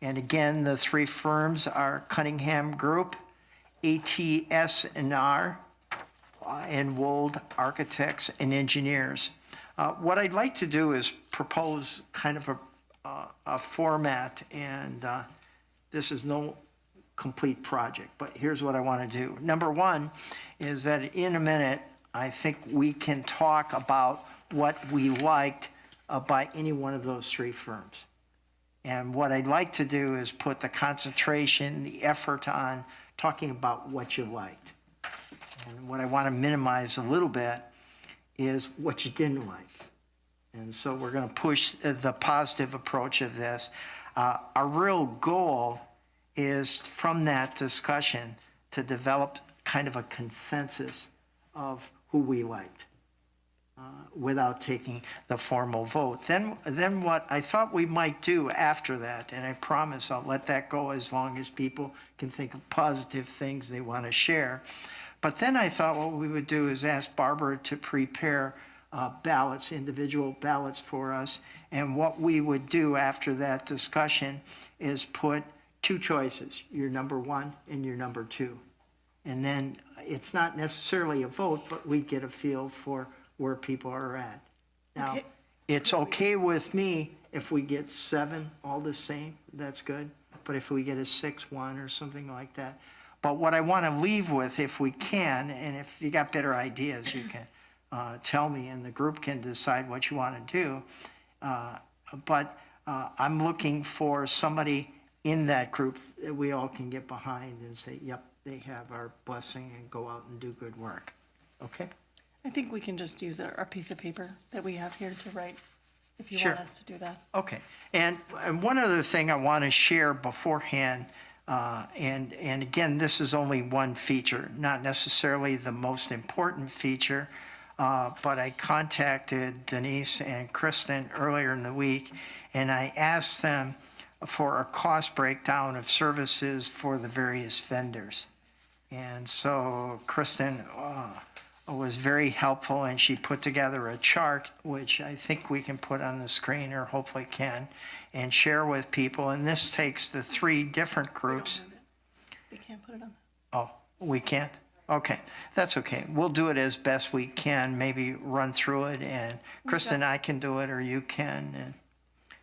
And again, the three firms are Cunningham Group, ATS&R, and Wold Architects and Engineers. What I'd like to do is propose kind of a format, and this is no complete project, but here's what I want to do. Number one is that in a minute, I think we can talk about what we liked by any one of those three firms. And what I'd like to do is put the concentration, the effort on talking about what you liked. And what I want to minimize a little bit is what you didn't like. And so we're going to push the positive approach of this. Our real goal is from that discussion to develop kind of a consensus of who we liked without taking the formal vote. Then what I thought we might do after that, and I promise I'll let that go as long as people can think of positive things they want to share. But then I thought what we would do is ask Barbara to prepare ballots, individual ballots for us. And what we would do after that discussion is put two choices, your number one and your number two. And then it's not necessarily a vote, but we get a feel for where people are at. Now, it's okay with me if we get 7 all the same, that's good. But if we get a 6-1 or something like that. But what I want to leave with, if we can, and if you got better ideas, you can tell me, and the group can decide what you want to do. but I'm looking for somebody in that group that we all can get behind and say, yep, they have our blessing and go out and do good work. Okay? I think we can just use our piece of paper that we have here to write, if you Sure. want us to do that. Okay. And one other thing I want to share beforehand, and again, this is only one feature, not necessarily the most important feature, but I contacted Denise and Kristen earlier in the week, and I asked them for a cost breakdown of services for the various vendors. And so Kristen was very helpful, and she put together a chart, which I think we can put on the screen, or hopefully can, and share with people. And this takes the 3 different groups. They can't put it on. Oh, we can't? Okay, that's okay. We'll do it as best we can, maybe run through it, and Kristen, I can do it, or you can. And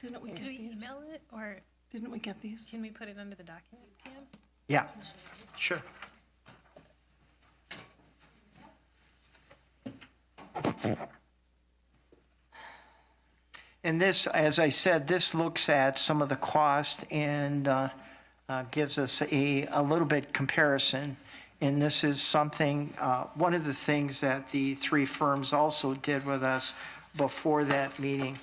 Didn't we get Could we these? email it, or Didn't we get these? can we put it under the document tab? yeah, sure. And this, as I said, this looks at some of the cost and gives us a little bit comparison. And this is something, one of the things that the 3 firms also did with us before that meeting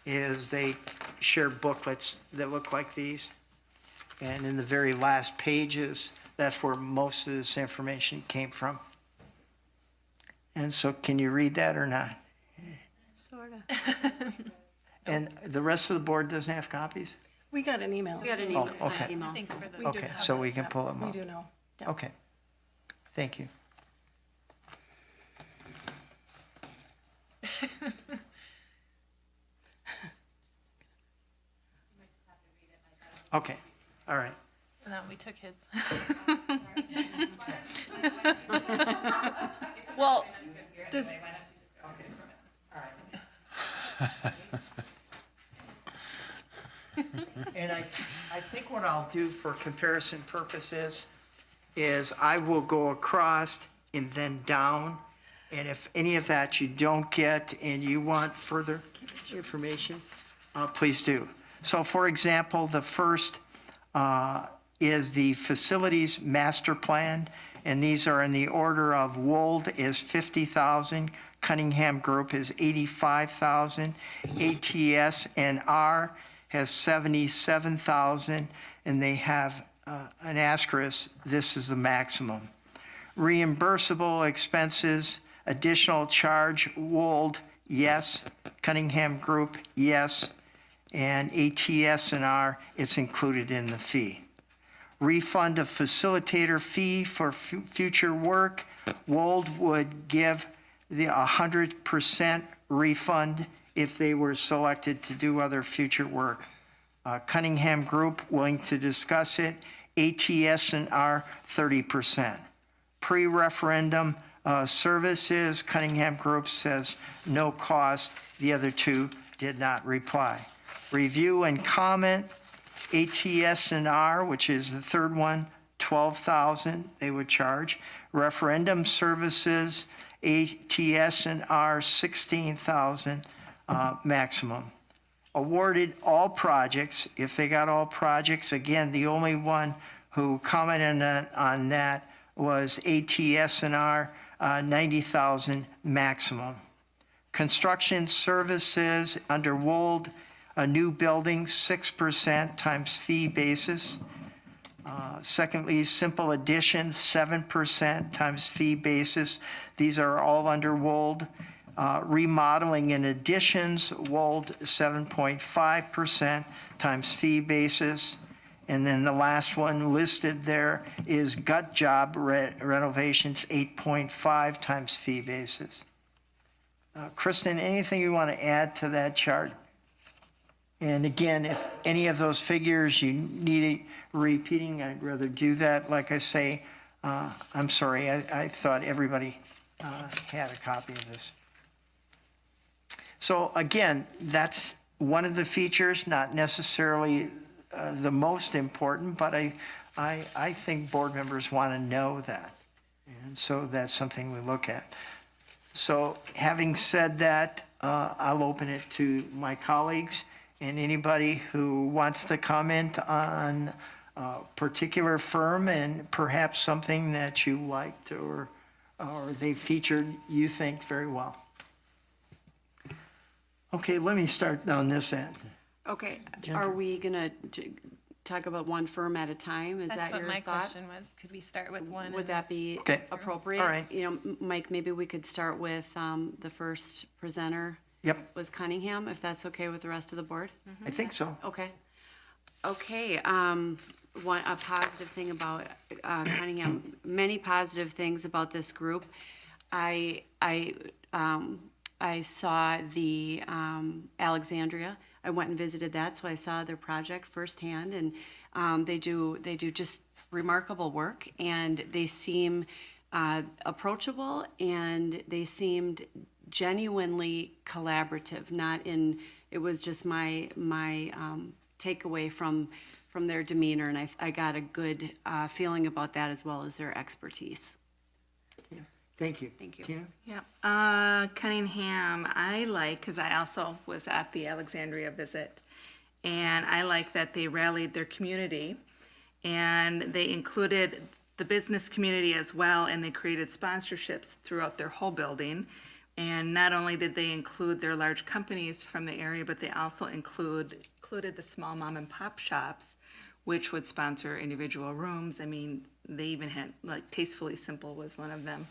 is they shared booklets that look like these. And in the very last pages, that's where most of this information came from. And so can you read that or not? Sort of. And the rest of the board doesn't have copies? We got an email. We got an Oh, email. okay. email, Thank so- you for the- We do Okay, have so it. we can pull them We up. do know. Yeah. Okay. Thank you. Okay, all right. No, we took his. Well, does, And I think what I'll do for comparison purposes is I will go across and then down. And if any of that you don't get and you want further information, please do. So for example, the first is the facilities master plan. And these are in the order of Wold is 50,000, Cunningham Group is 85,000, ATS and R has 77,000, and they have an asterisk, this is the maximum. Reimbursable expenses, additional charge, Wold, yes, Cunningham Group, yes, and ATS and R, it's included in the fee. Refund of facilitator fee for future work, Wold would give the 100% refund if they were selected to do other future work. Cunningham Group willing to discuss it, ATS and R 30%. Pre-referendum services, Cunningham Group says no cost, the other 2 did not reply. Review and comment, ATS and R, which is the third one, 12,000 they would charge. Referendum services, ATS and R, 16,000 maximum. Awarded all projects, if they got all projects, again, the only one who commented on that was ATS and R, 90,000 maximum. Construction services under Wold, a new building, 6% times fee basis. Secondly, simple addition, 7% times fee basis. These are all under Wold. Remodeling and additions, Wold, 7.5% times fee basis. And then the last one listed there is gut job renovations, 8.5 times fee basis. Kristen, anything you want to add to that chart? And again, if any of those figures you need repeating, I'd rather do that. Like I say, I'm sorry, I thought everybody had a copy of this. So again, that's one of the features, not necessarily the most important, but I think board members want to know that. And so that's something we look at. So having said that, I'll open it to my colleagues. And anybody who wants to comment on a particular firm and perhaps something that you liked or they featured you think very well. Okay, let me start down this end. Okay, Jennifer. are we gonna talk about one firm at a time? Is That's that what your my thought? question was. Could we start with one? Would that be Okay. appropriate? All right. You know, Mike, maybe we could start with the first presenter. Yep. Was Cunningham, if that's okay with the rest of the board? I think so. Okay. Okay, a positive thing about Cunningham, many positive things about this group. I saw the Alexandria. I went and visited that, so I saw their project firsthand, and they do just remarkable work, and they seem approachable, and they seemed genuinely collaborative. It was just my takeaway from their demeanor, and I got a good feeling about that as well as their expertise. Thank you. Thank you. Tina? Yeah. Cunningham, I like, because I also was at the Alexandria visit, and I like that they rallied their community, and they included the business community as well, and they created sponsorships throughout their whole building. And not only did they include their large companies from the area, but they also included the small mom and pop shops, which would sponsor individual rooms. I mean, they even had, like, Tastefully Simple was one of them.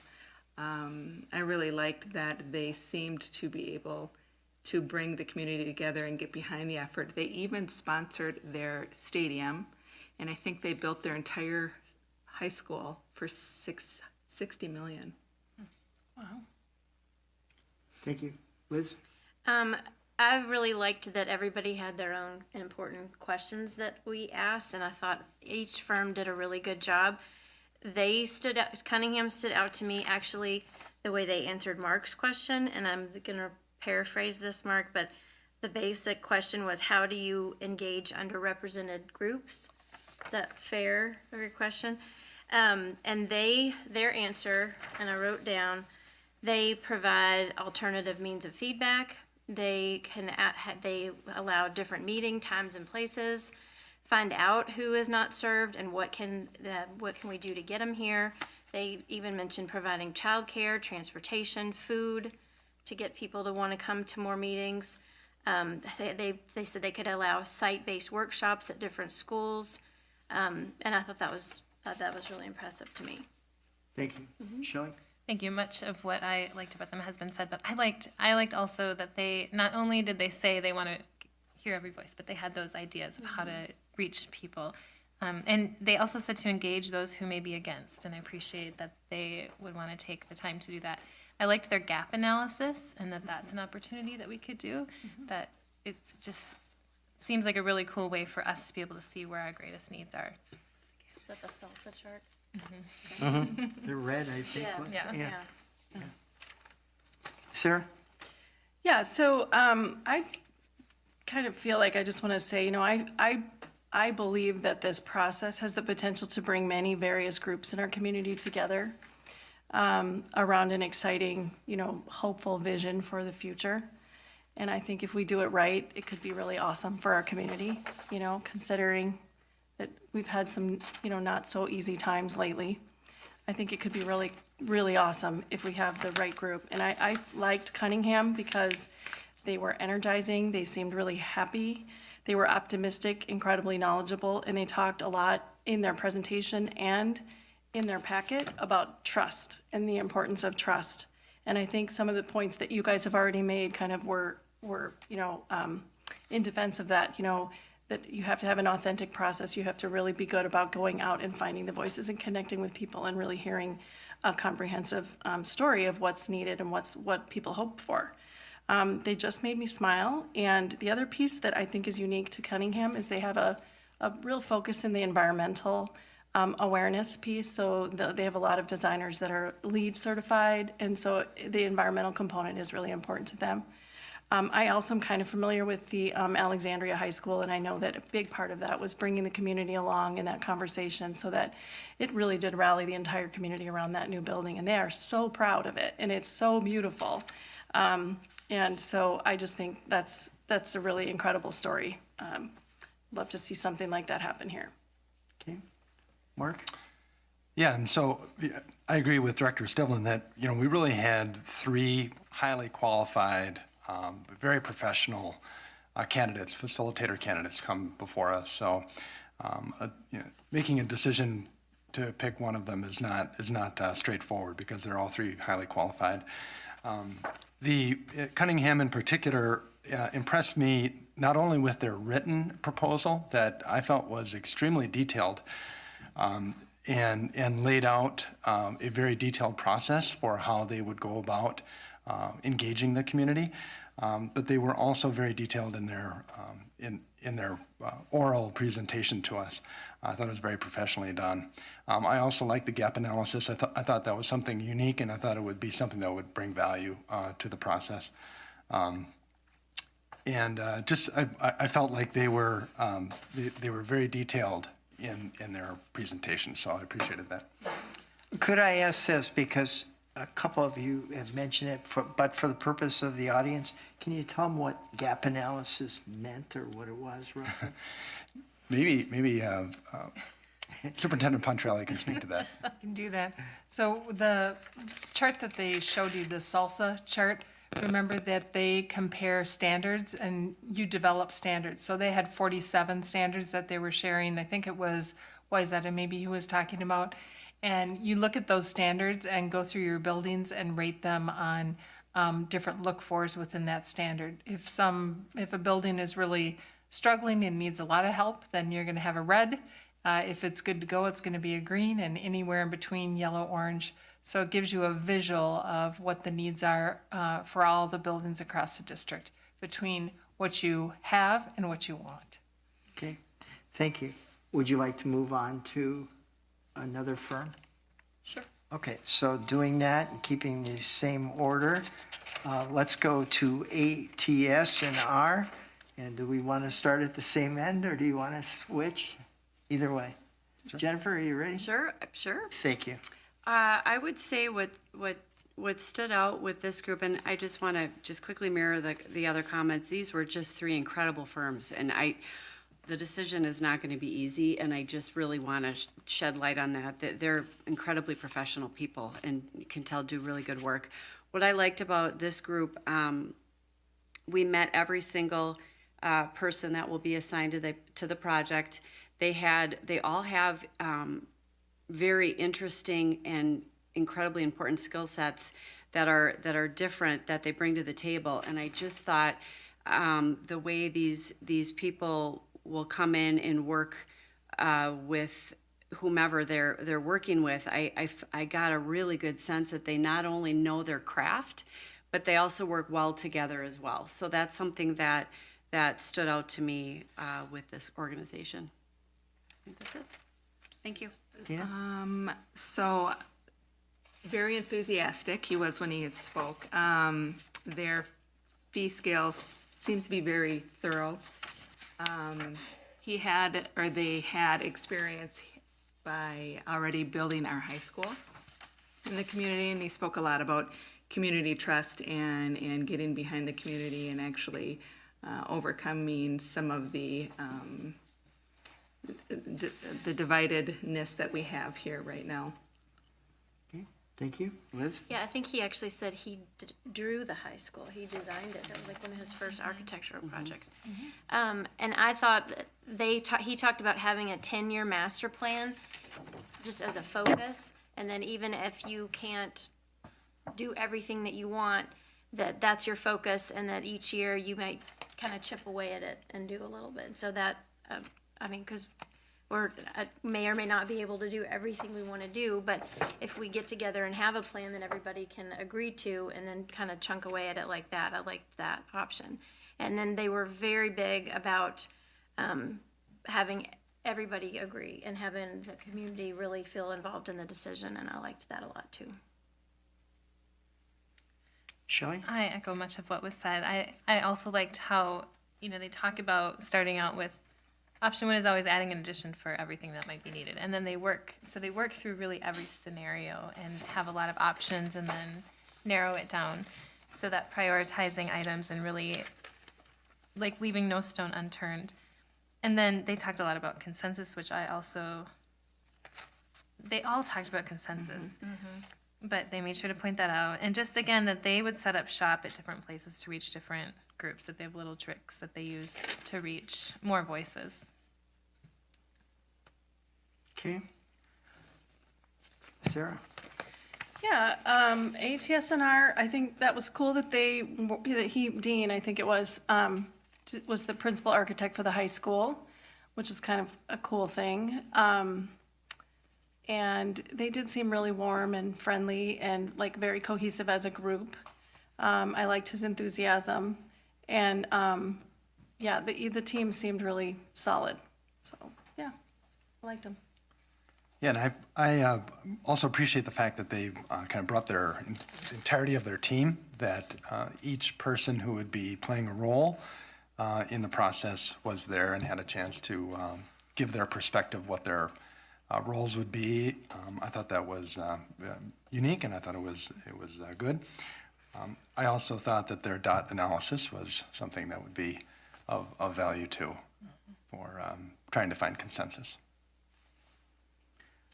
I really liked that they seemed to be able to bring the community together and get behind the effort. They even sponsored their stadium, and I think they built their entire high school for $60 million. Wow. Thank you. Liz? I really liked that everybody had their own important questions that we asked, and I thought each firm did a really good job. Cunningham stood out to me, actually, the way they answered Mark's question, and I'm going to paraphrase this, Mark, but the basic question was, how do you engage underrepresented groups? Is that fair, your question? And their answer, and I wrote down, they provide alternative means of feedback. They allow different meeting times and places, find out who is not served and what can we do to get them here. They even mentioned providing childcare, transportation, food to get people to want to come to more meetings. They said they could allow site-based workshops at different schools, and I thought that was really impressive to me. Thank you. Shelley? Thank you. Much of what I liked about them has been said, but I liked also that they not only did they say they want to hear every voice, but they had those ideas of how to reach people. And they also said to engage those who may be against, and I appreciate that they would want to take the time to do that. I liked their gap analysis, and that's an opportunity that we could do, that it's just seems like a really cool way for us to be able to see where our greatest needs are. Is that the salsa chart? The red, I think. Yeah. Sarah? Yeah, so I kind of feel like I just want to say, I believe that this process has the potential to bring many various groups in our community together around an exciting, hopeful vision for the future. And I think if we do it right, it could be really awesome for our community, considering that we've had some, not so easy times lately. I think it could be really, really awesome if we have the right group. And I liked Cunningham because they were energizing, they seemed really happy, they were optimistic, incredibly knowledgeable, and they talked a lot in their presentation and in their packet about trust and the importance of trust. And I think some of the points that you guys have already made kind of were in defense of that, that you have to have an authentic process. You have to really be good about going out and finding the voices and connecting with people and really hearing a comprehensive story of what's needed and what people hope for. They just made me smile. And the other piece that I think is unique to Cunningham is they have a real focus in the environmental awareness piece. So they have a lot of designers that are LEED certified, and so the environmental component is really important to them. I also am kind of familiar with the Alexandria High School, and I know that a big part of that was bringing the community along in that conversation, so that it really did rally the entire community around that new building, and they are so proud of it, and it's so beautiful. And so I just think that's that's a really incredible story. Love to see something like that happen here. Okay. Mark? Yeah, and so yeah, I agree with Director Stivlin that, we really had 3 highly qualified, very professional candidates, facilitator candidates come before us. So, making a decision to pick one of them is not straightforward because they're all 3 highly qualified. The Cunningham in particular impressed me not only with their written proposal that I felt was extremely detailed, and laid out a very detailed process for how they would go about engaging the community. But they were also very detailed in their oral presentation to us. I thought it was very professionally done. I also liked the gap analysis. I thought that was something unique, and I thought it would be something that would bring value to the process. I felt like they were very detailed in their presentation, so I appreciated that. Could I ask this, because a couple of you have mentioned it, but for the purpose of the audience, can you tell them what gap analysis meant or what it was roughly? Maybe Superintendent Pontrelli can speak to that. I can do that. So the chart that they showed you, the SALSA chart, remember that they compare standards and you develop standards. So they had 47 standards that they were sharing. I think it was Wayzata maybe who was talking about. And you look at those standards and go through your buildings and rate them on different look-fors within that standard. If a building is really struggling and needs a lot of help, then you're going to have a red. If it's good to go, it's going to be a green, and anywhere in between, yellow, orange. So it gives you a visual of what the needs are for all the buildings across the district between what you have and what you want. Okay, thank you. Would you like to move on to another firm? Sure. Okay, so doing that and keeping the same order, let's go to ATS and R. And do we want to start at the same end, or do you want to switch? Either way. Sure. Jennifer, are you ready? Sure. Thank you. I would say what stood out with this group, and I just want to just quickly mirror the other comments. These were just 3 incredible firms, and the decision is not going to be easy, and I just really want to shed light on that they're incredibly professional people, and you can tell do really good work. What I liked about this group, we met every single person that will be assigned to the project. They all have very interesting and incredibly important skill sets that are different that they bring to the table. And I just thought the way these people will come in and work with whomever they're working with, I got a really good sense that they not only know their craft, but they also work well together as well. So that's something that stood out to me with this organization. I think that's it. Thank you. Yeah. So very enthusiastic he was when he had spoke. Their fee scale seems to be very thorough. They had experience by already building our high school in the community, and he spoke a lot about community trust and getting behind the community and actually overcoming some of the dividedness that we have here right now. Okay, thank you. Liz? Yeah, I think he actually said he drew the high school. He designed it. That was like one of his first architectural projects. And I thought that he talked about having a 10-year master plan just as a focus. And then even if you can't do everything that you want, that's your focus, and that each year you might kind of chip away at it and do a little bit. So that, because we may or may not be able to do everything we want to do, but if we get together and have a plan that everybody can agree to and then kind of chunk away at it like that, I liked that option. And then they were very big about having everybody agree and having the community really feel involved in the decision, and I liked that a lot too. Shelley? I echo much of what was said. I also liked how, they talk about starting out with option 1 is always adding an addition for everything that might be needed. And then they work through really every scenario and have a lot of options and then narrow it down so that prioritizing items and really like leaving no stone unturned. And then they talked a lot about consensus, which they all talked about consensus. But they made sure to point that out. And just again, that they would set up shop at different places to reach different groups, that they have little tricks that they use to reach more voices. Okay. Sarah? Yeah, ATSNR, I think that was cool that Dean, I think it was the principal architect for the high school, which is kind of a cool thing. And they did seem really warm and friendly and like very cohesive as a group. I liked his enthusiasm. And yeah, the team seemed really solid. So yeah, I liked them. Yeah, and I also appreciate the fact that they kind of brought the entirety of their team, that each person who would be playing a role in the process was there and had a chance to give their perspective, what their roles would be. I thought that was unique, and I thought it was good. I also thought that their dot analysis was something that would be of value too for trying to find consensus.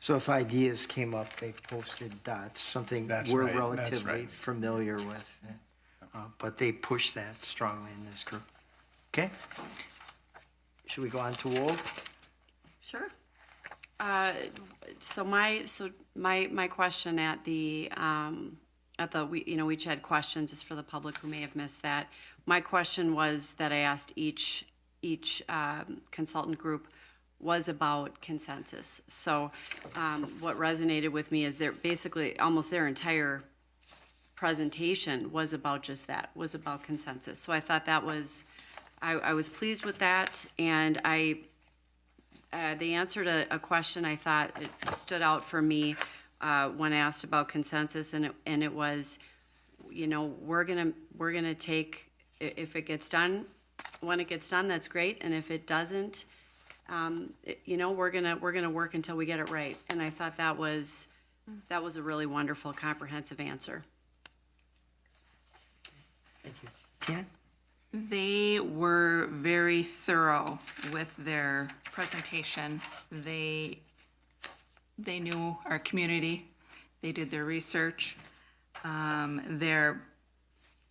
So if ideas came up, they posted dots, something That's we're right, that's relatively right. familiar with. But they pushed that strongly in this group. Okay? Should we go on to Wold? Sure. So my question at the we each had questions just for the public who may have missed that. My question was that I asked each consultant group was about consensus. So what resonated with me is basically almost their entire presentation was about just that, was about consensus. So I thought that was, I was pleased with that, and they answered a question I thought it stood out for me when asked about consensus, and it was, we're gonna take, if it gets done, when it gets done, that's great, and if it doesn't, we're gonna work until we get it right. And I thought that was a really wonderful, comprehensive answer. Thank you. Tina? They were very thorough with their presentation. They knew our community. They did their research. Their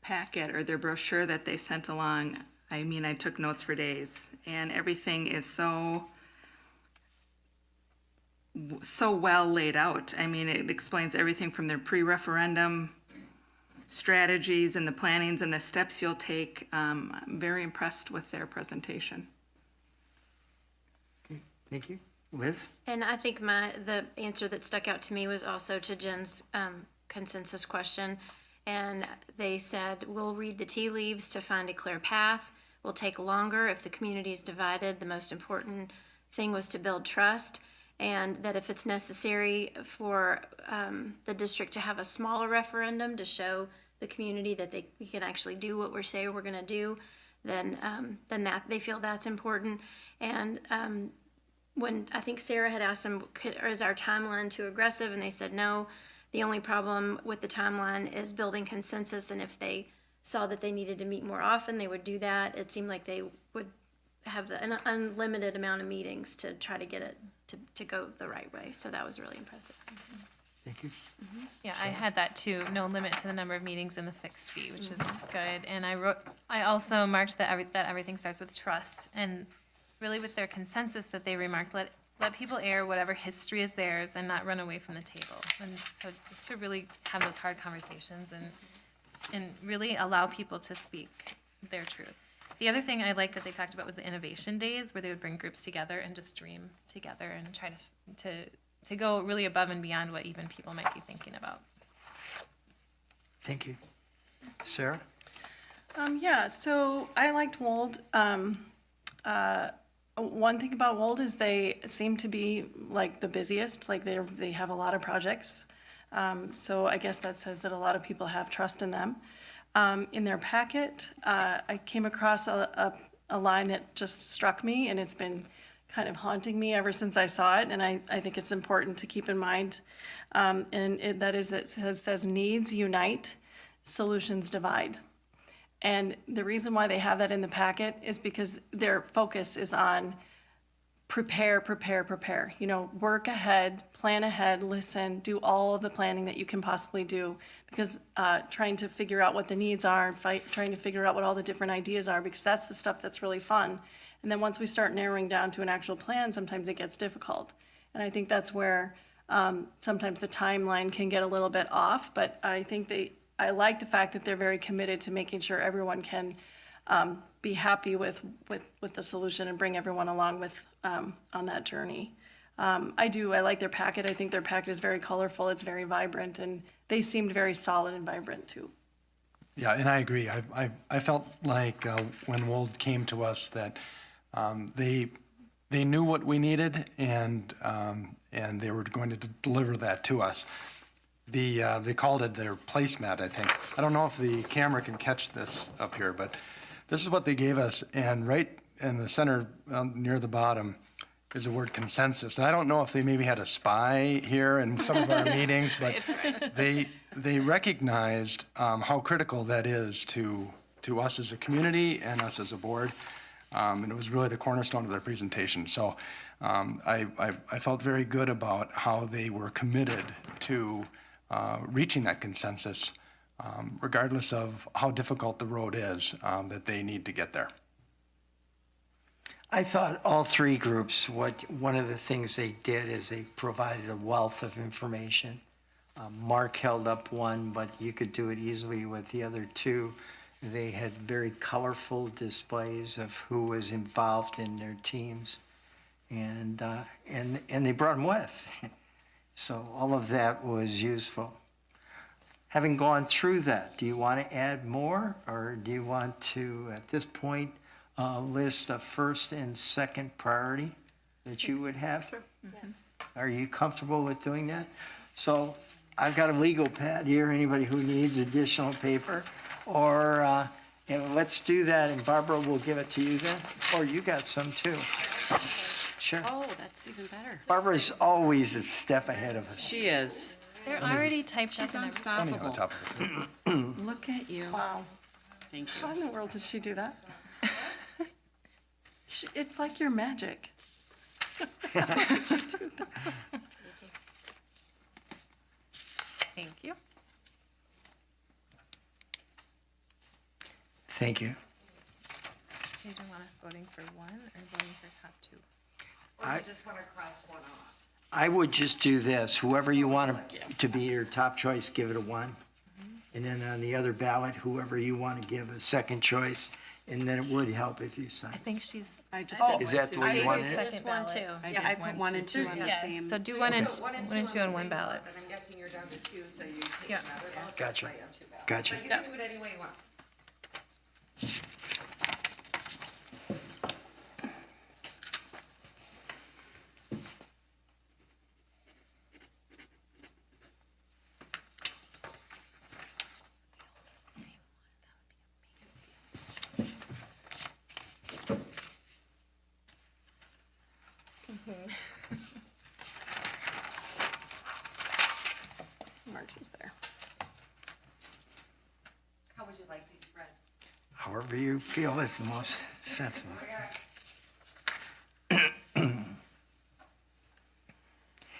packet or their brochure that they sent along, I mean, I took notes for days, and everything is so well laid out. I mean, it explains everything from their pre-referendum strategies and the plannings and the steps you'll take. I'm very impressed with their presentation. Okay, thank you. Liz? And I think the answer that stuck out to me was also to Jen's consensus question. And they said, we'll read the tea leaves to find a clear path. Will take longer if the community is divided. The most important thing was to build trust, and that if it's necessary for the district to have a smaller referendum to show the community that we can actually do what we're saying we're going to do, then that they feel that's important. And when I think Sarah had asked them, is our timeline too aggressive? And they said no. The only problem with the timeline is building consensus, and if they saw that they needed to meet more often, they would do that. It seemed like they would have an unlimited amount of meetings to try to get it to go the right way. So that was really impressive. Thank you. Yeah, I had that too. No limit to the number of meetings and the fixed fee, which is good. And I also marked that everything starts with trust, and really with their consensus that they remarked, let people air whatever history is theirs and not run away from the table. And so just to really have those hard conversations and really allow people to speak their truth. The other thing I liked that they talked about was the innovation days, where they would bring groups together and just dream together and try to go really above and beyond what even people might be thinking about. Thank you. Sarah? Yeah, so I liked Wold. One thing about Wold is they seem to be like the busiest, like they have a lot of projects. So I guess that says that a lot of people have trust in them. In their packet, I came across a line that just struck me, and it's been kind of haunting me ever since I saw it, and I think it's important to keep in mind. That is, it says, needs unite, solutions divide. And the reason why they have that in the packet is because their focus is on prepare, prepare, prepare. You know, work ahead, plan ahead, listen, do all of the planning that you can possibly do. Because trying to figure out what the needs are, trying to figure out what all the different ideas are, because that's the stuff that's really fun. And then once we start narrowing down to an actual plan, sometimes it gets difficult. And I think that's where sometimes the timeline can get a little bit off. But I think I like the fact that they're very committed to making sure everyone can be happy with the solution and bring everyone along with on that journey. I like their packet. I think their packet is very colorful. It's very vibrant, and they seemed very solid and vibrant too. Yeah, and I agree. I felt like when Wold came to us that they knew what we needed, and they were going to deliver that to us. They called it their placemat, I think. I don't know if the camera can catch this up here, but this is what they gave us, and right in the center, near the bottom, is the word consensus. And I don't know if they maybe had a spy here in some of our meetings, but they recognized how critical that is to us as a community and us as a board. And it was really the cornerstone of their presentation. So I felt very good about how they were committed to reaching that consensus, regardless of how difficult the road is that they need to get there. I thought all three groups, one of the things they did is they provided a wealth of information. Mark held up one, but you could do it easily with the other two. They had very colorful displays of who was involved in their teams, and they brought them with. So all of that was useful. Having gone through that, do you want to add more, or do you want to, at this point, list a first and second priority that you would have? Sure. Mm-hmm. Are you comfortable with doing that? So I've got a legal pad here, anybody who needs additional paper, or let's do that, and Barbara will give it to you then, or you got some too. Sure. Oh, that's even better. Barbara's always a step ahead of us. She is. They're already typed up She's and everything. unstoppable. Look at you. Wow. Thank you. How in the world did she do that? It's like your magic. How did you do that? Thank you. Thank you. Do you want us voting for one or voting for top two? Or you just want to cross one off? I would just do this. Whoever you want to be your top choice, give it a 1. And then on the other ballot, whoever you want to give a second choice. And then it would help if you sign. I think she's. I just did Is that the way you want it? second ballot. Yeah, I put 1 and 2 on the Yeah, same. so do one and two on one ballot. But I'm guessing you're down to 2, so you take Yeah. another vote. Gotcha. That's why you have 2 ballots. Gotcha. But you can do it any way you want. Mark's is there. How would you like these read? However you feel is the most sensible.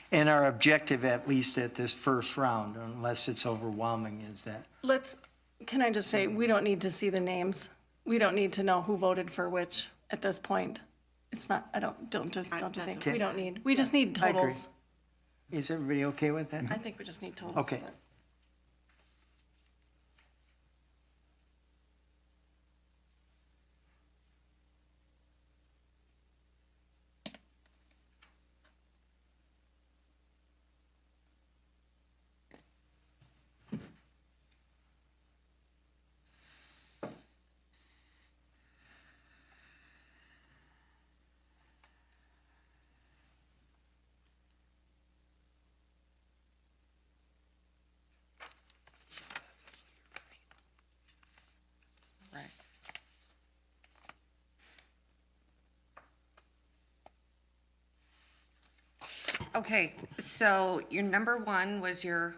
And our objective, at least at this first round, unless it's overwhelming, is that Can I just say, we don't need to see the names. We don't need to know who voted for which at this point. It's not, don't you think? okay. We don't need, we just need I agree. totals. Is everybody okay with that? I think we just need totals. Okay. but- Okay, so your number one was your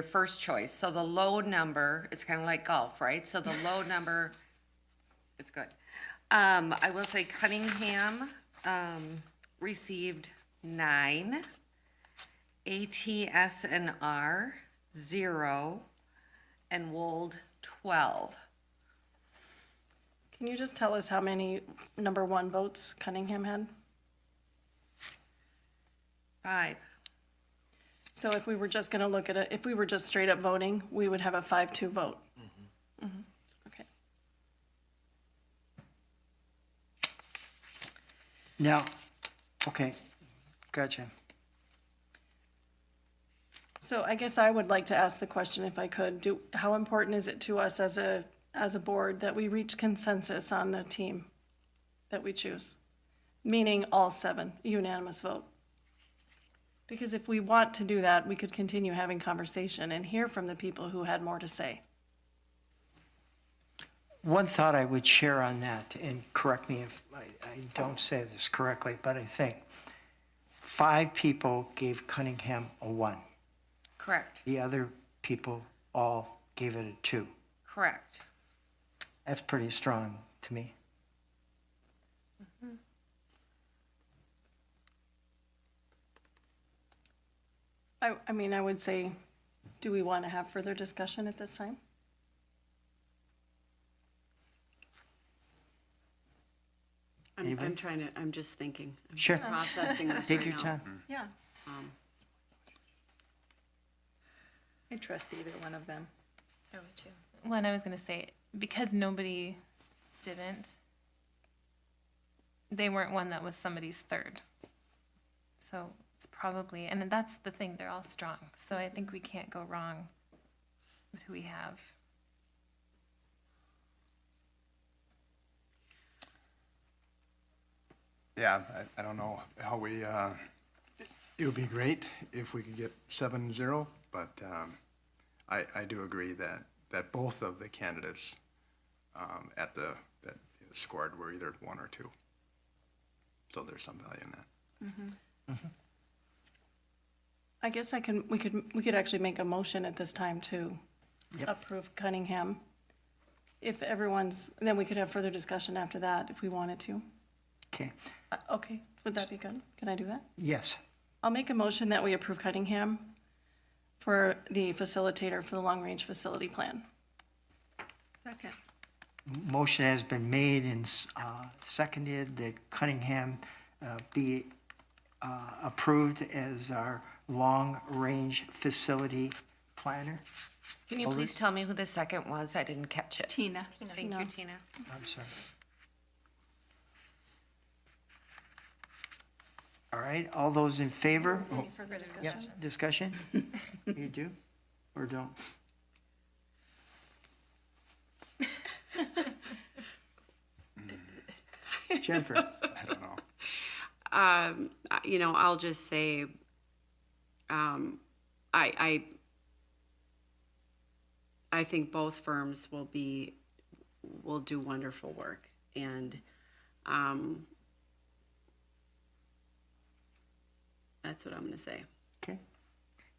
first choice. So the low number, it's kind of like golf, right? So the low number is good. I will say Cunningham, received 9, ATSNR 0, and Wold 12. Can you just tell us how many number one votes Cunningham had? 5. So if we were just going to look at it, if we were just straight up voting, we would have a 5-2 vote. Okay. Now, okay, gotcha. So I guess I would like to ask the question, if I could, how important is it to us as a board that we reach consensus on the team that we choose? Meaning all 7, unanimous vote. Because if we want to do that, we could continue having conversation and hear from the people who had more to say. One thought I would share on that, and correct me if I don't say this correctly, but I think 5 people gave Cunningham a 1. Correct. The other people all gave it a 2. Correct. That's pretty strong to me. I mean, I would say, do we want to have further discussion at this time? I'm just thinking. I'm Sure. just processing this Take right your now. time. Yeah. I trust either one of them. I would too. Well, and I was going to say, because nobody didn't, they weren't one that was somebody's third. So it's probably, and that's the thing, they're all strong. So I think we can't go wrong with who we have. Yeah, I don't know how we, it would be great if we could get 7-0, but I do agree that both of the candidates that scored were either 1 or 2. So there's some value in that. I guess we could actually make a motion at this time to approve Cunningham. If everyone's, then we could have further discussion after that if we wanted to. Okay. Okay, would that be good? Can I do that? Yes. I'll make a motion that we approve Cunningham for the facilitator for the long-range facility plan. Second. Motion has been made and seconded that Cunningham be approved as our long-range facility planner. Can you please tell me who the second was? I didn't catch it. Tina. Thank you, Tina. I'm sorry. All right, all those in favor? Any further discussion? Yep, discussion? You do or don't? Jennifer? I don't know. I'll just say, I think both firms will do wonderful work, and that's what I'm going to say. Okay.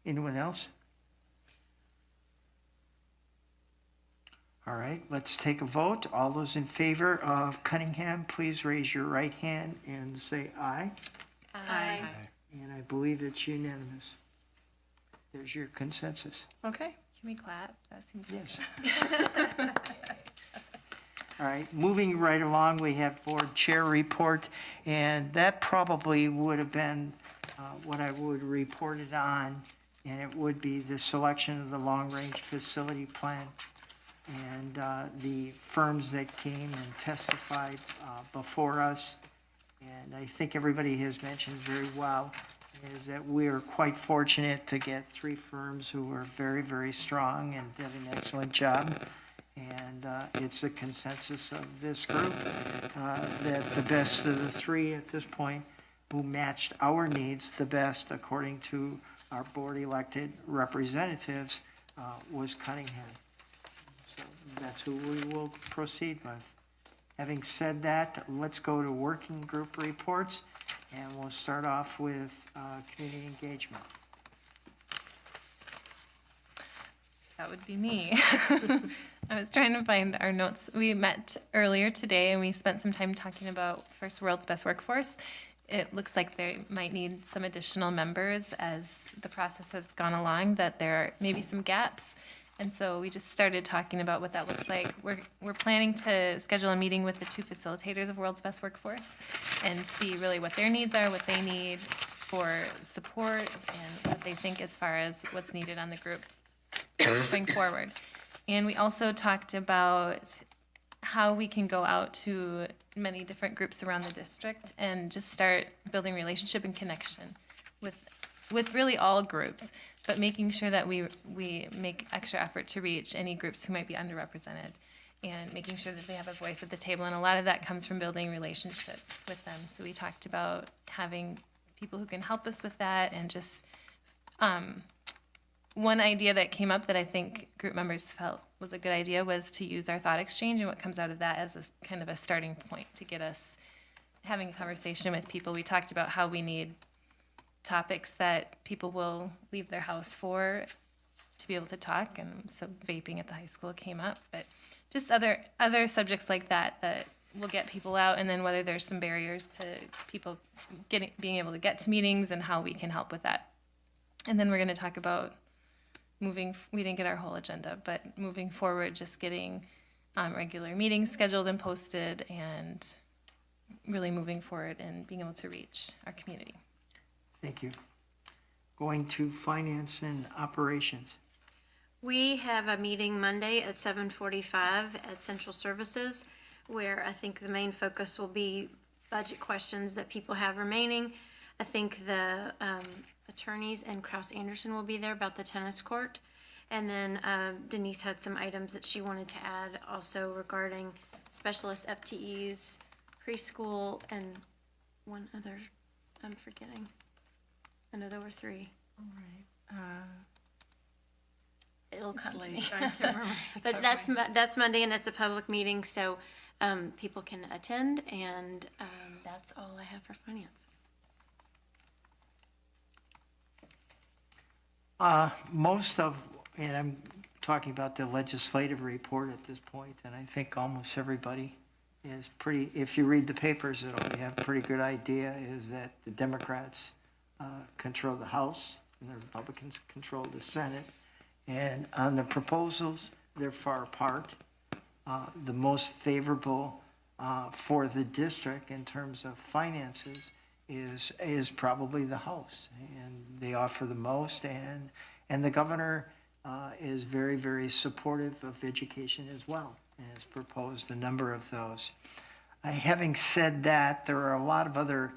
Anyone else? All right, let's take a vote. All those in favor of Cunningham, please raise your right hand and say aye. Aye. And I believe it's unanimous. There's your consensus. Okay. Can we clap? That seems Yes. All right, moving right along, we have board chair report, and that probably would have been what I would report it on, and it would be the selection of the long-range facility plan. And the firms that came and testified before us, and I think everybody has mentioned very well, is that we are quite fortunate to get 3 firms who were very, very strong and did an excellent job. And it's a consensus of this group that the best of the 3 at this point who matched our needs the best according to our board elected representatives was Cunningham. So that's who we will proceed with. Having said that, let's go to working group reports. And we'll start off with community engagement. That would be me. I was trying to find our notes. We met earlier today and we spent some time talking about First World's Best Workforce. It looks like they might need some additional members as the process has gone along, that there are maybe some gaps. And so we just started talking about what that looks like. We're planning to schedule a meeting with the 2 facilitators of World's Best Workforce and see really what their needs are, what they need for support, and what they think as far as what's needed on the group going forward. And we also talked about how we can go out to many different groups around the district and just start building relationship and connection with really all groups, but making sure that we make extra effort to reach any groups who might be underrepresented and making sure that they have a voice at the table. And a lot of that comes from building relationships with them. So we talked about having people who can help us with that, and just one idea that came up that I think group members felt was a good idea was to use our thought exchange and what comes out of that as a kind of a starting point to get us having a conversation with people. We talked about how we need topics that people will leave their house for to be able to talk, and so vaping at the high school came up, but just other subjects like that will get people out, and then whether there's some barriers to people being able to get to meetings and how we can help with that. And then we're going to talk about we didn't get our whole agenda, but moving forward, just getting regular meetings scheduled and posted, and really moving forward and being able to reach our community. Thank you. Going to finance and operations. We have a meeting Monday at 7:45 at Central Services, where I think the main focus will be budget questions that people have remaining. I think the attorneys and Kraus Anderson will be there about the tennis court. And then Denise had some items that she wanted to add also regarding specialist FTEs, preschool, and one other I'm forgetting. I know there were 3. All right. It'll come to me. I can't remember the top But of my head. that's Monday, and it's a public meeting, so people can attend, and that's all I have for finance. And I'm talking about the legislative report at this point, and I think almost everybody is pretty, if you read the papers, you have a pretty good idea, is that the Democrats control the House and the Republicans control the Senate. And on the proposals, they're far apart. The most favorable for the district in terms of finances is probably the House, and they offer the most, and the governor is very, very supportive of education as well, and has proposed a number of those. Having said that, there are a lot of other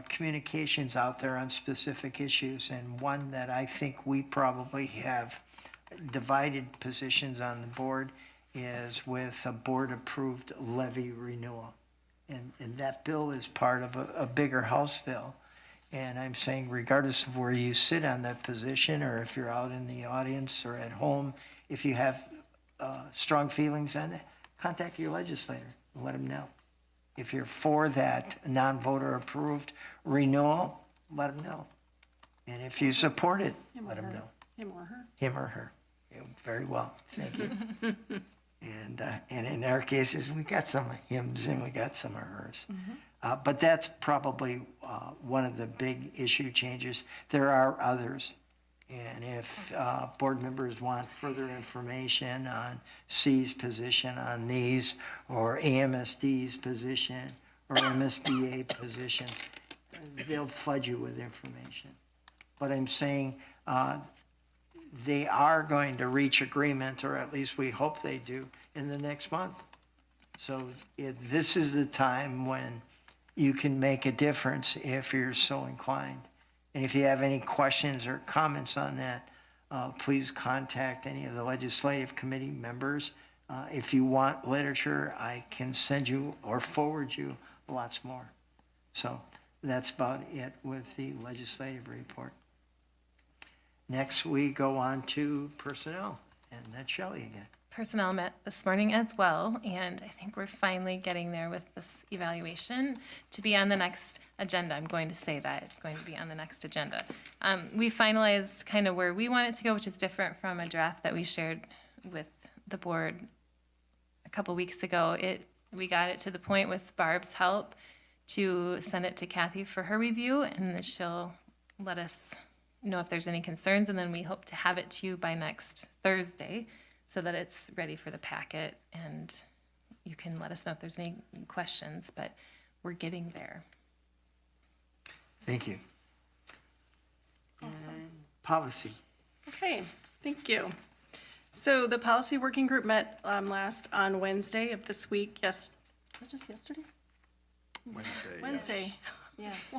communications out there on specific issues, and one that I think we probably have divided positions on the board is with a board-approved levy renewal. And that bill is part of a bigger House bill. And I'm saying, regardless of where you sit on that position, or if you're out in the audience or at home, if you have strong feelings on it, contact your legislator and let them know. If you're for that non-voter approved renewal, let them know. And if you support it, let them know. Him or her. Him or her. Yeah, very well, thank you. And in our cases, we got some hims and we got some of hers. But that's probably one of the big issue changes. There are others. And if board members want further information on C's position on these, or AMSD's position, or MSBA positions, they'll flood you with information. But I'm saying they are going to reach agreement, or at least we hope they do, in the next month. So this is the time when you can make a difference if you're so inclined. And if you have any questions or comments on that, please contact any of the legislative committee members. If you want literature, I can send you or forward you lots more. So that's about it with the legislative report. Next, we go on to personnel, and that's Shelley again. personnel met this morning as well, and I think we're finally getting there with this evaluation to be on the next agenda. I'm going to say that it's going to be on the next agenda. We finalized kind of where we want it to go, which is different from a draft that we shared with the board a couple weeks ago. We got it to the point with Barb's help to send it to Kathy for her review, and then she'll let us know if there's any concerns, and then we hope to have it to you by next Thursday so that it's ready for the packet, and you can let us know if there's any questions, but we're getting there. Thank you. Awesome. Policy. Okay, thank you. So the policy working group met last on Wednesday of this week. Yes, was it just yesterday? Wednesday. Yes.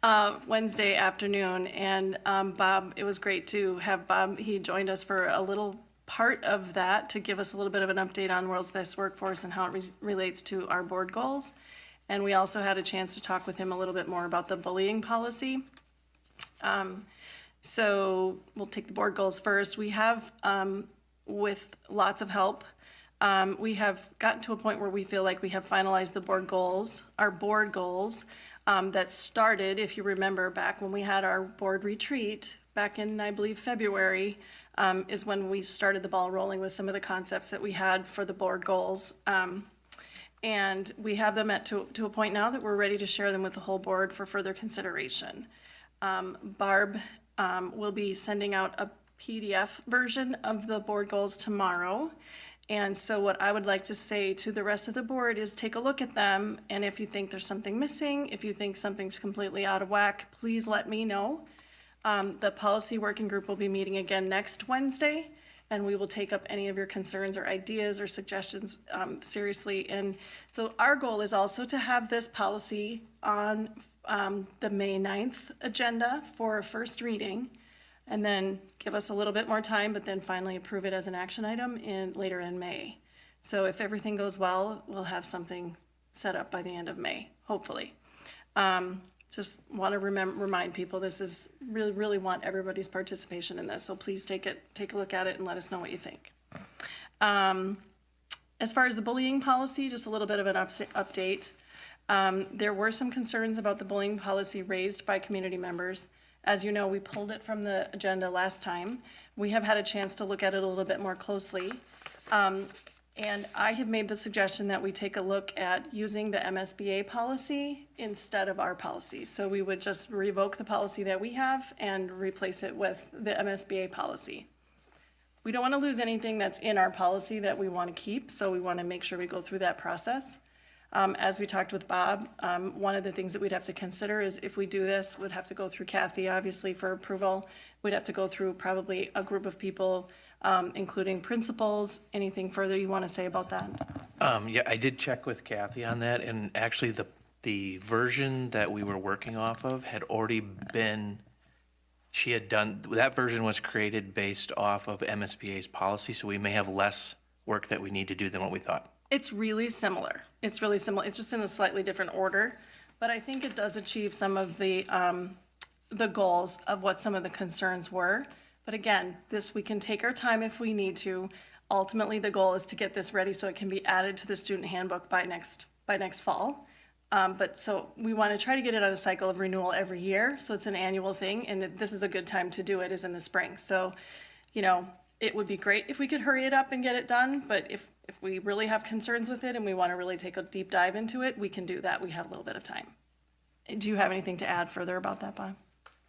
Wow. Wednesday afternoon, and Bob, it was great to have Bob. He joined us for a little part of that to give us a little bit of an update on World's Best Workforce and how it relates to our board goals. And we also had a chance to talk with him a little bit more about the bullying policy. So we'll take the board goals first. We have, with lots of help, we have gotten to a point where we feel like we have finalized the board goals, our board goals, that started, if you remember, back when we had our board retreat back in, I believe, February, is when we started the ball rolling with some of the concepts that we had for the board goals. And we have them to a point now that we're ready to share them with the whole board for further consideration. Barb will be sending out a PDF version of the board goals tomorrow. And so what I would like to say to the rest of the board is take a look at them, and if you think there's something missing, if you think something's completely out of whack, please let me know. The policy working group will be meeting again next Wednesday, and we will take up any of your concerns or ideas or suggestions seriously. And so our goal is also to have this policy on the May 9th agenda for a first reading, and then give us a little bit more time, but then finally approve it as an action item later in May. So if everything goes well, we'll have something set up by the end of May, hopefully. Just want to remind people, this is really want everybody's participation in this, so please take a look at it and let us know what you think. As far as the bullying policy, just a little bit of an update. There were some concerns about the bullying policy raised by community members. As you know, we pulled it from the agenda last time. We have had a chance to look at it a little bit more closely. And I have made the suggestion that we take a look at using the MSBA policy instead of our policy. So we would just revoke the policy that we have and replace it with the MSBA policy. We don't want to lose anything that's in our policy that we want to keep, so we want to make sure we go through that process. As we talked with Bob, one of the things that we'd have to consider is if we do this, we'd have to go through Kathy, obviously, for approval. We'd have to go through probably a group of people, including principals. Anything further you want to say about that? Yeah, I did check with Kathy on that, and actually the version that we were working off of had already been, that version was created based off of MSBA's policy, so we may have less work that we need to do than what we thought. It's really similar. It's really similar. It's just in a slightly different order, but I think it does achieve some of the goals of what some of the concerns were. But again, we can take our time if we need to. Ultimately, the goal is to get this ready so it can be added to the student handbook by next fall. But so we want to try to get it on a cycle of renewal every year, so it's an annual thing, and this is a good time to do it, is in the spring. So, it would be great if we could hurry it up and get it done, but if we really have concerns with it and we want to really take a deep dive into it, we can do that. We have a little bit of time. Do you have anything to add further about that, Bob?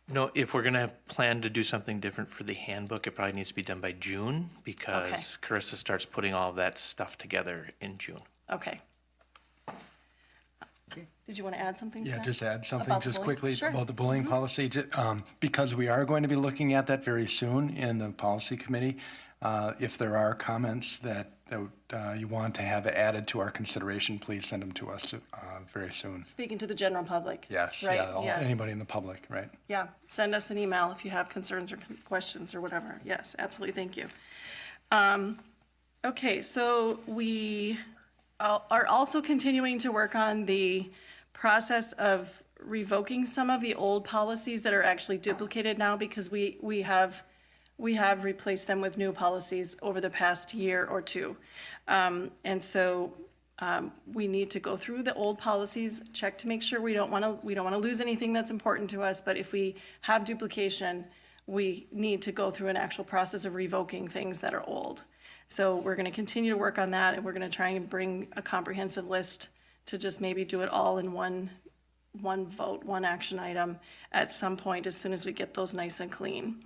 No, if we're going to plan to do something different for the handbook, it probably needs to be done by June because Carissa starts putting all of that stuff together in June. Okay. Did you want to add something to that? Yeah, just add something About just bullying? quickly Sure. about the bullying policy. Because we are going to be looking at that very soon in the policy committee. If there are comments that you want to have added to our consideration, please send them to us very soon. Speaking to the general public. Yes, right? Anybody in the public, right? Yeah, send us an email if you have concerns or questions or whatever. Yes, absolutely, thank you. Okay, so we are also continuing to work on the process of revoking some of the old policies that are actually duplicated now because we have we have replaced them with new policies over the past year or two. And so we need to go through the old policies, check to make sure we don't want to lose anything that's important to us, but if we have duplication, we need to go through an actual process of revoking things that are old. So we're going to continue to work on that, and we're going to try and bring a comprehensive list to just maybe do it all in one vote, one action item at some point as soon as we get those nice and clean.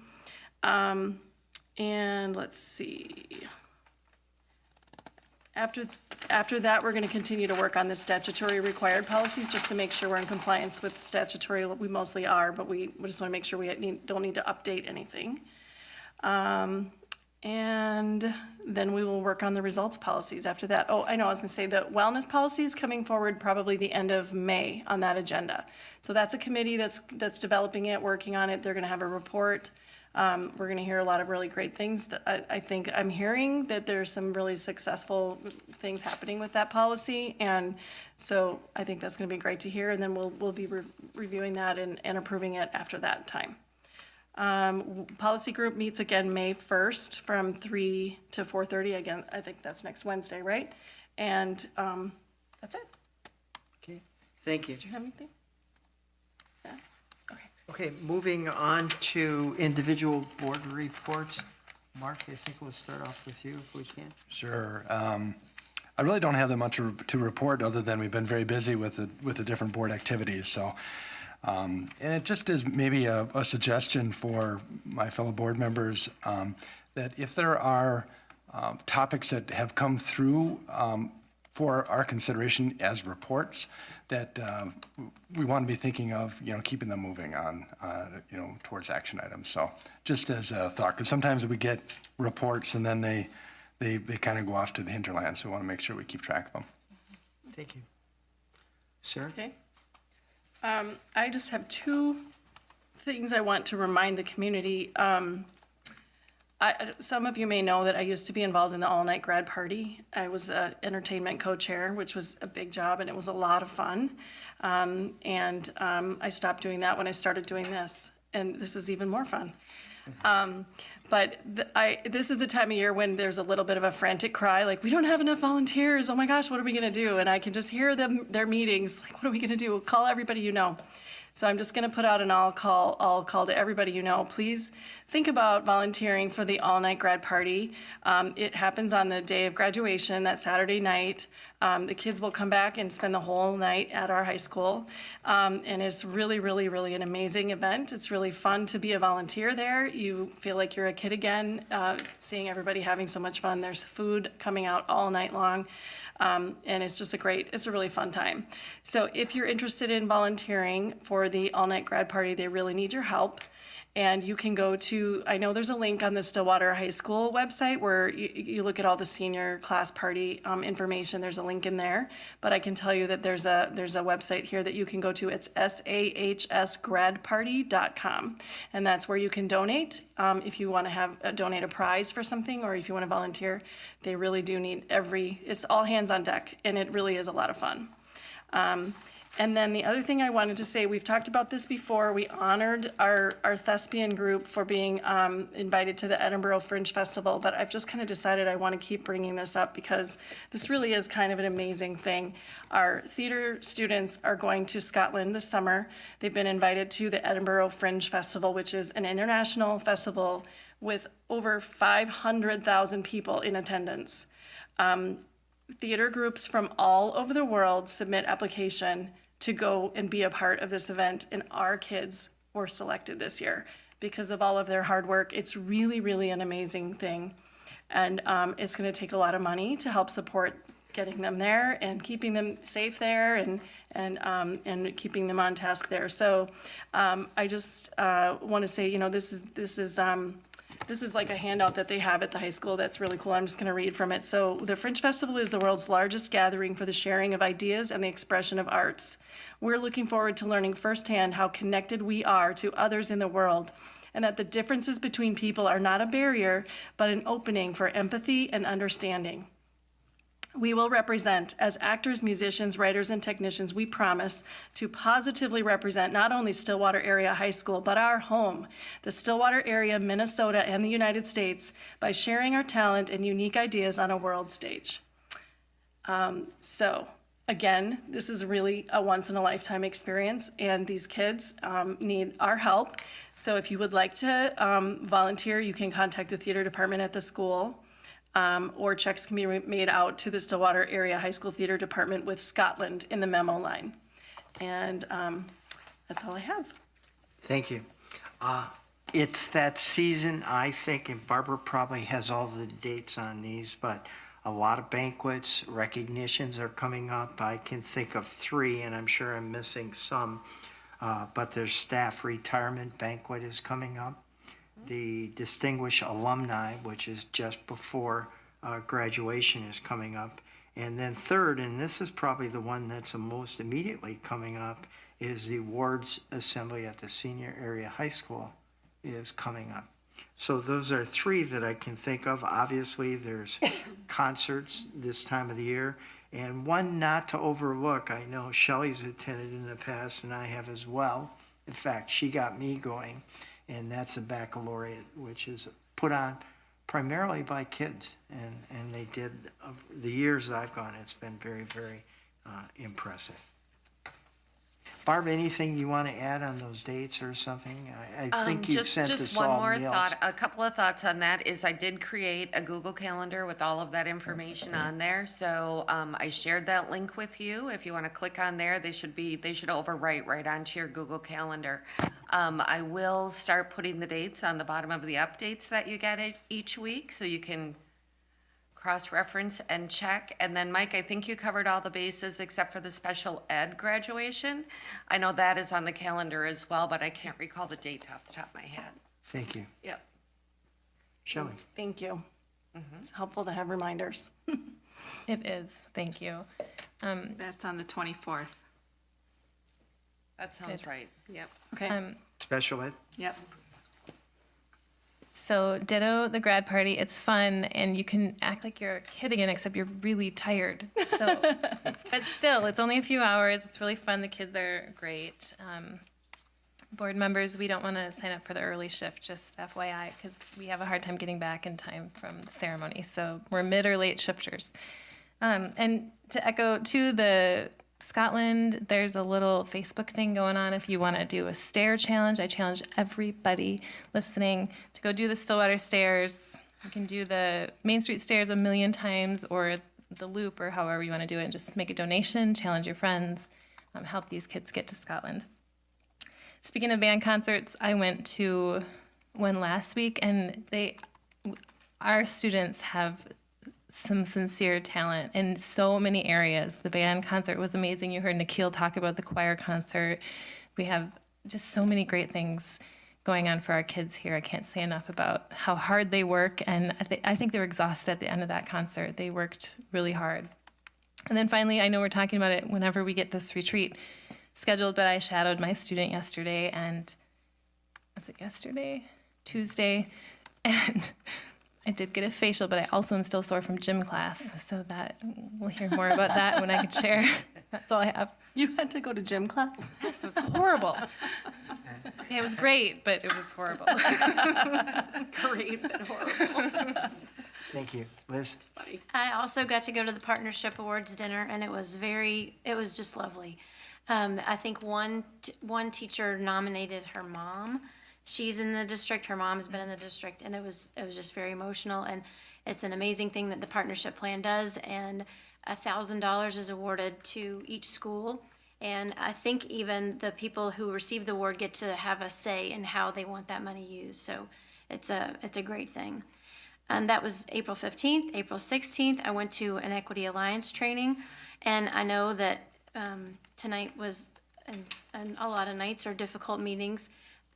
And let's see. After that, we're going to continue to work on the statutory required policies just to make sure we're in compliance with statutory. We mostly are, but we just want to make sure we don't need to update anything. And then we will work on the results policies after that. Oh, I know, I was going to say the wellness policy is coming forward probably the end of May on that agenda. So that's a committee that's developing it, working on it. They're going to have a report. We're going to hear a lot of really great things. I think I'm hearing that there's some really successful things happening with that policy, and so I think that's going to be great to hear. And then we'll be reviewing that and approving it after that time. Policy group meets again May 1st from 3 to 4:30. Again, I think that's next Wednesday, right? And that's it. Okay, thank you. Do you have anything? Yeah. Okay, moving on to individual board reports. Mark, I think we'll start off with you if we can. Sure. I really don't have that much to report other than we've been very busy with the different board activities. So, and it just is maybe a suggestion for my fellow board members that if there are topics that have come through for our consideration as reports, that we want to be thinking of, keeping them moving on, towards action items. So just as a thought, because sometimes we get reports and then they kind of go off to the hinterland. So we want to make sure we keep track of them. Thank you. Sarah? Okay. I just have two things I want to remind the community. Some of you may know that I used to be involved in the all-night grad party. I was an entertainment co-chair, which was a big job, and it was a lot of fun. I stopped doing that when I started doing this, and this is even more fun. But this is the time of year when there's a little bit of a frantic cry, like, we don't have enough volunteers. Oh my gosh, what are we going to do? And I can just hear their meetings, like, what are we going to do? Call everybody you know. So I'm just going to put out an all call to everybody you know. Please think about volunteering for the all-night grad party. It happens on the day of graduation, that Saturday night. The kids will come back and spend the whole night at our high school. And it's really, really, really an amazing event. It's really fun to be a volunteer there. You feel like you're a kid again, seeing everybody having so much fun. There's food coming out all night long. And it's just it's a really fun time. So if you're interested in volunteering for the all-night grad party, they really need your help. And you can go to, I know there's a link on the Stillwater High School website where you look at all the senior class party information. There's a link in there. But I can tell you that there's a website here that you can go to. It's sahsgradparty.com. And that's where you can donate if you want to donate a prize for something, or if you want to volunteer. They really do need it's all hands on deck, and it really is a lot of fun. And then the other thing I wanted to say, we've talked about this before. We honored our thespian group for being invited to the Edinburgh Fringe Festival, but I've just kind of decided I want to keep bringing this up because this really is kind of an amazing thing. Our theater students are going to Scotland this summer. They've been invited to the Edinburgh Fringe Festival, which is an international festival with over 500,000 people in attendance. Theater groups from all over the world submit application to go and be a part of this event, and our kids were selected this year because of all of their hard work. It's really, really an amazing thing, and it's going to take a lot of money to help support getting them there and keeping them safe there and keeping them on task there. So I just want to say, this is like a handout that they have at the high school that's really cool. I'm just going to read from it. So the Fringe Festival is the world's largest gathering for the sharing of ideas and the expression of arts. We're looking forward to learning firsthand how connected we are to others in the world, and that the differences between people are not a barrier, but an opening for empathy and understanding. We will represent, as actors, musicians, writers, and technicians, we promise to positively represent not only Stillwater Area High School, but our home, the Stillwater area, Minnesota, and the United States, by sharing our talent and unique ideas on a world stage. So, again, this is really a once-in-a-lifetime experience, and these kids need our help. So if you would like to volunteer, you can contact the theater department at the school. Or checks can be made out to the Stillwater Area High School Theater Department with Scotland in the memo line. And that's all I have. Thank you. It's that season, I think, and Barbara probably has all the dates on these, but a lot of banquets, recognitions are coming up. I can think of 3, and I'm sure I'm missing some, but there's staff retirement banquet is coming up. The Distinguished Alumni, which is just before graduation, is coming up. And then third, and this is probably the one that's the most immediately coming up, is the awards assembly at the Senior Area High School is coming up. So those are 3 that I can think of. Obviously, there's concerts this time of the year. And one not to overlook, I know Shelley's attended in the past, and I have as well. In fact, she got me going. And that's a baccalaureate, which is put on primarily by kids. And they did, the years I've gone, it's been very, very impressive. Barb, anything you want to add on those dates or something? I think you've sent us all one more meals. thought. A couple of thoughts on that is I did create a Google Calendar with all of that information on there. So I shared that link with you. If you want to click on there, they should overwrite right onto your Google Calendar. I will start putting the dates on the bottom of the updates that you get each week, so you can cross-reference and check. And then, Mike, I think you covered all the bases except for the special ed graduation. I know that is on the calendar as well, but I can't recall the date off the top of my head. Thank you. Yep. Shelley. Thank you. It's helpful to have reminders. It is. Thank you. That's on the 24th. That sounds right. Yep. Okay. Special ed? Yep. So ditto the grad party. It's fun, and you can act like you're a kid again, except you're really tired. So, but still, it's only a few hours. It's really fun. The kids are great. Board members, we don't want to sign up for the early shift, just FYI, because we have a hard time getting back in time from the ceremony. So we're mid or late shifters. And to echo to the Scotland, there's a little Facebook thing going on if you want to do a stair challenge. I challenge everybody listening to go do the Stillwater stairs. You can do the Main Street stairs 1,000,000 times, or the loop, or however you want to do it, and just make a donation, challenge your friends, help these kids get to Scotland. Speaking of band concerts, I went to one last week, and our students have some sincere talent in so many areas. The band concert was amazing. You heard Nikhil talk about the choir concert. We have just so many great things going on for our kids here. I can't say enough about how hard they work, and I think they were exhausted at the end of that concert. They worked really hard. And then finally, I know we're talking about it whenever we get this retreat scheduled, but I shadowed my student yesterday, and was it yesterday? Tuesday, and I did get a facial, but I also am still sore from gym class, so that we'll hear more about that when I can share. That's all I have. You had to go to gym class? Yes, it was horrible. Okay, it was great, but it was horrible. Great, but horrible. Thank you. Liz? I also got to go to the Partnership Awards dinner, and it was just lovely. I think one teacher nominated her mom. She's in the district, her mom's been in the district, and it was just very emotional. And it's an amazing thing that the partnership plan does, and $1,000 is awarded to each school. And I think even the people who receive the award get to have a say in how they want that money used. So it's a great thing. That was April 15th. April 16th, I went to an Equity Alliance training, and I know that tonight was, and a lot of nights are difficult meetings.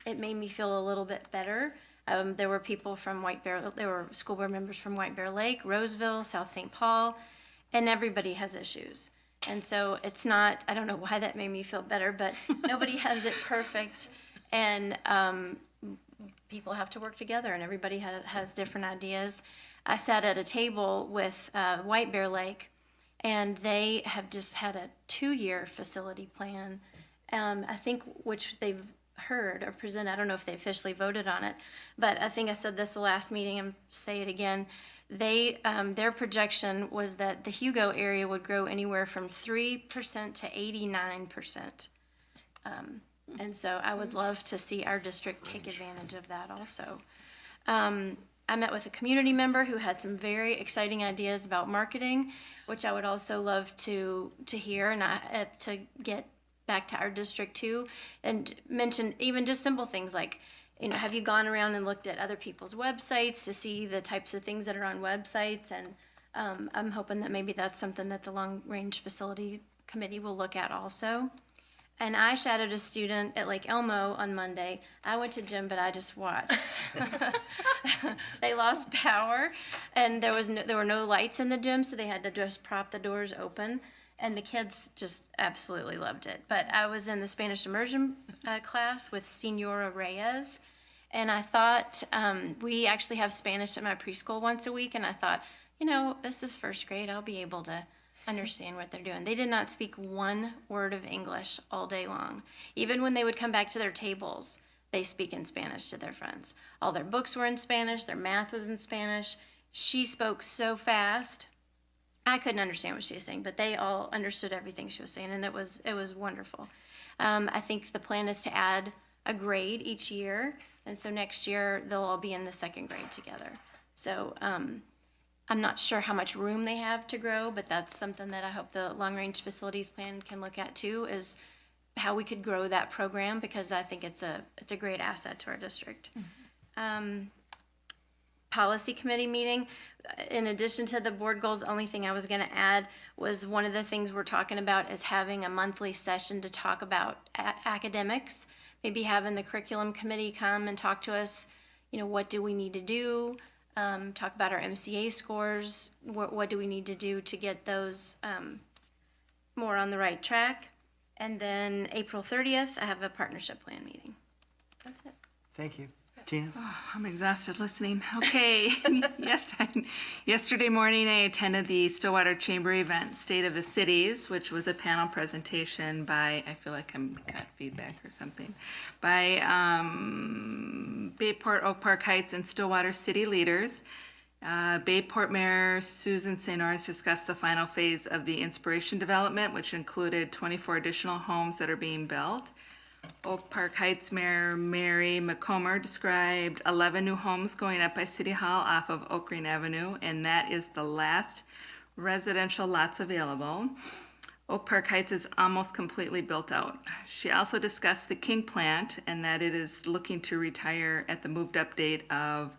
It made me feel a little bit better. There were people from there were school board members from White Bear Lake, Roseville, South St. Paul, and everybody has issues. And so it's not, I don't know why that made me feel better, but nobody has it perfect. And people have to work together, and everybody has different ideas. I sat at a table with White Bear Lake, and they have just had a 2-year facility plan, I think, which they've heard or presented. I don't know if they officially voted on it, but I think I said this the last meeting and say it again. They, their projection was that the Hugo area would grow anywhere from 3% to 89%. And so I would love to see our district take advantage of that also. I met with a community member who had some very exciting ideas about marketing, which I would also love to hear and to get back to our district too, and mention even just simple things like, you know, have you gone around and looked at other people's websites to see the types of things that are on websites? And I'm hoping that maybe that's something that the Long Range Facility Committee will look at also. And I shadowed a student at Lake Elmo on Monday. I went to gym, but I just watched. They lost power, and there were no lights in the gym, so they had to just prop the doors open. And the kids just absolutely loved it. But I was in the Spanish immersion class with Senora Reyes, and I thought, we actually have Spanish at my preschool once a week, and I thought, you know, this is first grade. I'll be able to understand what they're doing. They did not speak one word of English all day long. Even when they would come back to their tables, they speak in Spanish to their friends. All their books were in Spanish. Their math was in Spanish. She spoke so fast. I couldn't understand what she was saying, but they all understood everything she was saying, and it was wonderful. I think the plan is to add a grade each year, and so next year they'll all be in the 2nd grade together. So I'm not sure how much room they have to grow, but that's something that I hope the Long Range Facilities Plan can look at too, is how we could grow that program, because I think it's a great asset to our district. Policy committee meeting, in addition to the board goals, the only thing I was going to add was one of the things we're talking about is having a monthly session to talk about academics, maybe having the curriculum committee come and talk to us, you know, what do we need to do, talk about our MCA scores, what do we need to do to get those more on the right track. And then April 30th, I have a partnership plan meeting. That's it. Thank you. Tina? Oh, I'm exhausted listening. Okay. Yesterday morning, I attended the Stillwater Chamber event, State of the Cities, which was a panel presentation by, I feel like I'm got feedback or something, by Bayport, Oak Park Heights, and Stillwater city leaders. Bayport Mayor Susan St. Orrs discussed the final phase of the Inspiration Development, which included 24 additional homes that are being built. Oak Park Heights Mayor Mary McComber described 11 new homes going up by City Hall off of Oak Green Avenue, and that is the last residential lots available. Oak Park Heights is almost completely built out. She also discussed the King plant and that it is looking to retire at the moved up date of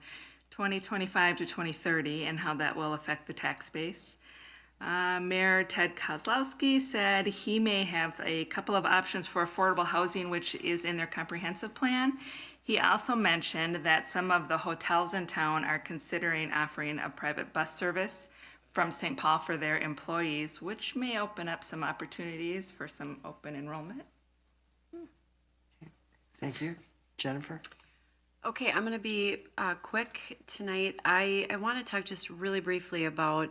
2025 to 2030 and how that will affect the tax base. Mayor Ted Kozlowski said he may have a couple of options for affordable housing, which is in their comprehensive plan. He also mentioned that some of the hotels in town are considering offering a private bus service from St. Paul for their employees, which may open up some opportunities for some open enrollment. Thank you. Jennifer? Okay, I'm going to be quick tonight. I want to talk just really briefly about,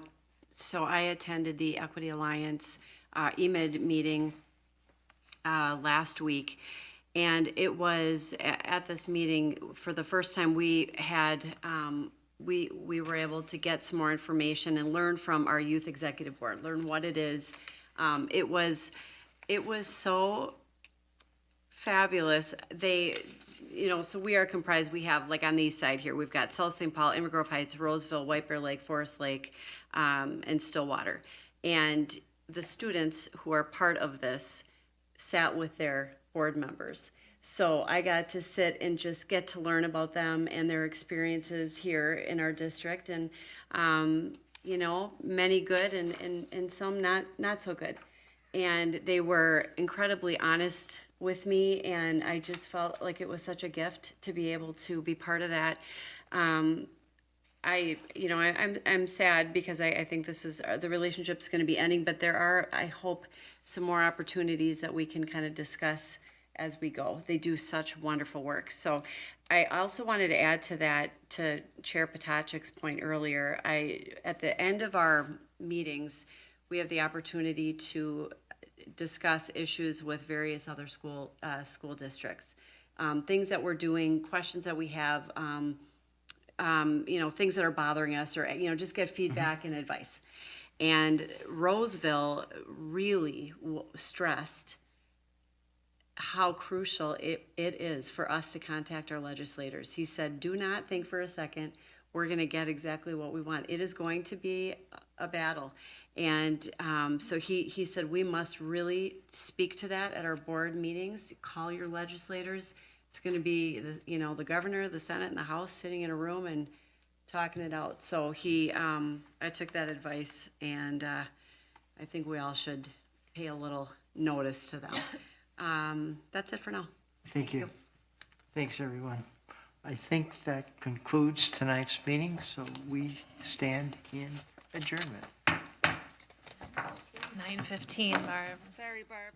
so I attended the Equity Alliance EMID meeting last week, and it was at this meeting, for the first time, we had, we were able to get some more information and learn from our youth executive board, learn what it is. It was so fabulous. They, you know, so we are comprised, we have, like on the east side here, we've got South St. Paul, Inver Grove Heights, Roseville, White Bear Lake, Forest Lake, and Stillwater. And the students who are part of this sat with their board members. So I got to sit and just get to learn about them and their experiences here in our district, and you know, many good and some not so good. And they were incredibly honest with me, and I just felt like it was such a gift to be able to be part of that. I'm sad because I think this is, the relationship's going to be ending, but there are, I hope, some more opportunities that we can kind of discuss as we go. They do such wonderful work. So I also wanted to add to that, to Chair Potachik's point earlier, at the end of our meetings, we have the opportunity to discuss issues with various other school districts. Things that we're doing, questions that we have, things that are bothering us, or, just get feedback and advice. And Roseville really stressed how crucial it is for us to contact our legislators. He said, do not think for a second we're going to get exactly what we want. It is going to be a battle. And so he said, we must really speak to that at our board meetings. Call your legislators. It's going to be, the governor, the Senate, and the House sitting in a room and talking it out. So I took that advice, and I think we all should pay a little notice to them. That's it for now. Thank you. Thanks, everyone. I think that concludes tonight's meeting, so we stand in adjournment. 9:15, Barb. Sorry, Barb.